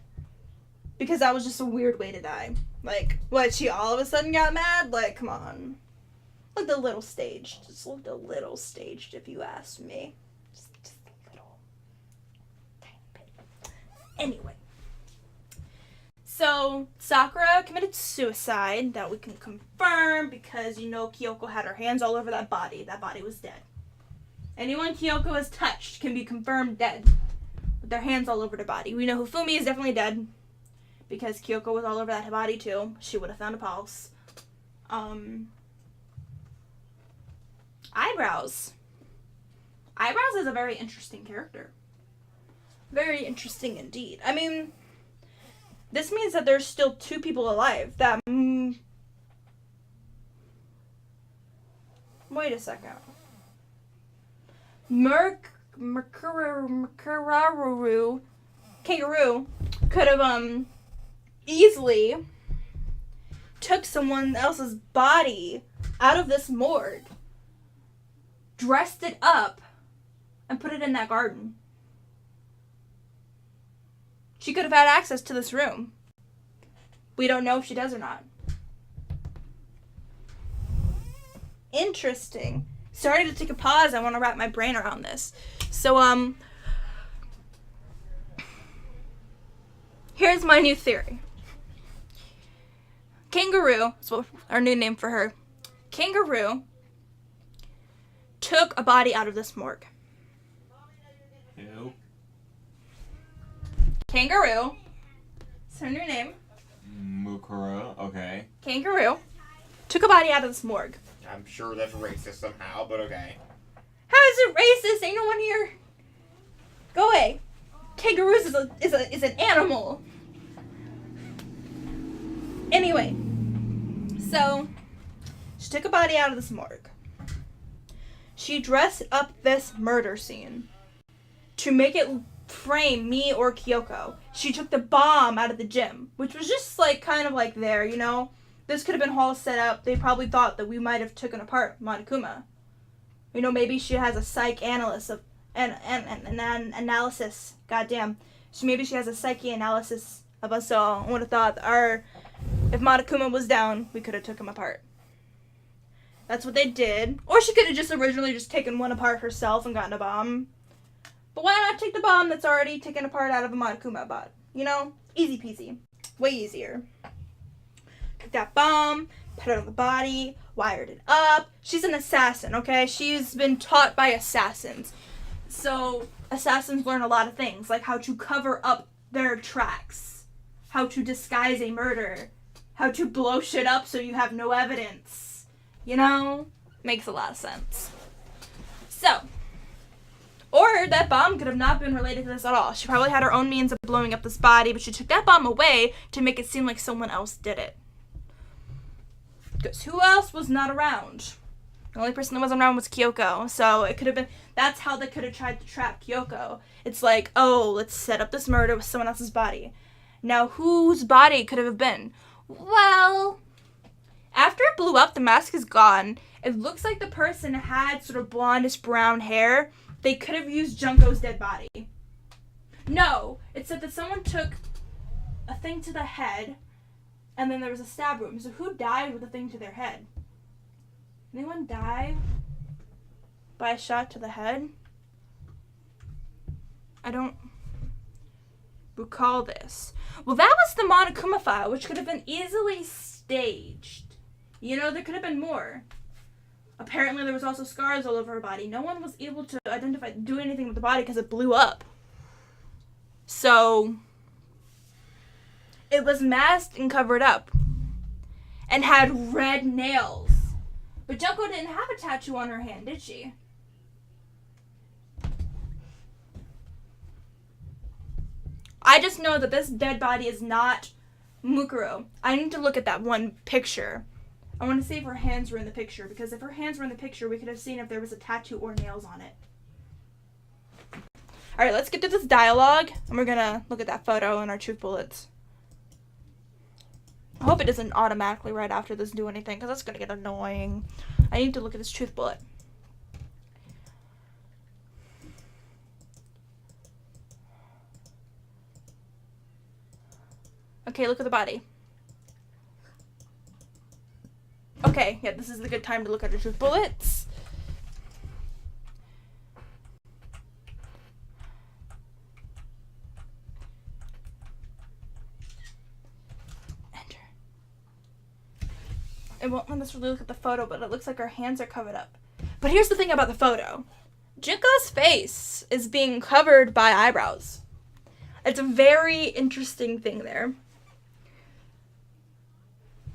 Because that was just a weird way to die. Like, what, she all of a sudden got mad? Like, come on. Looked a little staged. Just looked a little staged, if you ask me. Just a little. Tiny bit. Anyway. So, Sakura committed suicide. That we can confirm because, you know, Kyoko had her hands all over that body. That body was dead. Anyone Kyoko has touched can be confirmed dead. With their hands all over their body. We know Hifumi is definitely dead. Because Kyoko was all over that body too. She would have found a pulse. Eyebrows. Eyebrows is a very interesting character. Very interesting indeed. I mean, this means that there's still 2 people alive. That... Wait a second. Kangaroo could have, easily took someone else's body out of this morgue, dressed it up, and put it in that garden. She could have had access to this room. We don't know if she does or not. Interesting. Sorry to take a pause. I want to wrap my brain around this. So, here's my new theory. Kangaroo, that's what our new name for her. Kangaroo took a body out of this morgue. Who? Kangaroo. That's her new name. Mukuro, okay. Kangaroo took a body out of this morgue. I'm sure that's racist somehow, but okay. How is it racist? Ain't no one here. Go away. Kangaroos is an animal. Anyway, so she took a body out of this morgue. She dressed up this murder scene to make it frame me or Kyoko. She took the bomb out of the gym, which was just like kind of like there, you know. This could have been all set up. They probably thought that we might have taken apart Monokuma. You know, maybe she has a psych analyst of an analysis. Goddamn. Maybe she has a psyche analysis of us all. I would have thought if Monokuma was down, we could have took him apart. That's what they did. Or she could have just originally just taken one apart herself and gotten a bomb. But why not take the bomb that's already taken apart out of a Monokuma bot? You know? Easy peasy. Way easier. Took that bomb, put it on the body, wired it up. She's an assassin, okay? She's been taught by assassins. So, assassins learn a lot of things, like how to cover up their tracks, how to disguise a murder, how to blow shit up so you have no evidence. You know? Makes a lot of sense. So, or that bomb could have not been related to this at all. She probably had her own means of blowing up this body, but she took that bomb away to make it seem like someone else did it. Because who else was not around? The only person that wasn't around was Kyoko. So it could have been, that's how they could have tried to trap Kyoko. It's like, oh, let's set up this murder with someone else's body. Now, whose body could it have been? Well, after it blew up, the mask is gone. It looks like the person had sort of blondish brown hair. They could have used Junko's dead body. No, it said that someone took a thing to the head, and then there was a stab wound. So who died with a thing to their head? Anyone die by a shot to the head? I don't recall this. Well, that was the Monokuma file, which could have been easily staged. You know, there could have been more. Apparently, there was also scars all over her body. No one was able to do anything with the body because it blew up. So, it was masked and covered up. And had red nails. But Junko didn't have a tattoo on her hand, did she? I just know that this dead body is not Mukuro. I need to look at that one picture. I want to see if her hands were in the picture, because if her hands were in the picture, we could have seen if there was a tattoo or nails on it. Alright, let's get to this dialogue, and we're gonna look at that photo and our truth bullets. I hope it doesn't automatically right after this do anything, because that's gonna get annoying. I need to look at this truth bullet. Okay, look at the body. Okay, yeah, this is a good time to look at the truth bullets. Enter. It won't let us really look at the photo, but it looks like our hands are covered up. But here's the thing about the photo. Junko's face is being covered by eyebrows. It's a very interesting thing there.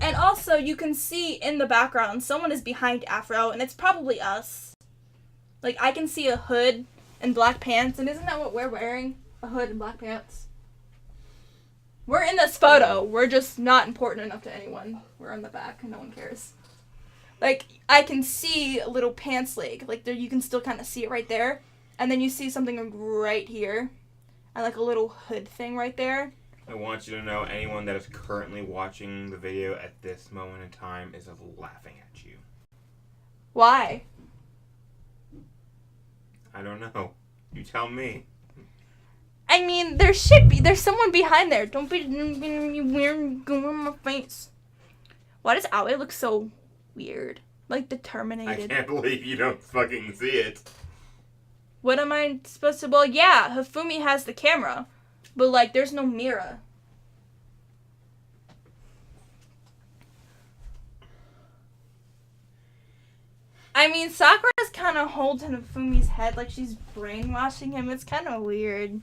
And also, you can see in the background, someone is behind Afro, and it's probably us. Like, I can see a hood and black pants, and isn't that what we're wearing? A hood and black pants? We're in this photo. We're just not important enough to anyone. We're on the back, and no one cares. Like, I can see a little pants leg. Like, there, you can still kind of see it right there. And then you see something right here. And, like, a little hood thing right there. I want you to know anyone that is currently watching the video at this moment in time is laughing at you. Why? I don't know. You tell me. I mean, there's someone behind there. Don't be weird going on my face. Why does Aoi look so weird? Like determined. I can't believe you don't fucking see it. What am I supposed to? Well, yeah, Hifumi has the camera. But, like, there's no mirror. I mean, Sakura's kind of holding Hifumi's head like she's brainwashing him. It's kind of weird.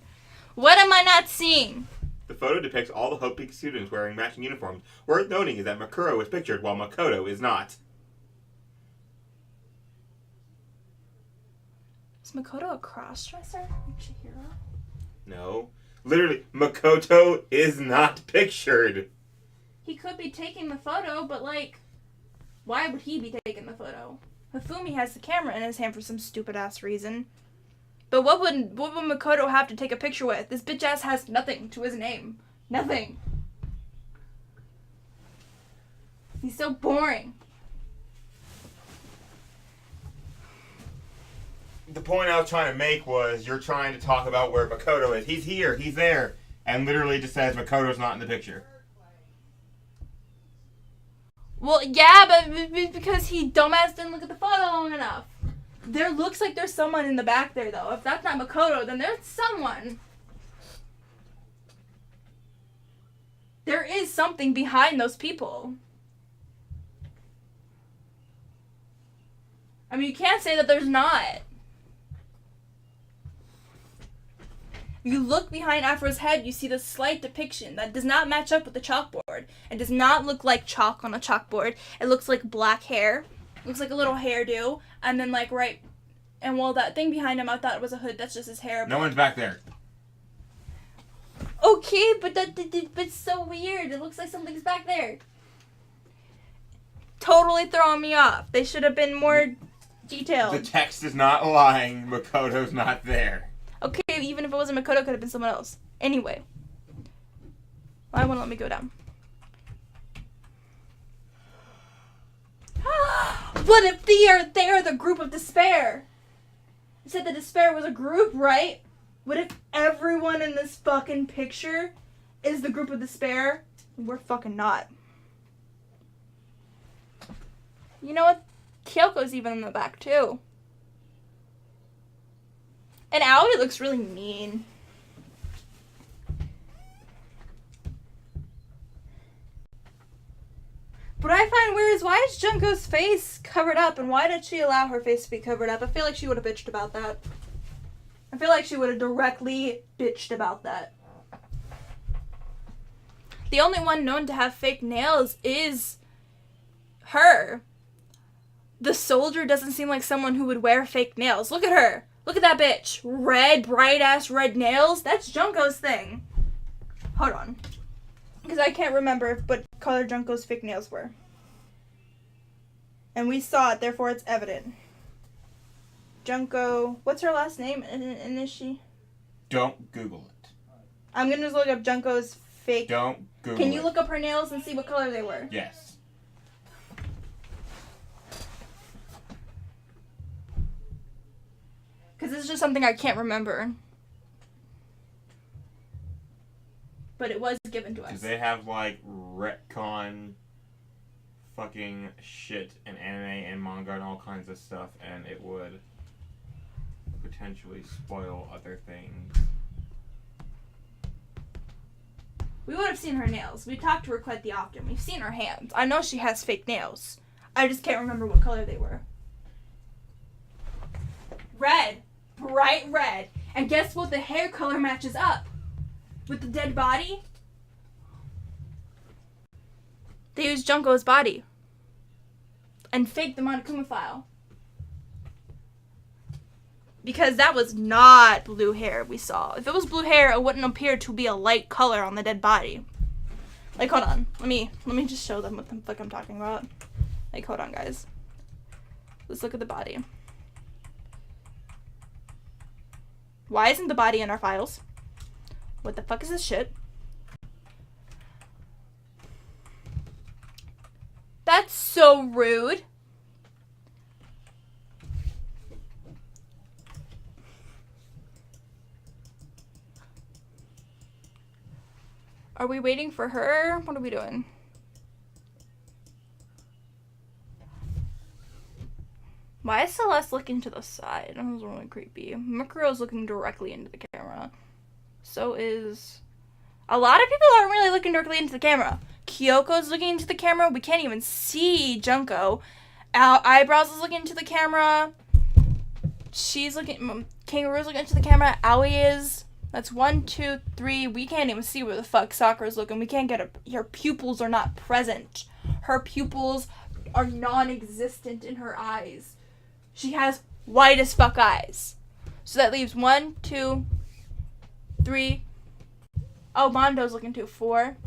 What am I not seeing? The photo depicts all the Hope Peak students wearing matching uniforms. Worth noting is that Makuro is pictured while Makoto is not. Is Makoto a cross-dresser? Like Chihiro? No. Literally, Makoto is not pictured. He could be taking the photo, but, like, why would he be taking the photo? Hifumi has the camera in his hand for some stupid-ass reason. But what would Makoto have to take a picture with? This bitch-ass has nothing to his name. Nothing. He's so boring. The point I was trying to make was you're trying to talk about where Makoto is. He's here, he's there, and literally just says Makoto's not in the picture. Well, yeah, but because he dumbass didn't look at the photo long enough. There looks like there's someone in the back there, though. If that's not Makoto, then there's someone. There is something behind those people. I mean, you can't say that there's not. You look behind Afro's head, you see the slight depiction that does not match up with the chalkboard. It does not look like chalk on a chalkboard. It looks like black hair. It looks like a little hairdo. And then, like, right... And, well, that thing behind him, I thought it was a hood. That's just his hair. No one's back there. Okay, but it's so weird. It looks like something's back there. totally throwing me off. They should have been more detailed. The text is not lying. Makoto's not there. Okay, even if it wasn't Makoto, it could have been someone else. Anyway. Why won't let me go down? What if they are the group of despair? You said the despair was a group, right? What if everyone in this fucking picture is the group of despair? We're fucking not. You know what? Kyoko's even in the back, too. And Aoi looks really mean. What I find weird is, why is Junko's face covered up, and why did she allow her face to be covered up? I feel like she would have bitched about that. I feel like she would have directly bitched about that. The only one known to have fake nails is her. The soldier doesn't seem like someone who would wear fake nails. Look at her. Look at that bitch. Red, bright-ass red nails. That's Junko's thing. Hold on. Because I can't remember what color Junko's fake nails were. And we saw it, therefore it's evident. Junko... What's her last name? And is she... Don't Google it. I'm going to just look up Junko's fake... Don't Google it. Can you look up her nails and see what color they were? Yes. Because this is just something I can't remember. But it was given to us. Because they have, like, retcon fucking shit in anime and manga and all kinds of stuff, and it would potentially spoil other things. We would have seen her nails. We talked to her quite often. We've seen her hands. I know she has fake nails. I just can't remember what color they were. Red. Bright red. And guess what? The hair color matches up with the dead body. They used Junko's body and faked the Monokuma file. Because that was not blue hair we saw. If it was blue hair, it wouldn't appear to be a light color on the dead body. Like, hold on. Let me just show them what the fuck I'm talking about. Like, hold on, guys. Let's look at the body. Why isn't the body in our files? What the fuck is this shit? That's so rude. Are we waiting for her? What are we doing? Why is Celeste looking to the side? That was really creepy. Mikuro's looking directly into the camera. So is... A lot of people aren't really looking directly into the camera. Kyoko's looking into the camera. We can't even see Junko. Eyebrows is looking into the camera. She's looking... Kangaroo's looking into the camera. Aoi is... That's 1, 2, 3. We can't even see where the fuck Sakura's looking. We can't get her pupils are not present. Her pupils are non-existent in her eyes. She has white as fuck eyes. So that leaves 1, 2, 3. Oh, Mondo's looking too. 4.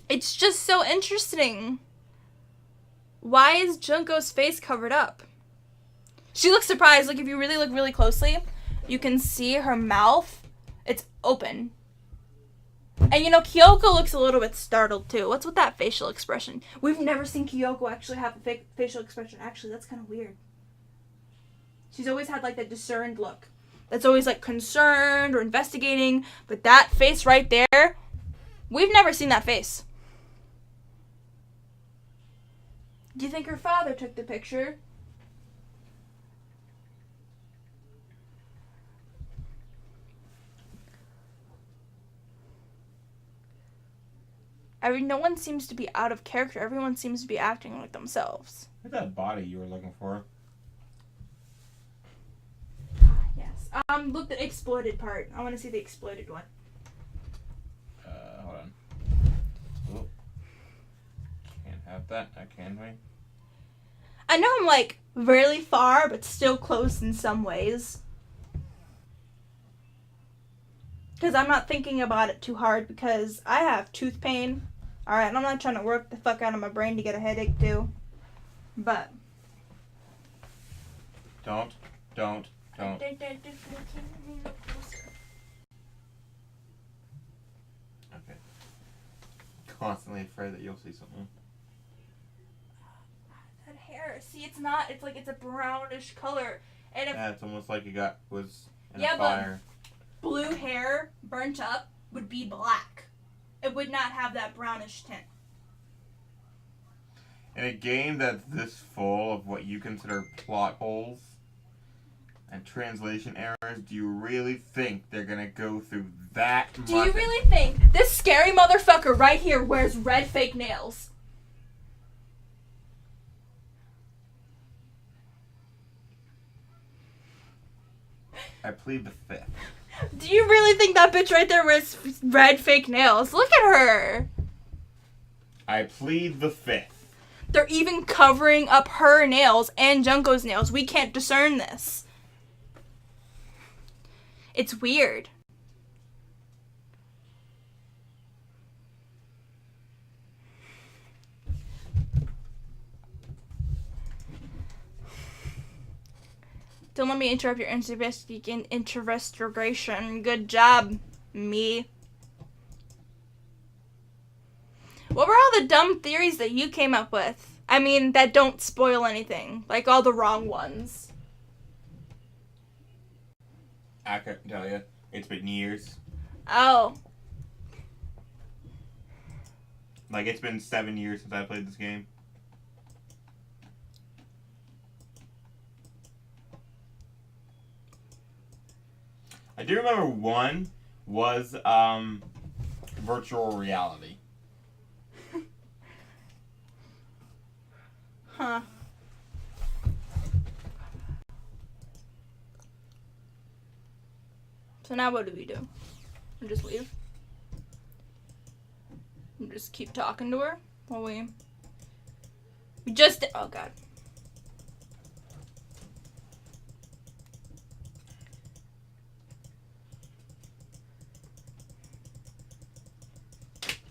It's just so interesting. Why is Junko's face covered up? She looks surprised. Like, if you really look really closely, you can see her mouth. It's open. And, you know, Kyoko looks a little bit startled, too. What's with that facial expression? We've never seen Kyoko actually have a fake facial expression. Actually, that's kind of weird. She's always had, like, that discerned look. That's always, like, concerned or investigating. But that face right there, we've never seen that face. Do you think her father took the picture? No one seems to be out of character. Everyone seems to be acting like themselves. Look at that body you were looking for. Yes. Look, the exploited part. I want to see the exploited one. Hold on. Oh. Can't have that. Can we? I know I'm, like, really far, but still close in some ways. Because I'm not thinking about it too hard because I have tooth pain. Alright, I'm not trying to work the fuck out of my brain to get a headache too. But. Don't. Okay. Constantly afraid that you'll see something. That hair. See, it's not. It's like it's a brownish color. And if, yeah, it's almost like it was in yeah, a fire. But blue hair burnt up would be black. It would not have that brownish tint. In a game that's this full of what you consider plot holes and translation errors, do you really think they're gonna go through that much? Do you really think this scary motherfucker right here wears red fake nails? I plead the fifth. Do you really think that bitch right there wears red fake nails? Look at her. I plead the fifth. They're even covering up her nails and Junko's nails. We can't discern this. It's weird. Don't let me interrupt your investigation. Good job, me. What were all the dumb theories that you came up with? I mean, that don't spoil anything. Like all the wrong ones. I couldn't tell you. It's been years. Oh. Like, it's been 7 years since I played this game. I do remember one was virtual reality. Huh. So now what do we do? We just leave? We just keep talking to her? While we just... Oh, God.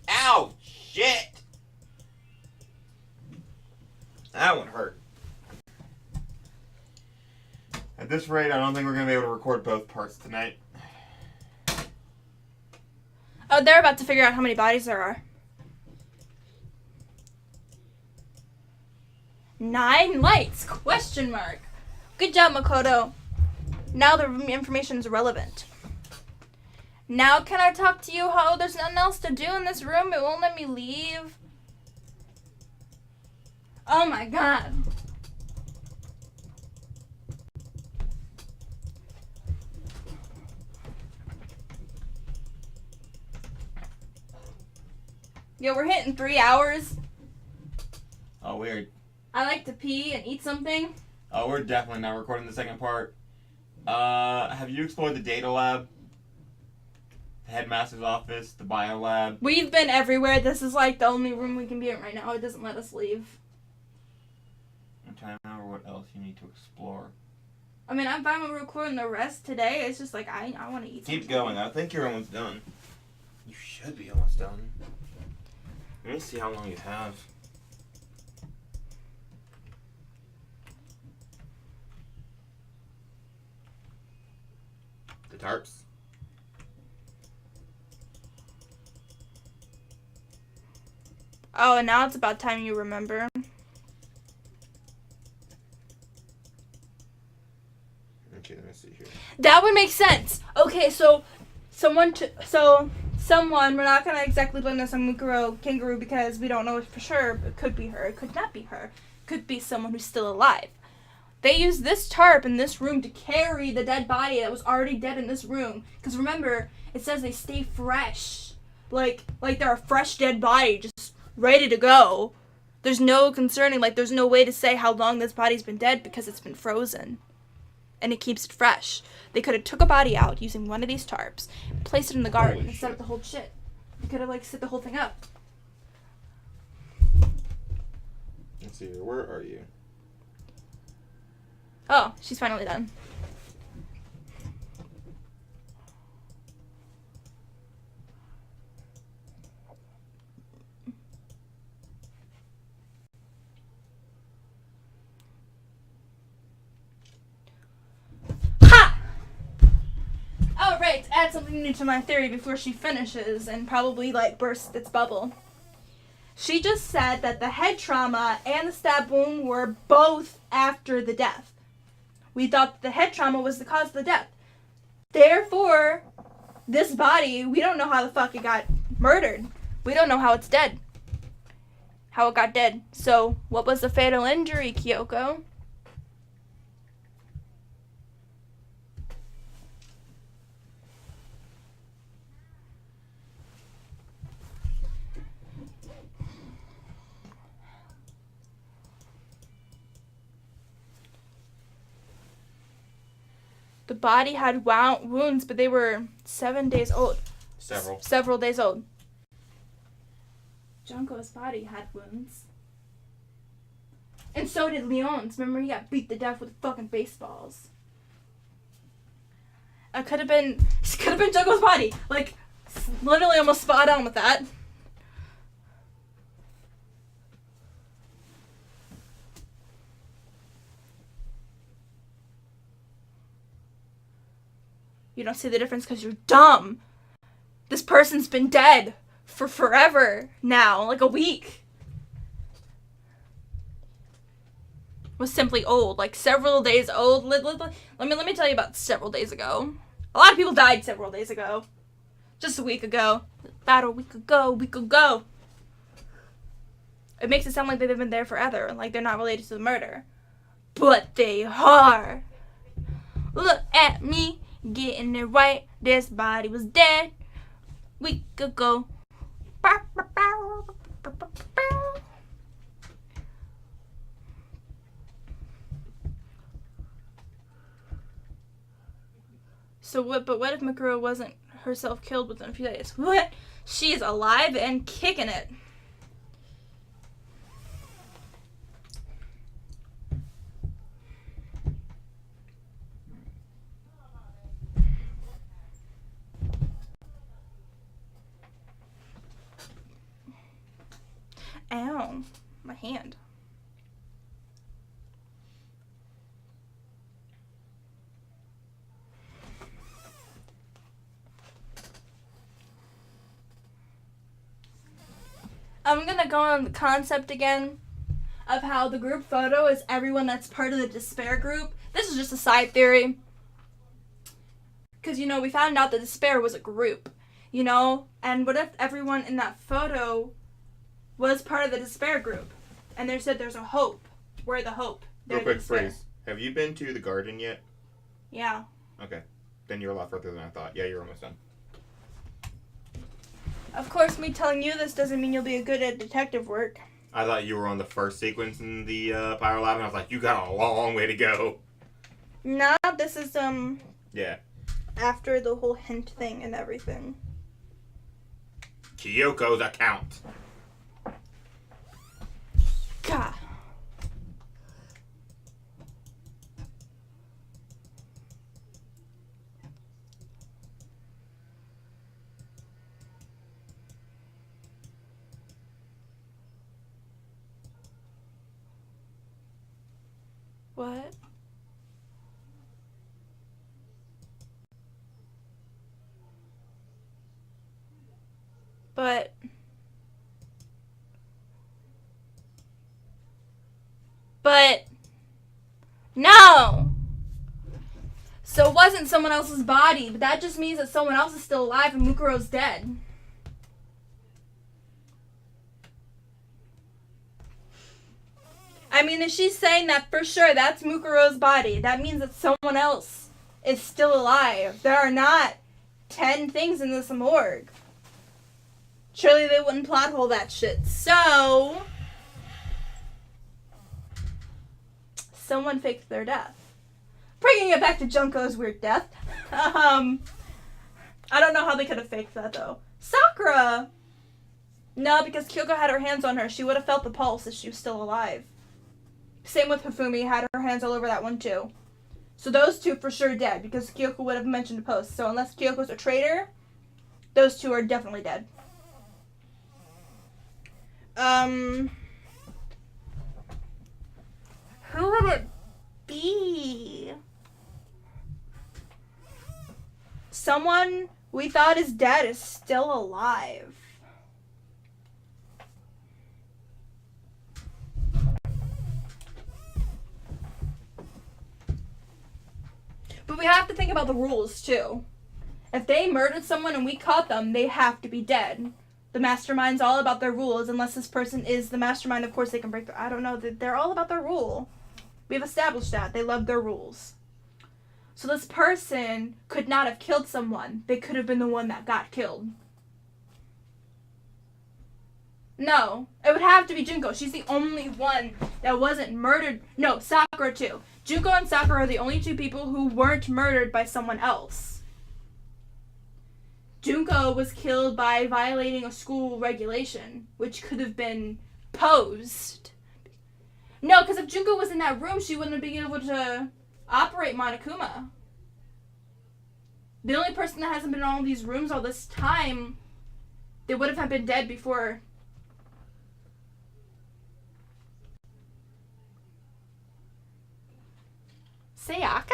Ow! Shit! That one hurt. At this rate, I don't think we're going to be able to record both parts tonight. Oh, they're about to figure out how many bodies there are. 9 lights? Question mark. Good job, Makoto. Now the information is relevant. Now can I talk to you? How there's nothing else to do in this room? It won't let me leave. Oh my God. Yo, we're hitting 3 hours. Oh, weird. I like to pee and eat something. Oh, we're definitely not recording the second part. Have you explored the data lab? The headmaster's office? The bio lab? We've been everywhere. This is like the only room we can be in right now. It doesn't let us leave. I'm trying to remember what else you need to explore. I mean, I'm fine with recording the rest today. It's just like, I want to eat something. Keep going. I think you're almost done. You should be almost done. Let me see how long you have. The tarps? Oh, and now it's about time you remember. Okay, let me see here. That would make sense. Okay, so someone, we're not going to exactly blame this on Mukuro Kangaroo because we don't know for sure. It could be her. It could not be her. It could be someone who's still alive. They used this tarp in this room to carry the dead body that was already dead in this room. Because remember, it says they stay fresh. Like they're a fresh dead body, just ready to go. There's no concerning, there's no way to say how long this body's been dead because it's been frozen. And it keeps it fresh. They could have took a body out using one of these tarps, placed it in the garden, and set up the whole shit. They could have, set the whole thing up. Let's see here. Where are you? Oh, she's finally done. Alright, to add something new to my theory before she finishes and probably, like, bursts its bubble. She just said that the head trauma and the stab wound were both after the death. We thought the head trauma was the cause of the death. Therefore, this body, we don't know how the fuck it got murdered. We don't know how it's dead. How it got dead. So, what was the fatal injury, Kyoko? The body had wounds, but they were 7 days old. Several days old. Junko's body had wounds. And so did Leon's. Remember, he got beat to death with fucking baseballs. It could have been Junko's body. Like, literally almost spot on with that. You don't see the difference because you're dumb. This person's been dead for forever now, like a week. Was simply old, like several days old. Let me tell you about several days ago. A lot of people died several days ago. Just a week ago. About a week ago. It makes it sound like they've been there forever, like they're not related to the murder. But they are. Look at me. Getting it right, this body was dead week ago. So what? But what if Mikuro wasn't herself killed within a few days? What? She's alive and kicking it. Ow, my hand. I'm gonna go on the concept again of how the group photo is everyone that's part of the despair group. This is just a side theory. Because, you know, we found out that despair was a group, you know? And what if everyone in that photo was part of the despair group? And they said there's a hope. We're the hope. Real quick phrase. Have you been to the garden yet? Yeah. Okay. Then you're a lot further than I thought. Yeah, you're almost done. Of course, me telling you this doesn't mean you'll be good at detective work. I thought you were on the first sequence in the Pyro Lab, and I was like, you got a long way to go. Nah, this is, Yeah. after the whole hint thing and everything. Kyoko's account. God. What? But no. So it wasn't someone else's body, but that just means that someone else is still alive and Mukuro's dead. I mean, if she's saying that for sure, that's Mukuro's body. That means that someone else is still alive. There are not 10 things in this morgue. Surely they wouldn't plot hole that shit. So someone faked their death. Bringing it back to Junko's weird death. I don't know how they could have faked that, though. Sakura! No, because Kyoko had her hands on her. She would have felt the pulse if she was still alive. Same with Hifumi, had her hands all over that one, too. So those two for sure dead, because Kyoko would have mentioned a post. So unless Kyoko's a traitor, those two are definitely dead. Who would it be? someone we thought is dead is still alive. But we have to think about the rules, too. If they murdered someone and we caught them, they have to be dead. The mastermind's all about their rules. Unless this person is the mastermind, of course they can break their... I don't know. They're all about their rule. We've established that. They love their rules. So this person could not have killed someone. They could have been the one that got killed. No. It would have to be Junko. She's the only one that wasn't murdered. No, Sakura too. Junko and Sakura are the only two people who weren't murdered by someone else. Junko was killed by violating a school regulation, which could have been posed. No, because if Junko was in that room, she wouldn't have been able to operate Monokuma. The only person that hasn't been in all these rooms all this time, they would have been dead before. Sayaka?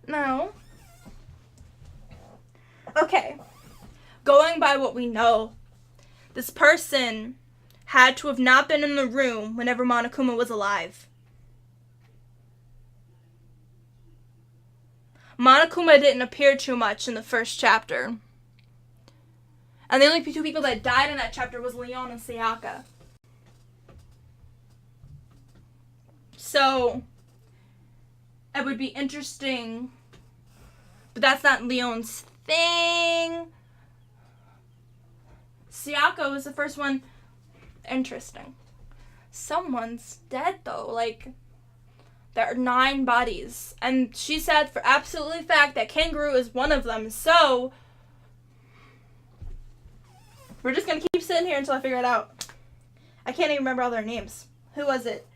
No. Okay. Going by what we know, this person had to have not been in the room whenever Monokuma was alive. Monokuma didn't appear too much in the first chapter. And the only two people that died in that chapter was Leon and Sayaka. So, it would be interesting, but that's not Leon's thing. Sayaka was the first one. Interesting. Someone's dead though. Like, there are 9 bodies. And she said for absolutely fact that Kangaroo is one of them. So, we're just going to keep sitting here until I figure it out. I can't even remember all their names. Who was it?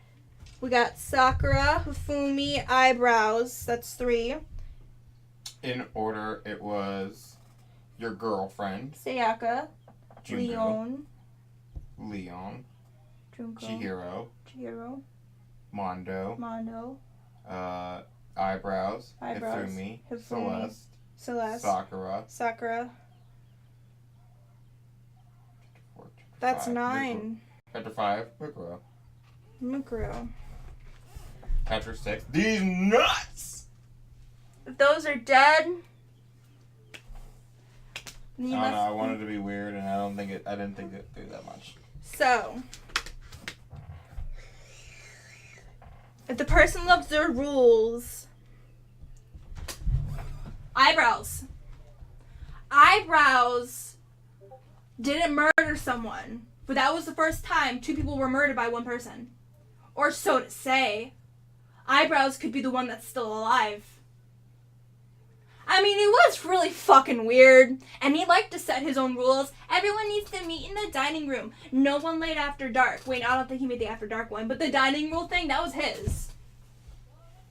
We got Sakura, Hifumi, Eyebrows. That's 3. In order, it was your girlfriend, Sayaka, Junko, Leon, Junko, Chihiro, Mondo, Eyebrows, Hifumi, Celeste, Sakura. That's 9. Chapter 5, Mukuro. Chapter 6, these nuts! If those are dead, I don't know, I wanted to be weird and I didn't think it did that much. So, if the person loves their rules, Eyebrows didn't murder someone, but that was the first time 2 people were murdered by one person. Or so to say. Eyebrows could be the one that's still alive. I mean, it was really fucking weird. And he liked to set his own rules. Everyone needs to meet in the dining room. No one late after dark. Wait, I don't think he made the after dark one. But the dining rule thing, that was his.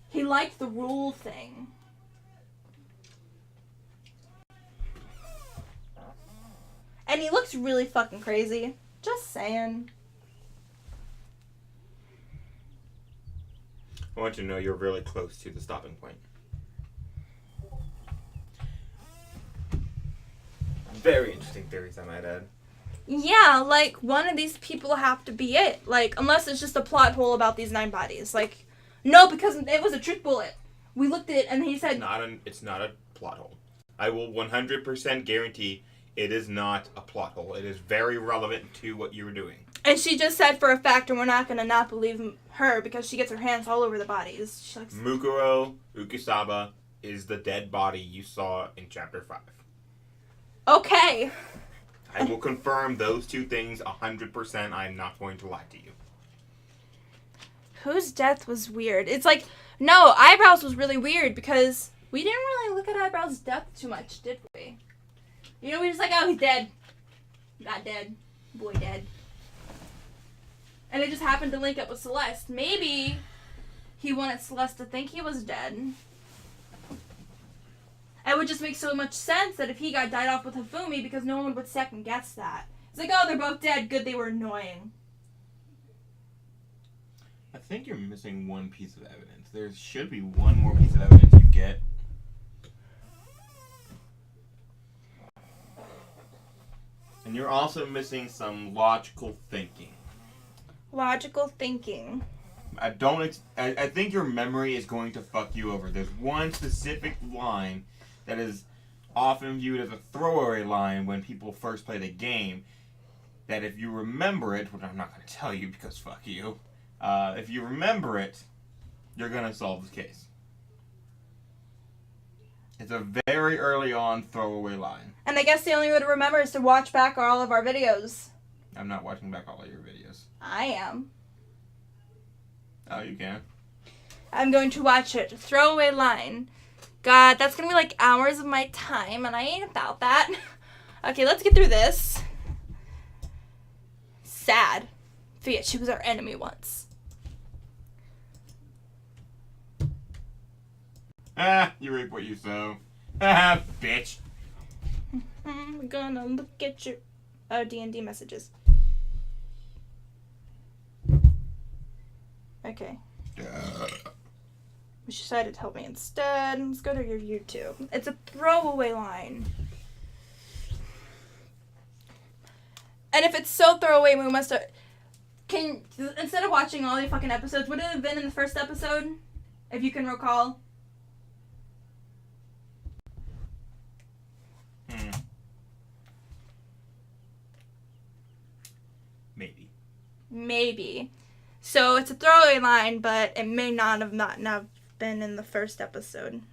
He liked the rule thing. And he looks really fucking crazy. Just saying. I want you to know you're really close to the stopping point. Very interesting theories, I might add. Yeah, like, one of these people have to be it. Like, unless it's just a plot hole about these 9 bodies. Like, no, because it was a truth bullet. We looked at it and he said... It's not a plot hole. I will 100% guarantee it is not a plot hole. It is very relevant to what you were doing. And she just said for a fact, and we're not going to not believe her because she gets her hands all over the bodies. She likes... Mukuro Ukisaba is the dead body you saw in Chapter 5. Okay. I will confirm those 2 things 100%. I'm not going to lie to you. Whose death was weird? It's like, no, Eyebrows was really weird because we didn't really look at Eyebrows' death too much, did we? You know, we just like, oh, he's dead. Not dead. Boy dead. And it just happened to link up with Celeste. Maybe he wanted Celeste to think he was dead. It would just make so much sense that if he died off with Hifumi, because no one would second guess that. It's like, oh, they're both dead. Good, they were annoying. I think you're missing one piece of evidence. There should be one more piece of evidence you get. And you're also missing some logical thinking. Logical thinking. I think your memory is going to fuck you over. There's one specific line that is often viewed as a throwaway line when people first play the game. That if you remember it, which I'm not going to tell you because fuck you. If you remember it, you're going to solve the case. It's a very early on throwaway line. And I guess the only way to remember is to watch back all of our videos. I'm not watching back all of your videos. I am. Oh, you can. I'm going to watch it. Throwaway line. God, that's going to be like hours of my time, and I ain't about that. Okay, let's get through this. Sad. Forget she was our enemy once. You reap what you sow. Bitch. I'm gonna look at your D&D messages. Okay. She decided to help me instead. Let's go to your YouTube. It's a throwaway line. And if it's so throwaway, we must have... Instead of watching all the fucking episodes, would it have been in the first episode? If you can recall. Maybe. So it's a throwaway line, but it may not have been in the first episode.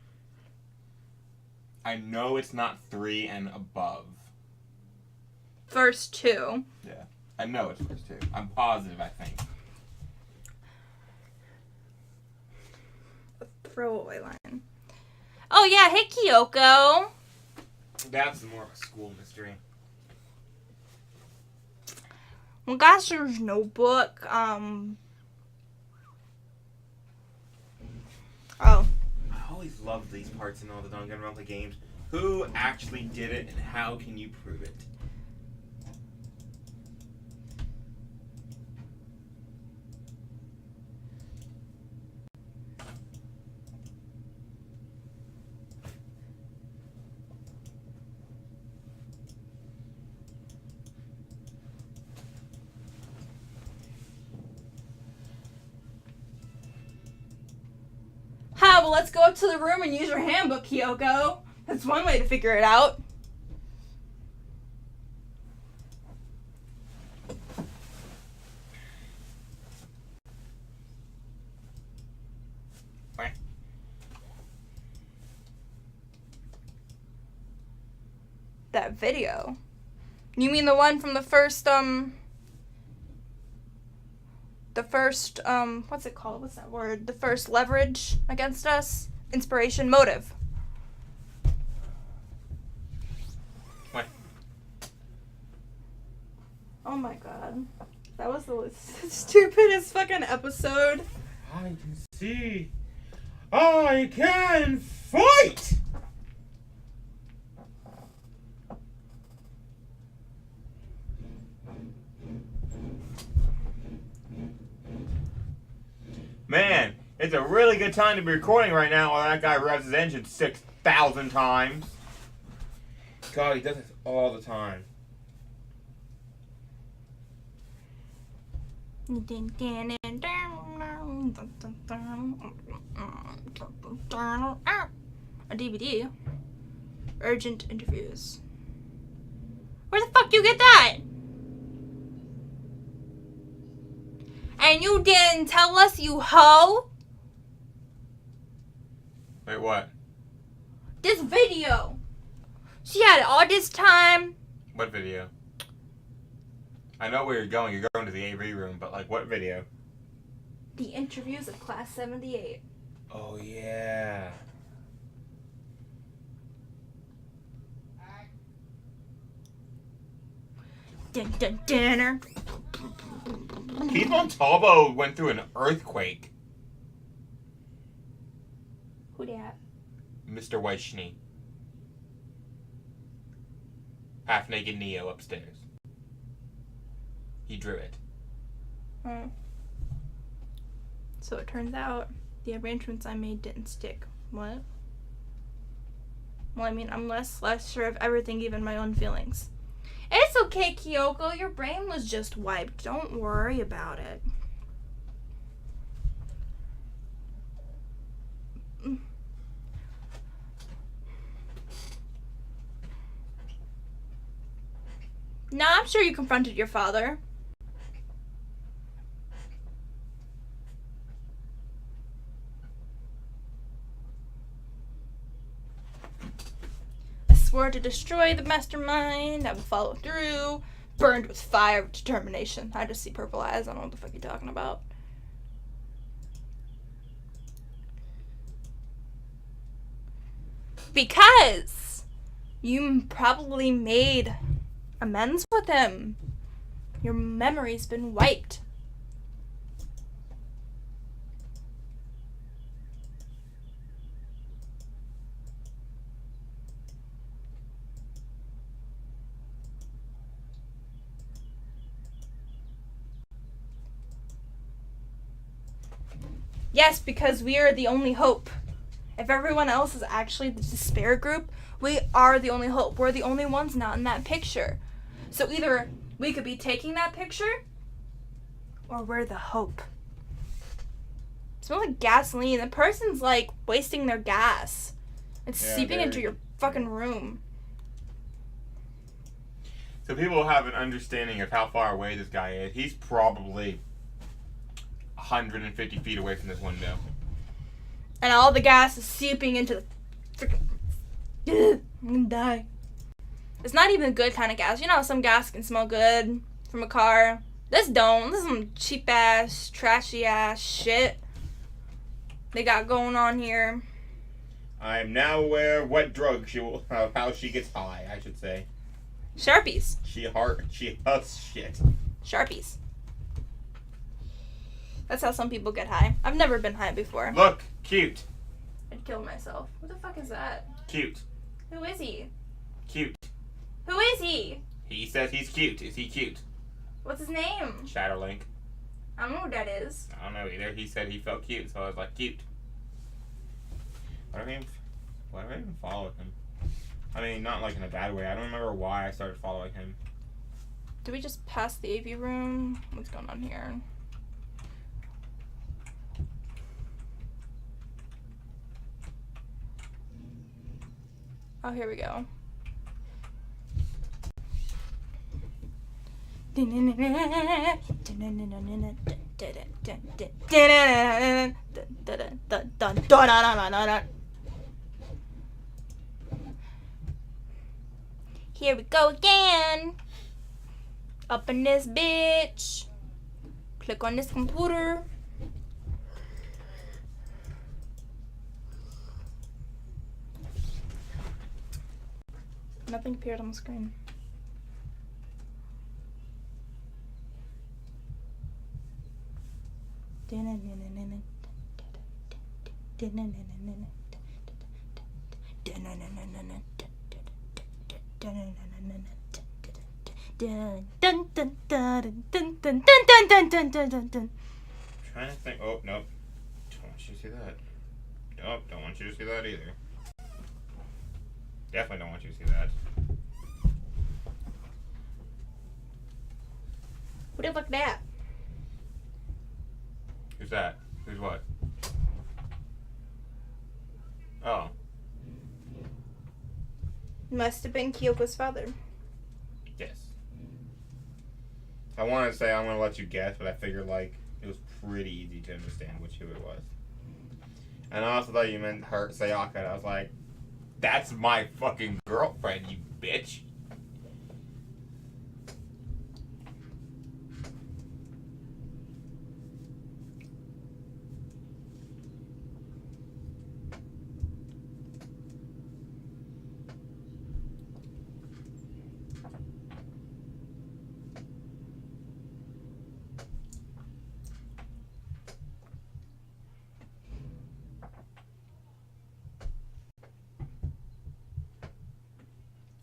I know it's not 3 and above. First 2. Yeah. I know it's first 2. I'm positive, I think. A throwaway line. Oh yeah, hey Kyoko. That's more of a school mystery. Well, Gaster's Notebook, Oh. I always love these parts in all the Danganronpa games. Who actually did it and how can you prove it? Well, let's go up to the room and use your handbook, Kyoko. That's one way to figure it out. What? That video. You mean the one from the first, what's it called? What's that word? The first leverage against us? Inspiration, motive. What? Oh my god. That was the stupidest fucking episode. I can see. I can fight! Man, it's a really good time to be recording right now while that guy revs his engine 6,000 times. God, he does this all the time. A DVD. Urgent interviews. Where the fuck you get that? And you didn't tell us, you hoe? Wait, what? This video. She had all this time. What video? I know where you're going. You're going to the AV room, but like, what video? The interviews of Class 78. Oh, yeah. Dun dun dinner. Keith Montalvo went through an earthquake. Who dat? Mr. Weishney. Half-naked Neo upstairs. He drew it. Hmm. So it turns out the arrangements I made didn't stick. What? Well, I mean, I'm less sure of everything, even my own feelings. It's okay, Kyoko. Your brain was just wiped. Don't worry about it. No, I'm sure you confronted your father. I swore to destroy the mastermind. I would follow through. Burned with fire of determination. I just see purple eyes. I don't know what the fuck you're talking about. Because you probably made amends with him. Your memory's been wiped. Yes, because we are the only hope. If everyone else is actually the despair group, we are the only hope. We're the only ones not in that picture. So either we could be taking that picture, or we're the hope. It smells like gasoline. The person's like wasting their gas. It's seeping into your fucking room. So people have an understanding of how far away this guy is. He's probably 150 feet away from this window. And all the gas is seeping into the freaking... I'm gonna die. It's not even good kind of gas. You know how some gas can smell good from a car? This don't. This is some cheap ass, trashy ass shit they got going on here. I am now aware what drug she will, how she gets high, I should say. Sharpies. She huffs shit. Sharpies. That's how some people get high. I've never been high before. Look, cute. I'd kill myself. What the fuck is that? Cute. Who is he? Cute. Who is he? He says he's cute. Is he cute? What's his name? Shadowlink. I don't know who that is. I don't know either. He said he felt cute, so I was like, cute. Why do I even follow him? I mean, not like in a bad way. I don't remember why I started following him. Did we just pass the AV room? What's going on here? Oh, here we go. Here we go again. Up in this bitch. Click on this computer. Nothing appeared on the screen. Trying to think. Oh, nope. Don't want you to see that. Nope, don't want you to see that either. Definitely don't want you to see that. Who the fuck that? Who's that? Who's what? Oh. Must have been Kyoko's father. Yes. I wanted to say I'm going to let you guess, but I figured, like, it was pretty easy to understand who it was. And I also thought you meant her, Sayaka. And I was like, that's my fucking girlfriend, you bitch.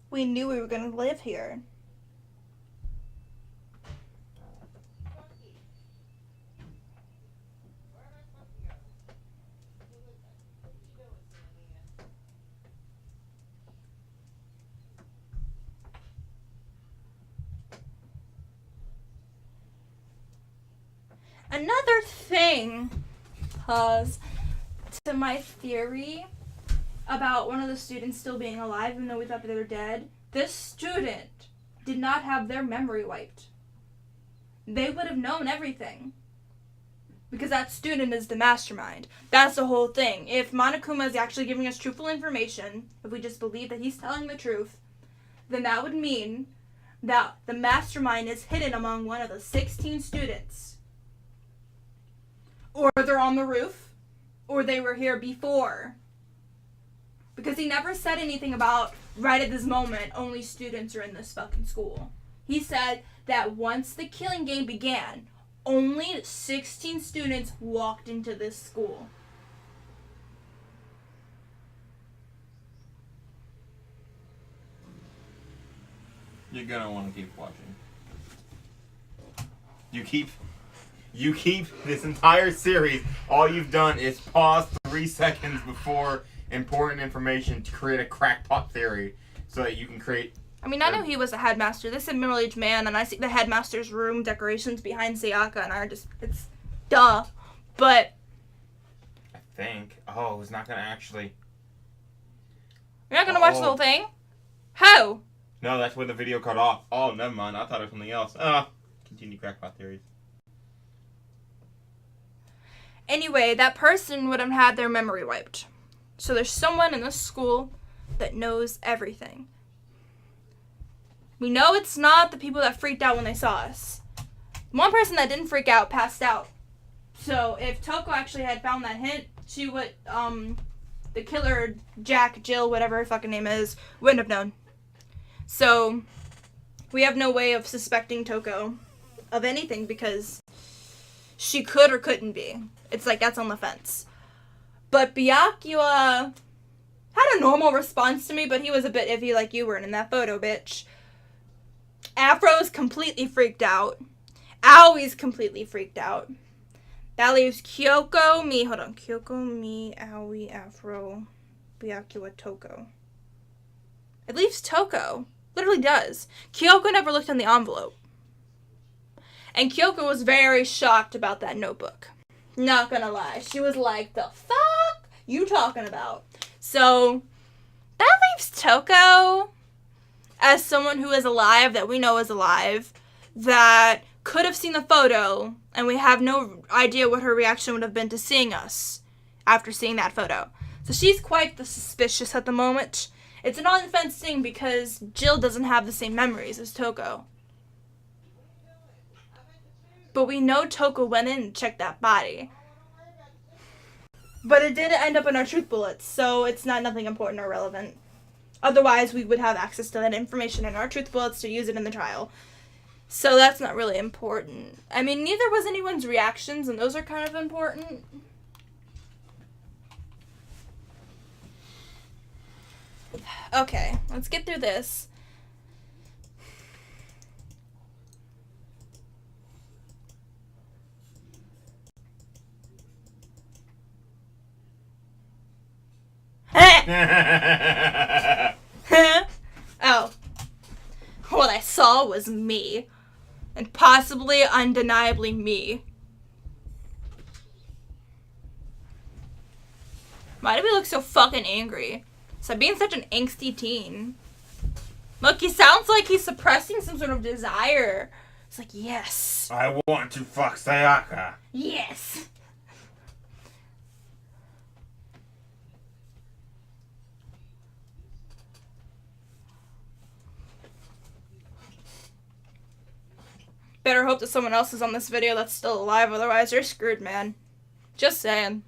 We knew we were going to live here. another thing, pause, to my theory about one of the students still being alive even though we thought they were dead. This student did not have their memory wiped. They would have known everything. Because that student is the mastermind. That's the whole thing. If Monokuma is actually giving us truthful information, if we just believe that he's telling the truth, then that would mean that the mastermind is hidden among one of the 16 students. Or they're on the roof, or they were here before. Because he never said anything about, right at this moment, only students are in this fucking school. He said that once the killing game began, only 16 students walked into this school. You're gonna want to keep watching. You keep this entire series, all you've done is pause 3 seconds before important information to create a crackpot theory so that you can create... I mean, I knew he was a headmaster. This is a middle-aged man, and I see the headmaster's room decorations behind Sayaka, and it's duh. But... I think... Oh, it's not gonna actually... You're not gonna watch the whole thing? How? No, that's when the video cut off. Oh, never mind. I thought it was something else. Continue crackpot theories. Anyway, that person would have had their memory wiped. So there's someone in this school that knows everything. We know it's not the people that freaked out when they saw us. One person that didn't freak out passed out. So if Toko actually had found that hint, she would, the killer, Jack, Jill, whatever her fucking name is, wouldn't have known. So we have no way of suspecting Toko of anything because she could or couldn't be. It's like that's on the fence. But Byakuya had a normal response to me, but he was a bit iffy like you weren't in that photo, bitch. Afro's completely freaked out. Aoi's completely freaked out. That leaves Kyoko, me, Aoi, Afro, Byakuya, Toko. It leaves Toko. Literally does. Kyoko never looked in the envelope. And Kyoko was very shocked about that notebook. Not gonna lie. She was like, the fuck you talking about? So, that leaves Toko as someone who is alive, that we know is alive, that could have seen the photo, and we have no idea what her reaction would have been to seeing us after seeing that photo. So she's quite the suspicious at the moment. It's an on-the-fence thing because Jill doesn't have the same memories as Toko. But we know Toko went in and checked that body. But it didn't end up in our truth bullets, so it's not nothing important or relevant. Otherwise, we would have access to that information in our truth bullets to use it in the trial. So that's not really important. I mean, neither was anyone's reactions, and those are kind of important. Okay, let's get through this. Oh. What I saw was me. And possibly undeniably me. Why do we look so fucking angry? Sabine's such an angsty teen. Look, he sounds like he's suppressing some sort of desire. It's like, yes. I want to fuck Sayaka. Yes. Better hope that someone else is on this video that's still alive, otherwise you're screwed, man. Just saying.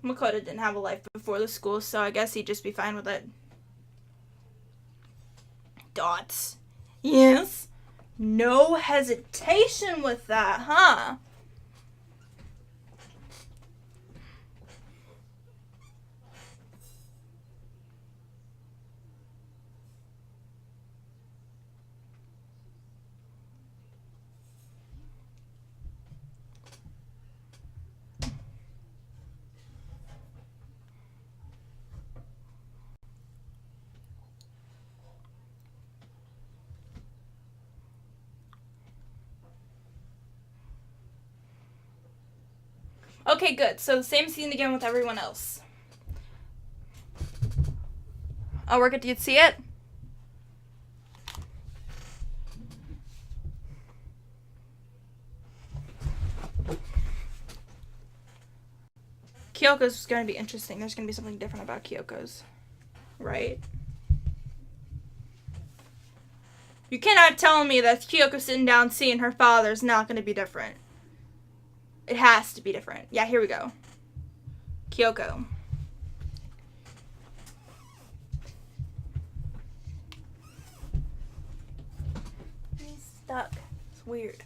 Makoto didn't have a life before the school, so I guess he'd just be fine with it. Dots. Yes. No hesitation with that, huh? Okay, good. So the same scene again with everyone else. I'll work it. Do you see it? Kyoko's going to be interesting. There's going to be something different about Kyoko's. Right? You cannot tell me that Kyoko sitting down seeing her father is not going to be different. It has to be different. Yeah, here we go. Kyoko. He's stuck. It's weird.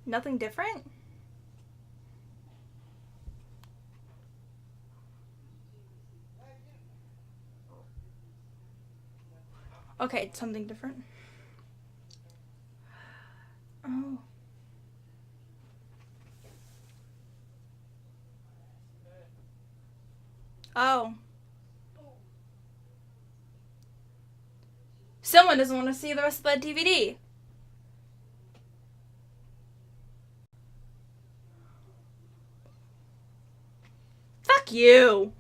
Nothing different? Okay, something different. Oh. Oh. Someone doesn't want to see the rest of that DVD. Fuck you.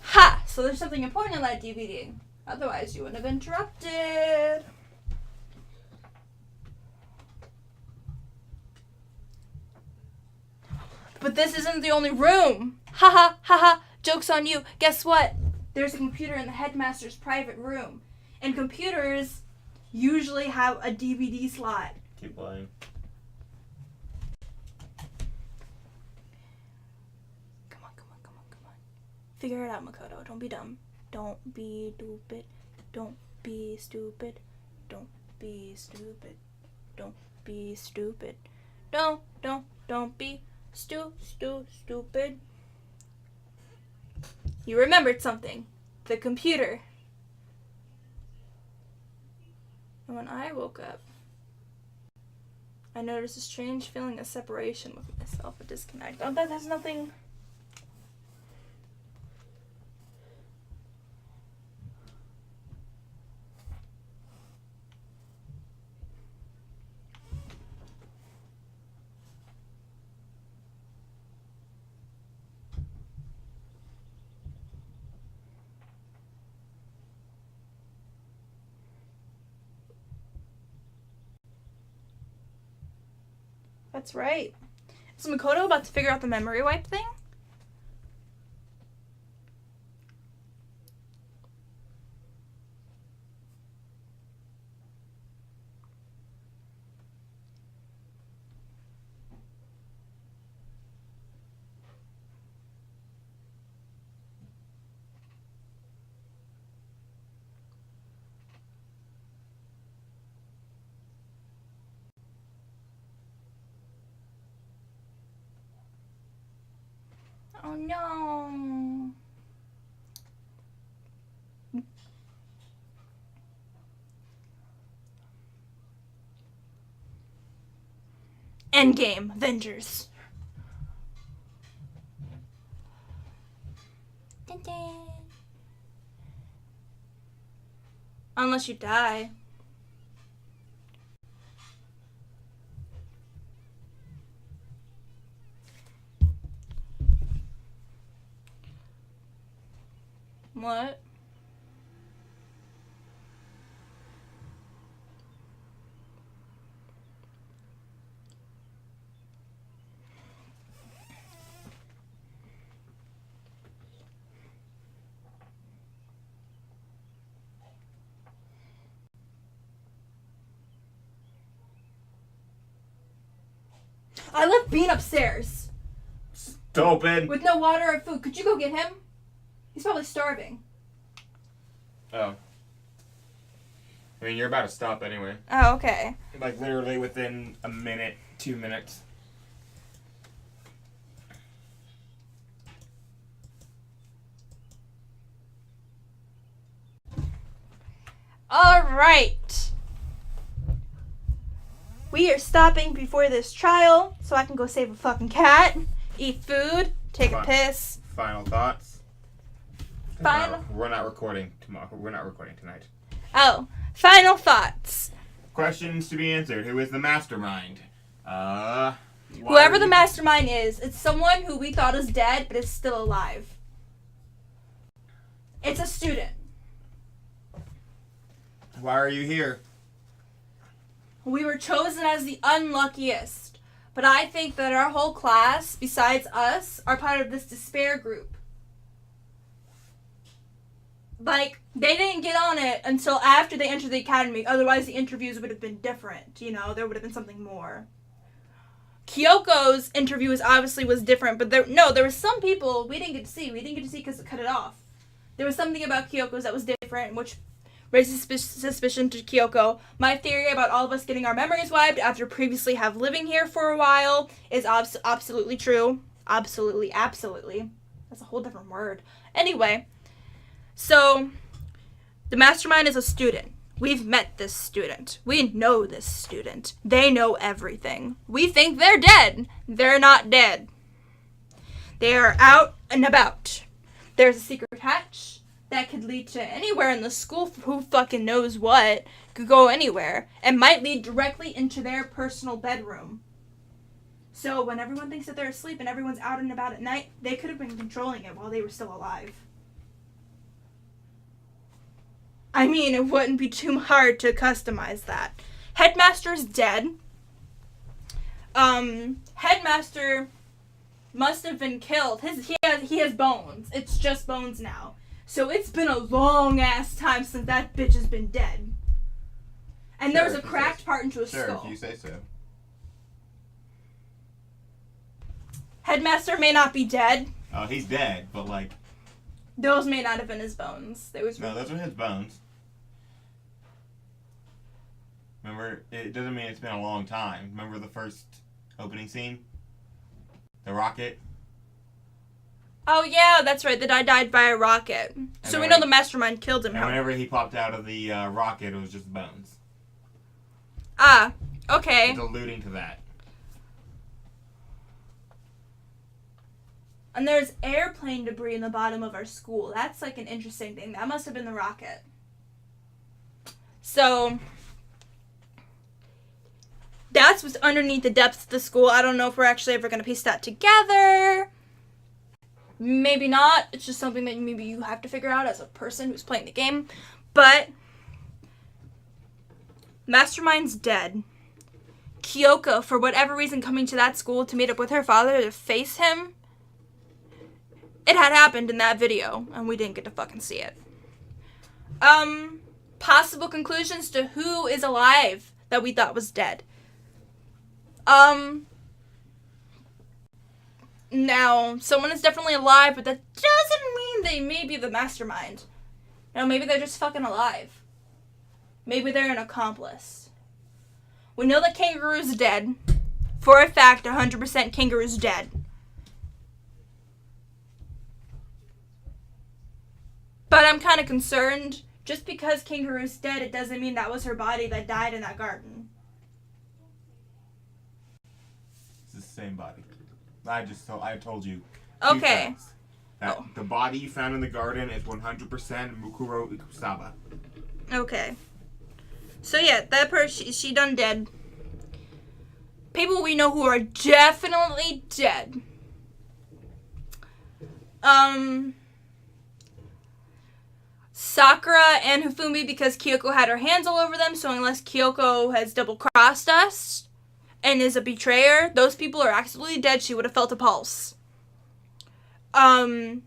Ha! So there's something important in that DVD. Otherwise, you wouldn't have interrupted. But this isn't the only room. Ha ha ha ha. Joke's on you. Guess what? There's a computer in the headmaster's private room. And computers usually have a DVD slot. Keep playing. Come on. Figure it out, Makoto. Don't be dumb. Don't be stupid. Don't be stupid. Don't be stupid. Don't be stupid. Don't be stupid. You remembered something. The computer. And when I woke up, I noticed a strange feeling of separation with myself, a disconnect. Oh, that has nothing. That's right. Is Makoto about to figure out the memory wipe thing? Oh no. Endgame, Avengers. Dun dun. Unless you die. What? I left Bean upstairs. Stupid. With no water or food. Could you go get him? He's probably starving. Oh. I mean, you're about to stop anyway. Oh, okay. Like, literally within a minute, 2 minutes. Alright. We are stopping before this trial so I can go save a fucking cat, eat food, take a piss. Final thoughts. Final. We're not recording tomorrow. We're not recording tonight. Oh, final thoughts. Questions to be answered. Who is the mastermind? Whoever the mastermind is, it's someone who we thought is dead but is still alive. It's a student. Why are you here? We were chosen as the unluckiest, but I think that our whole class, besides us, are part of this despair group. Like, they didn't get on it until after they entered the academy, otherwise the interviews would have been different, you know, there would have been something more. Kyoko's interview was different, but there were some people we didn't get to see. We didn't get to see because it cut it off. There was something about Kyoko's that was different, which raises suspicion to Kyoko. My theory about all of us getting our memories wiped after previously have living here for a while is absolutely true. Absolutely. That's a whole different word. Anyway, so the mastermind is a student. We've met this student. We know this student. They know everything. We think they're dead. They're not dead. They are out and about. There's a secret hatch that could lead to anywhere in the school. Who fucking knows what? Could go anywhere. And might lead directly into their personal bedroom. So when everyone thinks that they're asleep and everyone's out and about at night, they could have been controlling it while they were still alive. I mean, it wouldn't be too hard to customize that. Headmaster's dead. Headmaster must have been killed. He has bones. It's just bones now. So it's been a long ass time since that bitch has been dead. And there was a cracked part into his skull. Sure, if you say so. Headmaster may not be dead. Oh, he's dead, but like... Those may not have been his bones. No, those are his bones. Remember, it doesn't mean it's been a long time. Remember the first opening scene? The rocket? Oh, yeah, that's right. The guy died by a rocket. So we know the mastermind killed him. And whenever he popped out of the rocket, it was just bones. Ah, okay. It's alluding to that. And there's airplane debris in the bottom of our school. That's like an interesting thing. That must have been the rocket. So, that's what's underneath the depths of the school. I don't know if we're actually ever going to piece that together. Maybe not. It's just something that maybe you have to figure out as a person who's playing the game. But, Mastermind's dead. Kyoko, for whatever reason, coming to that school to meet up with her father to face him. It had happened in that video, and we didn't get to fucking see it. Possible conclusions to who is alive that we thought was dead. Now, someone is definitely alive, but that doesn't mean they may be the mastermind. No, maybe they're just fucking alive. Maybe they're an accomplice. We know that Kangaroo's dead. For a fact, 100% Kangaroo's dead. But I'm kind of concerned. Just because Kangaroo's dead, it doesn't mean that was her body that died in that garden. It's the same body. I told you. Okay. That the body you found in the garden is 100% Mukuro Ikusaba. Okay. So yeah, that person, she done dead. People we know who are definitely dead. Sakura and Hifumi, because Kyoko had her hands all over them, so unless Kyoko has double-crossed us and is a betrayer, those people are absolutely dead. She would have felt a pulse. Now,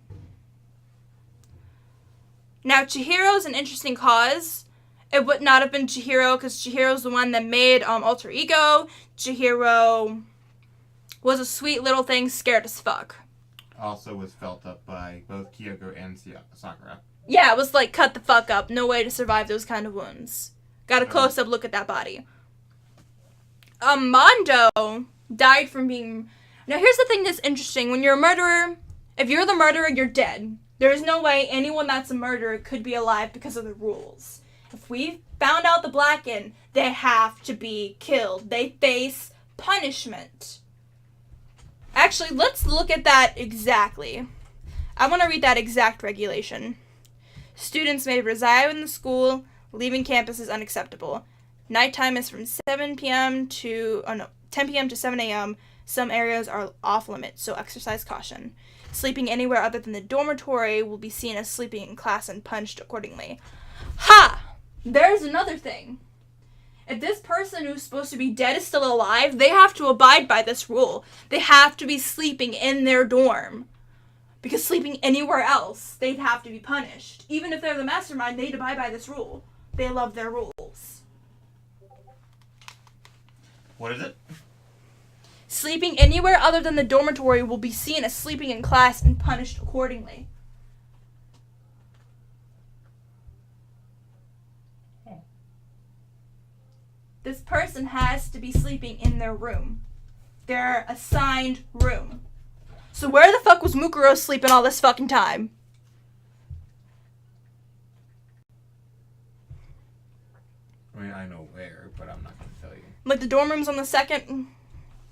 Chihiro's an interesting cause. It would not have been Chihiro, because Chihiro's the one that made Alter Ego. Chihiro was a sweet little thing, scared as fuck. Also was felt up by both Kyoko and Sakura. Yeah, it was like, cut the fuck up. No way to survive those kind of wounds. Got a close-up look at that body. Mondo died from being... Now, here's the thing that's interesting. When you're a murderer, if you're the murderer, you're dead. There is no way anyone that's a murderer could be alive because of the rules. If we found out the Blacken, they have to be killed. They face punishment. Actually, let's look at that exactly. I want to read that exact regulation. Students may reside in the school. Leaving campus is unacceptable. Nighttime is from 10 p.m. to 7 a.m. Some areas are off limits, so exercise caution. Sleeping anywhere other than the dormitory will be seen as sleeping in class and punished accordingly. Ha! There's another thing. If this person who's supposed to be dead is still alive, they have to abide by this rule. They have to be sleeping in their dorm. Because sleeping anywhere else, they'd have to be punished. Even if they're the mastermind, they'd abide by this rule. They love their rules. What is it? Sleeping anywhere other than the dormitory will be seen as sleeping in class and punished accordingly. This person has to be sleeping in their room. Their assigned room. So where the fuck was Mukuro sleeping all this fucking time? I mean, I know where, but I'm not going to tell you. Like the dorm rooms on the second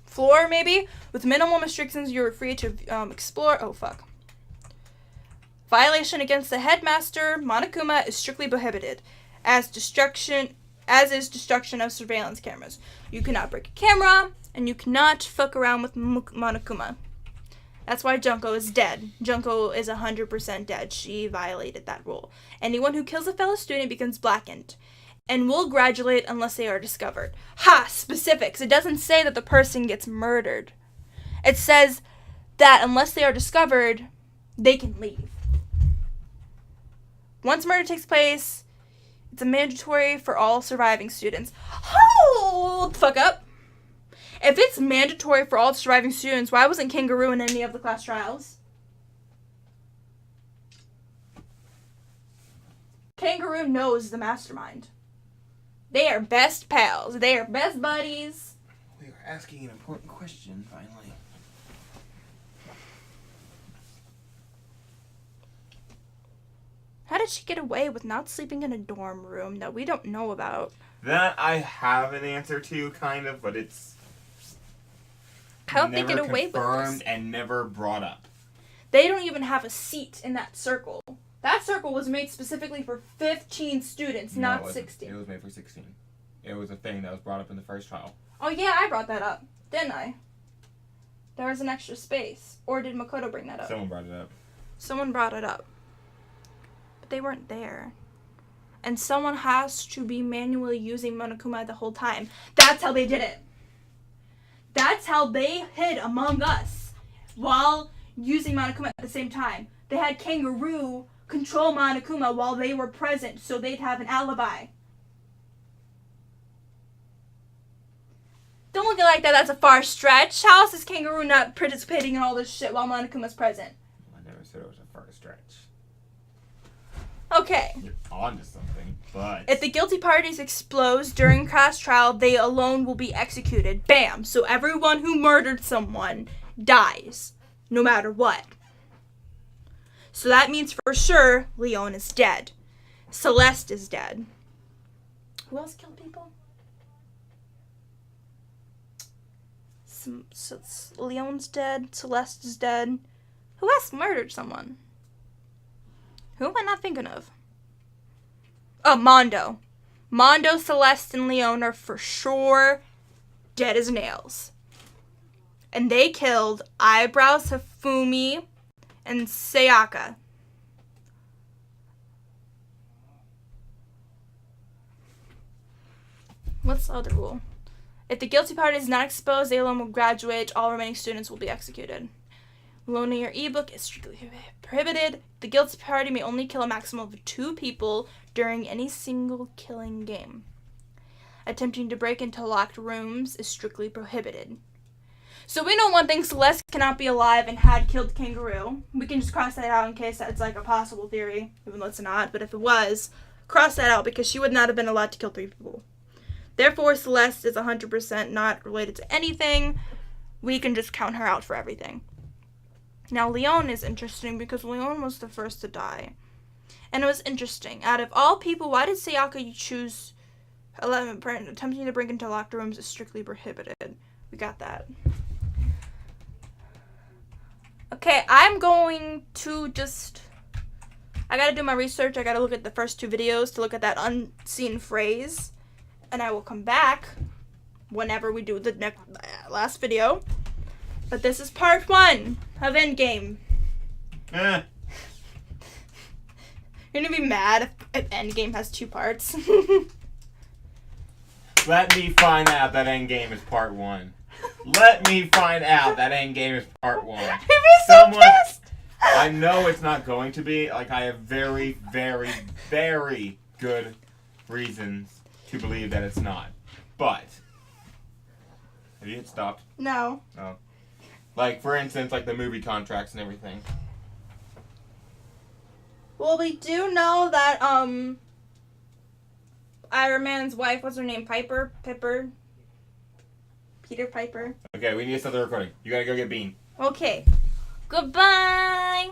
floor, maybe? With minimal restrictions, you're free to explore. Oh, fuck. Violation against the headmaster, Monokuma, is strictly prohibited. As is destruction of surveillance cameras. You cannot break a camera, and you cannot fuck around with Monokuma. That's why Junko is dead. Junko is 100% dead. She violated that rule. Anyone who kills a fellow student becomes blackened and will graduate unless they are discovered. Ha! Specifics. It doesn't say that the person gets murdered. It says that unless they are discovered, they can leave. Once murder takes place, it's a mandatory for all surviving students. Hold the fuck up. If it's mandatory for all surviving students, why wasn't Kangaroo in any of the class trials? Kangaroo knows the mastermind. They are best pals. They are best buddies. We are asking an important question, finally. How did she get away with not sleeping in a dorm room that we don't know about? That I have an answer to, kind of, but it's How did they get away with this? Confirmed and never brought up. They don't even have a seat in that circle. That circle was made specifically for 15 students, not 16. It was made for 16. It was a thing that was brought up in the first trial. Oh yeah, I brought that up, didn't I? There was an extra space. Or did Makoto bring that up? Someone brought it up. Someone brought it up. But they weren't there. And someone has to be manually using Monokuma the whole time. That's how they did it. That's how they hid among us while using Monokuma at the same time. They had Kangaroo control Monokuma while they were present so they'd have an alibi. Don't look at it like that. That's a far stretch. How else is Kangaroo not participating in all this shit while Monokuma's present? I never said it was a far stretch. Okay. You're onto something, but... If the guilty parties explode during class trial, they alone will be executed. Bam! So everyone who murdered someone dies, no matter what. So that means for sure, Leon is dead. Celeste is dead. Who else killed people? Leon's dead. Celeste is dead. Who else murdered someone? Who am I not thinking of? Oh, Mondo. Mondo, Celeste, and Leon are for sure dead as nails. And they killed Eyebrows, Hifumi, and Sayaka. What's the other rule? If the guilty party is not exposed, they alone will graduate. All remaining students will be executed. Loaning your ebook is strictly prohibited. The guilty party may only kill a maximum of 2 people during any single killing game. Attempting to break into locked rooms is strictly prohibited. So we know one thing, Celeste cannot be alive and had killed Kangaroo. We can just cross that out in case that's like a possible theory, even though it's not. But if it was, cross that out because she would not have been allowed to kill 3 people. Therefore, Celeste is 100% not related to anything. We can just count her out for everything. Now, Leon is interesting because Leon was the first to die. And it was interesting. Out of all people, why did Sayaka choose 11? Attempting to break into locked rooms is strictly prohibited. We got that. Okay, I'm going to just... I gotta do my research. I gotta look at the first 2 videos to look at that unseen phrase. And I will come back whenever we do the last video. But this is part 1 of Endgame. You're gonna be mad if Endgame has 2 parts. Let me find out that Endgame is part 1. Let me find out that Endgame is part 1. You'd be so pissed. I know it's not going to be. Like, I have very, very, very good reasons to believe that it's not. But have you hit stopped? No. Oh. Like, for instance, like the movie contracts and everything. Well, we do know that, Iron Man's wife, what's her name? Peter Piper. Okay, we need to start the recording. You gotta go get Bean. Okay. Goodbye.